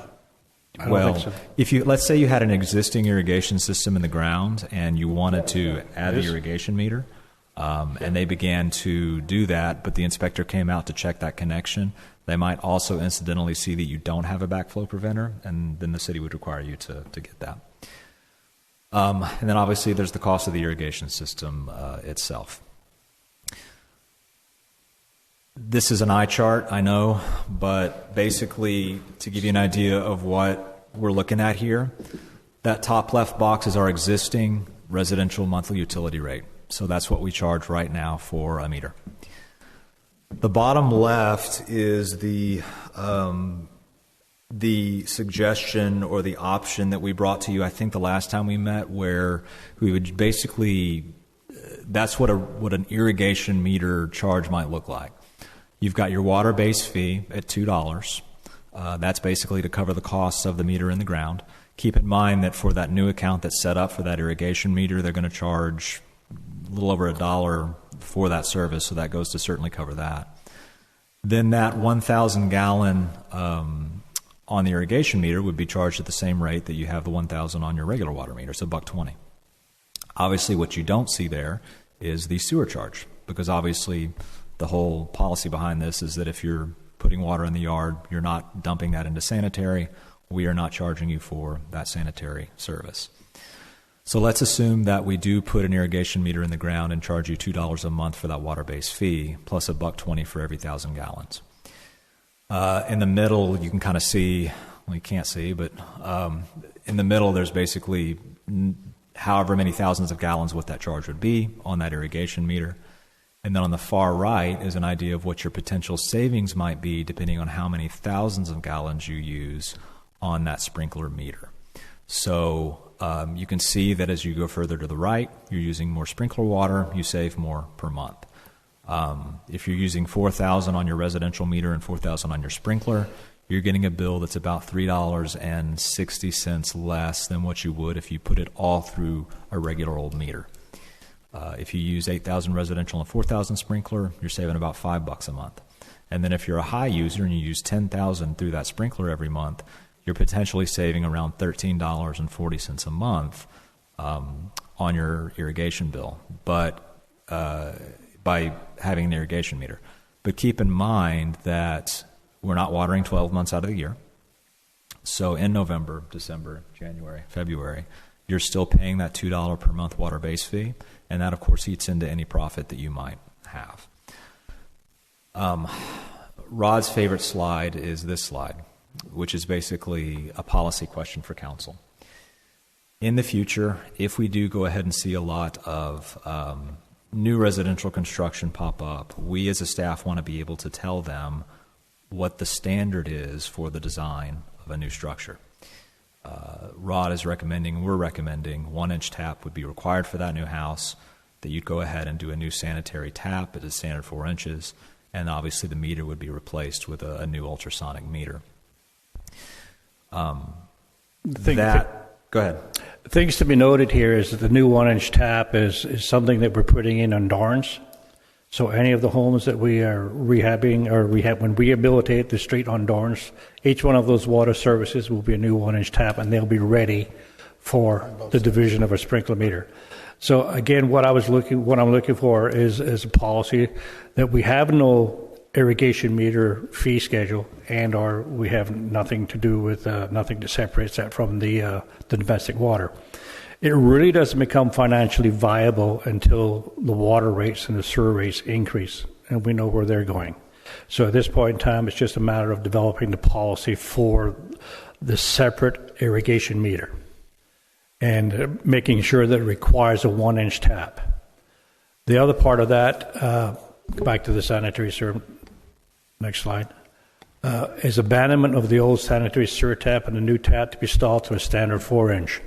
I don't Well, think so. if you let's say you had an existing irrigation system in the ground and you wanted to add an irrigation meter, and they began to do that, but the inspector came out to check that connection, they might also incidentally see that you don't have a backflow preventer, and then the city would require you to get that. And then obviously there's the cost of the irrigation system itself. This is an eye chart, I know, but basically to give you an idea of what we're looking at here, that top left box is our existing residential monthly utility rate. So that's what we charge right now for a meter. The bottom left is the suggestion or the option that we brought to you, I think the last time we met, where we would basically, that's what an irrigation meter charge might look like. You've got your water base fee at $2. That's basically to cover the costs of the meter in the ground. Keep in mind that for that new account that's set up for that irrigation meter, they're going to charge a little over $1 for that service, so that goes to certainly cover that. Then that 1,000 gallon on the irrigation meter would be charged at the same rate that you have the 1,000 on your regular water meter, so $1.20. Obviously, what you don't see there is the sewer charge, because obviously the whole policy behind this is that if you're putting water in the yard, you're not dumping that into sanitary. We are not charging you for that sanitary service. So let's assume that we do put an irrigation meter in the ground and charge you $2 a month for that water-based fee, plus $1.20 for every 1,000 gallons. In the middle, you can kind of see, well, you can't see, but in the middle, there's basically however many thousands of gallons what that charge would be on that irrigation meter. And then on the far right is an idea of what your potential savings might be depending on how many thousands of gallons you use on that sprinkler meter. So you can see that as you go further to the right, you're using more sprinkler water, you save more per month. If you're using 4,000 on your residential meter and 4,000 on your sprinkler, you're getting a bill that's about $3.60 less than what you would if you put it all through a regular old meter. If you use 8,000 residential and 4,000 sprinkler, you're saving about $5 a month. And then if you're a high user and you use 10,000 through that sprinkler every month, you're potentially saving around $13.40 a month on your irrigation bill, but by having an irrigation meter. But keep in mind that we're not watering 12 months out of the year. So in November, December, January, February, you're still paying that $2 per month water base fee, and that, of course, eats into any profit that you might have. Rod's favorite slide is this slide, which is basically a policy question for council. In the future, if we do go ahead and see a lot of new residential construction pop up, we as a staff want to be able to tell them what the standard is for the design of a new structure. Rod is recommending, we're recommending, 1-inch tap would be required for that new house, that you'd go ahead and do a new sanitary tap at a standard 4 inches, and obviously the meter would be replaced with a new ultrasonic meter. Go ahead. Things to be noted here is that the new 1-inch tap is something that we're putting in on Dorrance. So any of the homes that we are rehabbing or when we rehabilitate the street on Dorrance, each one of those water services will be a new 1-inch tap, and they'll be ready for the division of a sprinkler meter. So again, what I'm looking for is a policy that we have no irrigation meter fee schedule, and/or we have nothing to do with nothing that separates that from the domestic water. It really doesn't become financially viable until the water rates and the sewer rates increase, and we know where they're going. So at this point in time, it's just a matter of developing the policy for the separate irrigation meter and making sure that it requires a 1-inch tap. The other part of that, go back to the sanitary sewer, next slide, is abandonment of the old sanitary sewer tap and the new tap to be installed to a standard 4-inch.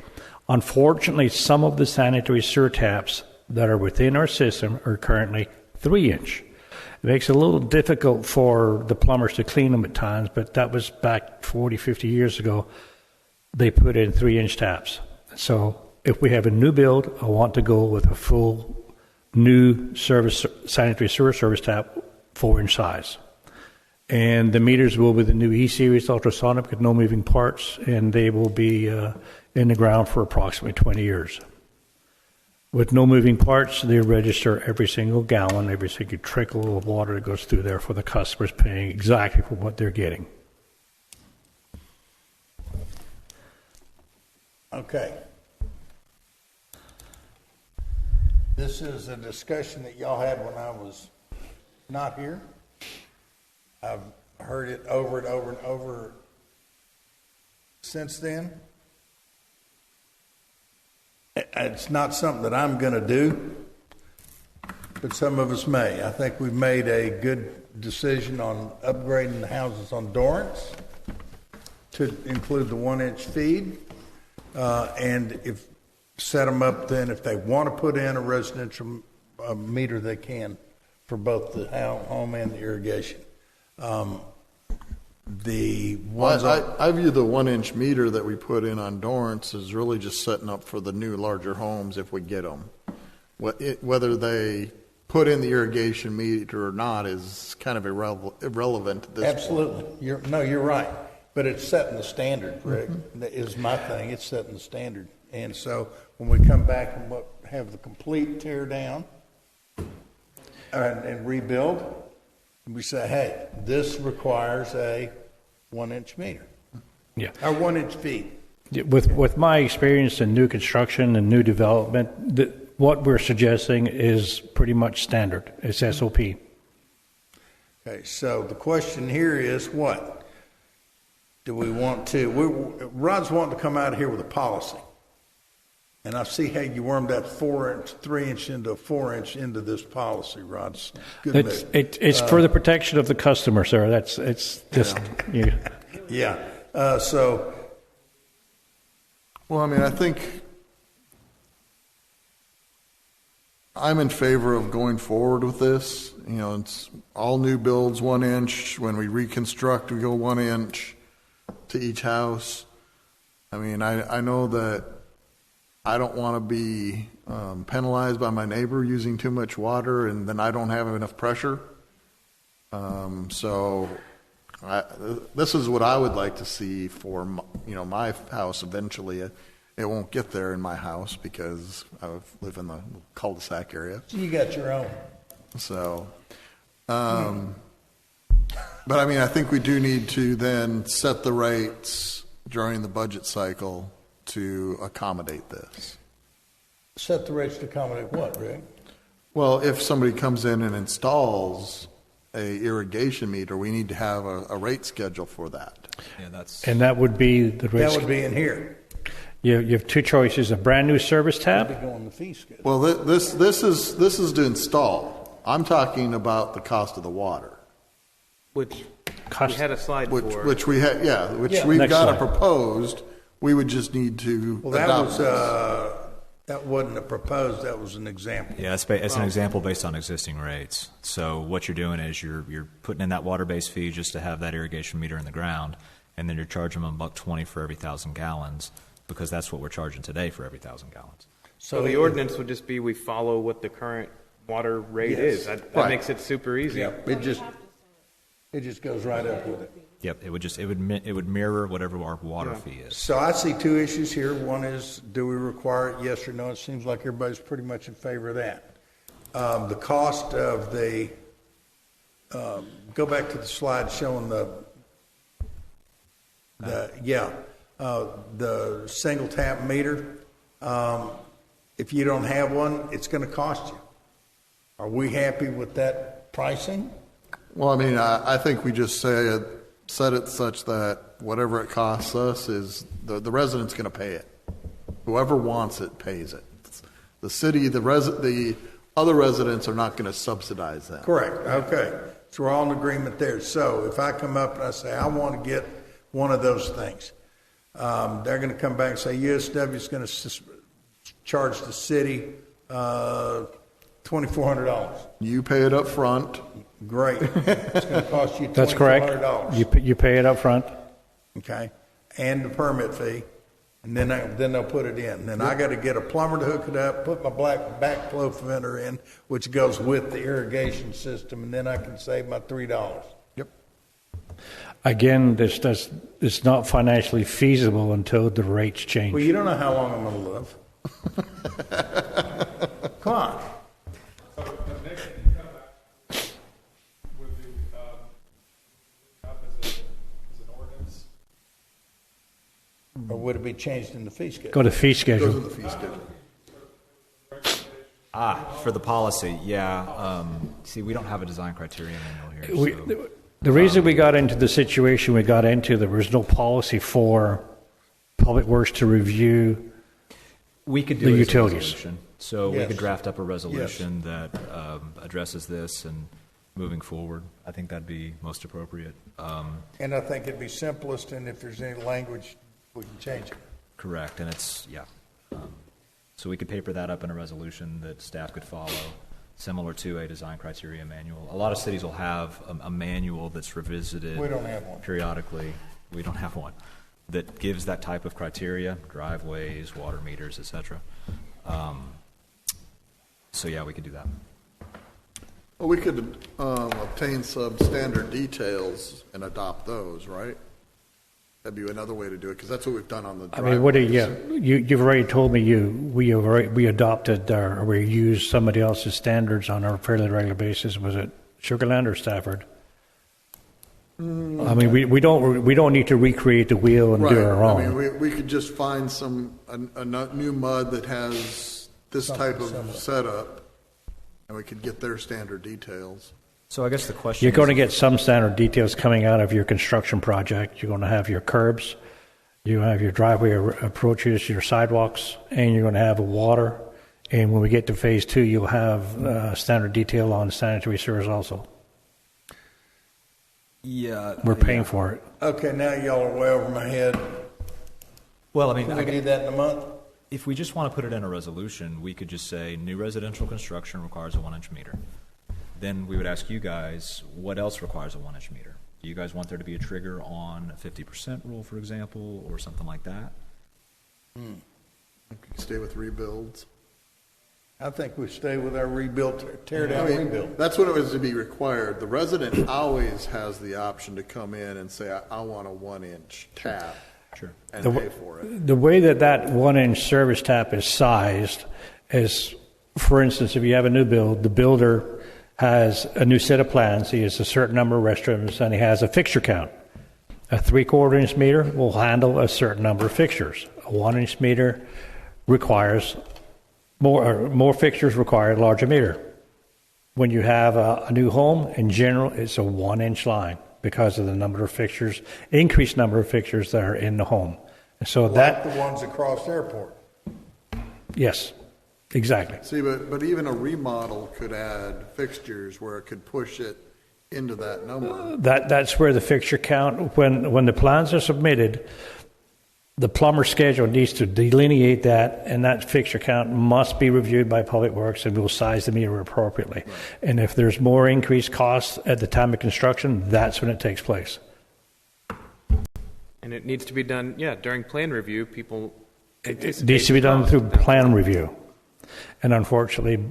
Unfortunately, some of the sanitary sewer taps that are within our system are currently 3-inch. It makes it a little difficult for the plumbers to clean them at times, but that was back 40, 50 years ago. They put in 3-inch taps. So if we have a new build, I want to go with a full new sanitary sewer service tap, 4-inch size. And the meters will be the new E-Series ultrasonic with no moving parts, and they will be in the ground for approximately 20 years. With no moving parts, they register every single gallon, every single trickle of water that goes through there for the customers paying exactly for what they're getting. Okay. This is a discussion that y'all had when I was not here. I've heard it over and over and over since then. It's not something that I'm going to do, but some of us may. I think we've made a good decision on upgrading the houses on Dorrance to include the 1-inch feed, and if set them up then if they want to put in a residential meter, they can for both the home and the irrigation. The ones I view the 1-inch meter that we put in on Dorrance as really just setting up for the new larger homes if we get them. Whether they put in the irrigation meter or not is kind of irrelevant at this absolutely. point. You're right. But it's setting the standard, Rick, is my thing. It's setting the standard. And so when we come back and have the complete tear down and rebuild, we say, hey, this requires a 1-inch meter. Yeah. Or 1-inch feed. With my experience in new construction and new development, what we're suggesting is pretty much standard. It's SOP. Okay, so the question here is what? Do we want to? Rod's wanting to come out here with a policy. And I see how you wormed that 3-inch into a 4-inch into this policy, Rod. Good move. It's for the protection of the customer, sir. It's just yeah. Well, I mean, I think I'm in favor of going forward with this. You know, it's all new builds 1-inch. When we reconstruct, we go 1-inch to each house. I mean, I know that I don't want to be penalized by my neighbor using too much water, and then I don't have enough pressure. So this is what I would like to see for my house eventually. It won't get there in my house because I live in the cul-de-sac area. You got your own. So, but I mean, I think we do need to then set the rates during the budget cycle to accommodate this. Set the rates to accommodate what, Rick? Well, if somebody comes in and installs a irrigation meter, we need to have a rate schedule for that. Yeah, and that would be the rate. That would be in here. You have two choices: a brand new service tab. Go on the fee schedule. Well, this is to install. I'm talking about the cost of the water, which we had a slide for. Which we've got proposed. We would just need to. Well, that wasn't a proposed. That was an example. Yeah, it's an example based on existing rates. So what you're doing is you're putting in that water-based fee just to have that irrigation meter in the ground, and then you're charging them $1.20 for every 1,000 gallons because that's what we're charging today for every 1,000 gallons. So the ordinance would just be we follow what the current water rate is. That makes it super easy. Yeah, it just goes right up with it. Yep, it would mirror whatever our water fee is. So I see two issues here. One is, do we require it, yes or no? It seems like everybody's pretty much in favor of that. The cost of the go back to the slide showing the single tap meter. If you don't have one, it's going to cost you. Are we happy with that pricing? Well, I mean, I think we just set it such that whatever it costs us is the resident's going to pay it. Whoever wants it pays it. The city, the other residents are not going to subsidize that. Correct. Okay. So we're all in agreement there. So if I come up and I say, I want to get one of those things, they're going to come back and say, USW is going to charge the city $2,400. You pay it up front. Great. It's going to cost you $2,400. That's correct. You pay it up front. Okay. And the permit fee. And then they'll put it in. Then I got to get a plumber to hook it up, put my black backflow preventer in, which goes with the irrigation system, and then I can save my $3. Yep. Again, it's not financially feasible until the rates change. Well, you don't know how long I'm going to live. Come on. Or would it be changed in the fee schedule? Go to fee schedule. Goes with the fee schedule. For the policy, yeah. See, we don't have a design criteria manual here. So. The reason we got into the situation we got into, there was no policy for Public Works to review we could do the it as a utilities. resolution. So we Yes. could draft up a resolution that addresses this and moving forward. I think that'd be most appropriate. And I think it'd be simplest, and if there's any language, we can change it. Correct, and it's, yeah. So we could paper that up in a resolution that staff could follow, similar to a design criteria manual. A lot of cities will have a manual that's revisited We don't have one. periodically. We don't have one that gives that type of criteria, driveways, water meters, et cetera. So yeah, we could do that. Well, we could obtain some standard details and adopt those, right? That'd be another way to do it, because that's what we've done on the I driveways. mean, what do you've already told me we adopted or we used somebody else's standards on a fairly regular basis. Was it Sugarland or Stafford? I mean, we don't need to recreate the wheel and do Right. our own. I mean, we could just find a new mud that has this type of setup, and we could get their standard details. So I guess the question You're is, going to get some standard details coming out of your construction project. You're going to have your curbs, you have your driveway approaches, your sidewalks, and you're going to have a water. And when we get to phase 2, you'll have standard detail on sanitary sewers also. yeah, We're paying for it. Okay, now y'all are way over my head. Well, I mean, Can we do that in a month? if we just want to put it in a resolution, we could just say new residential construction requires a 1-inch meter. Then we would ask you guys, what else requires a 1-inch meter? Do you guys want there to be a trigger on a 50% rule, for example, or something like that? Stay with rebuilds. I think we stay with our rebuild, tear down, I mean, rebuild. that's what it was to be required. The resident always has the option to come in and say, I want a 1-inch tap. Sure. And pay for it. The way that 1-inch service tap is sized is, for instance, if you have a new build, the builder has a new set of plans. He has a certain number of restrooms, and he has a fixture count. A 3/4-inch meter will handle a certain number of fixtures. A 1-inch meter requires more fixtures require a larger meter. When you have a new home, in general, it's a 1-inch line because of the number of fixtures, increased number of fixtures that are in the home. And so Like the ones across the airport. yes, exactly. See, but even a remodel could add fixtures where it could push it into that number. That's where the fixture count, when the plans are submitted, the plumber schedule needs to delineate that, and that fixture count must be reviewed by Public Works, and we'll size the meter appropriately. Right. And if there's more increased costs at the time of construction, that's when it takes place. And it needs to be done, during plan review, people It needs to be done through plan review. And unfortunately,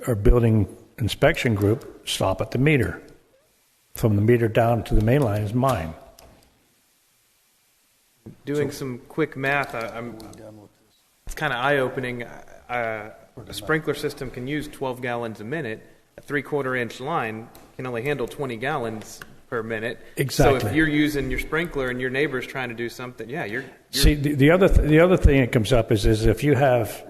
our building inspection group stop at the meter. From the meter down to the main line is mine. Doing some quick math, it's kind of eye-opening. A sprinkler system can use 12 gallons a minute. A 3/4-inch line can only handle 20 gallons per minute. Exactly. So if you're using your sprinkler and your neighbor's trying to do something, you're See, the other thing that comes up is if you have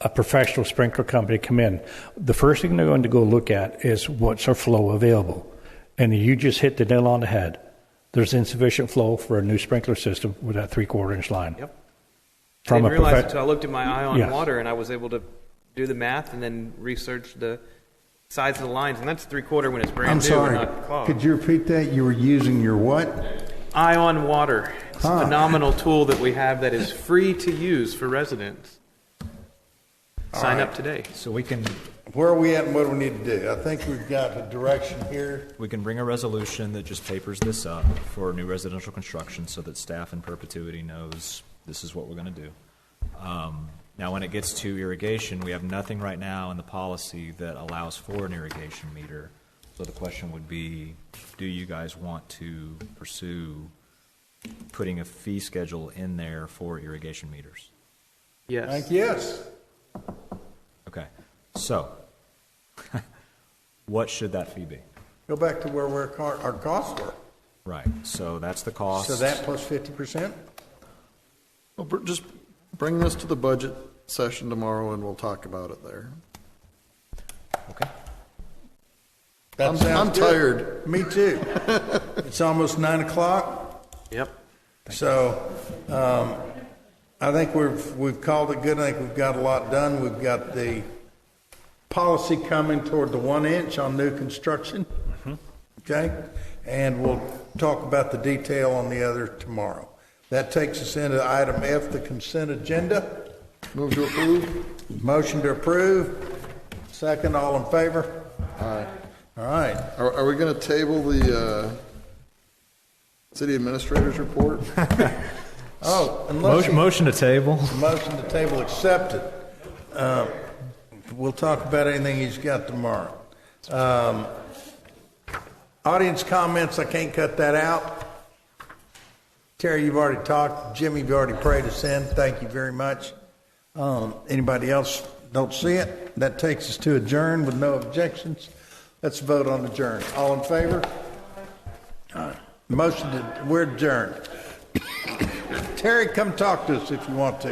a professional sprinkler company come in, the first thing they're going to go look at is what's our flow available. And you just hit the nail on the head. There's insufficient flow for a new sprinkler system with that 3/4-inch line. Yep. I didn't realize it until I looked at my Ion water and I was able to do the math and then research the size of the lines, and that's 3/4 when it's brand I'm new sorry. and not clogged. Could you repeat that? You were using your what? Ion water. It's a phenomenal tool that we have that is free to use for residents. Sign up today. So we can... Where are we at and what do we need to do? I think we've got a direction here. We can bring a resolution that just papers this up for new residential construction so that staff in perpetuity knows this is what we're going to do. Now, when it gets to irrigation, we have nothing right now in the policy that allows for an irrigation meter. So the question would be, do you guys want to pursue putting a fee schedule in there for irrigation meters? Yes. Thank yes. Okay. So, what should that fee be? Go back to where our costs were. Right. So that's the cost. So that plus 50%? Well, just bring this to the budget session tomorrow and we'll talk about it there. Okay. That I'm sounds good. tired. Me too. It's almost 9 o'clock. Yep. So I think we've called it good. I think we've got a lot done. We've got the policy coming toward the 1 inch on new construction. Okay? And we'll talk about the detail on the other tomorrow. That takes us into item F, the consent agenda. Move to approve. Motion to approve. Second, all in favor? Aye. All right. Are we going to table the city administrator's report? Oh, unless Motion to table. motion to table accepted. We'll talk about anything he's got tomorrow. Audience comments, I can't cut that out. Terry, you've already talked. Jimmy, you've already prayed us in. Thank you very much. Anybody else don't see it? That takes us to adjourn with no objections. Let's vote on adjourn. All in favor? Motion to, we're adjourned. Terry, come talk to us if you want to.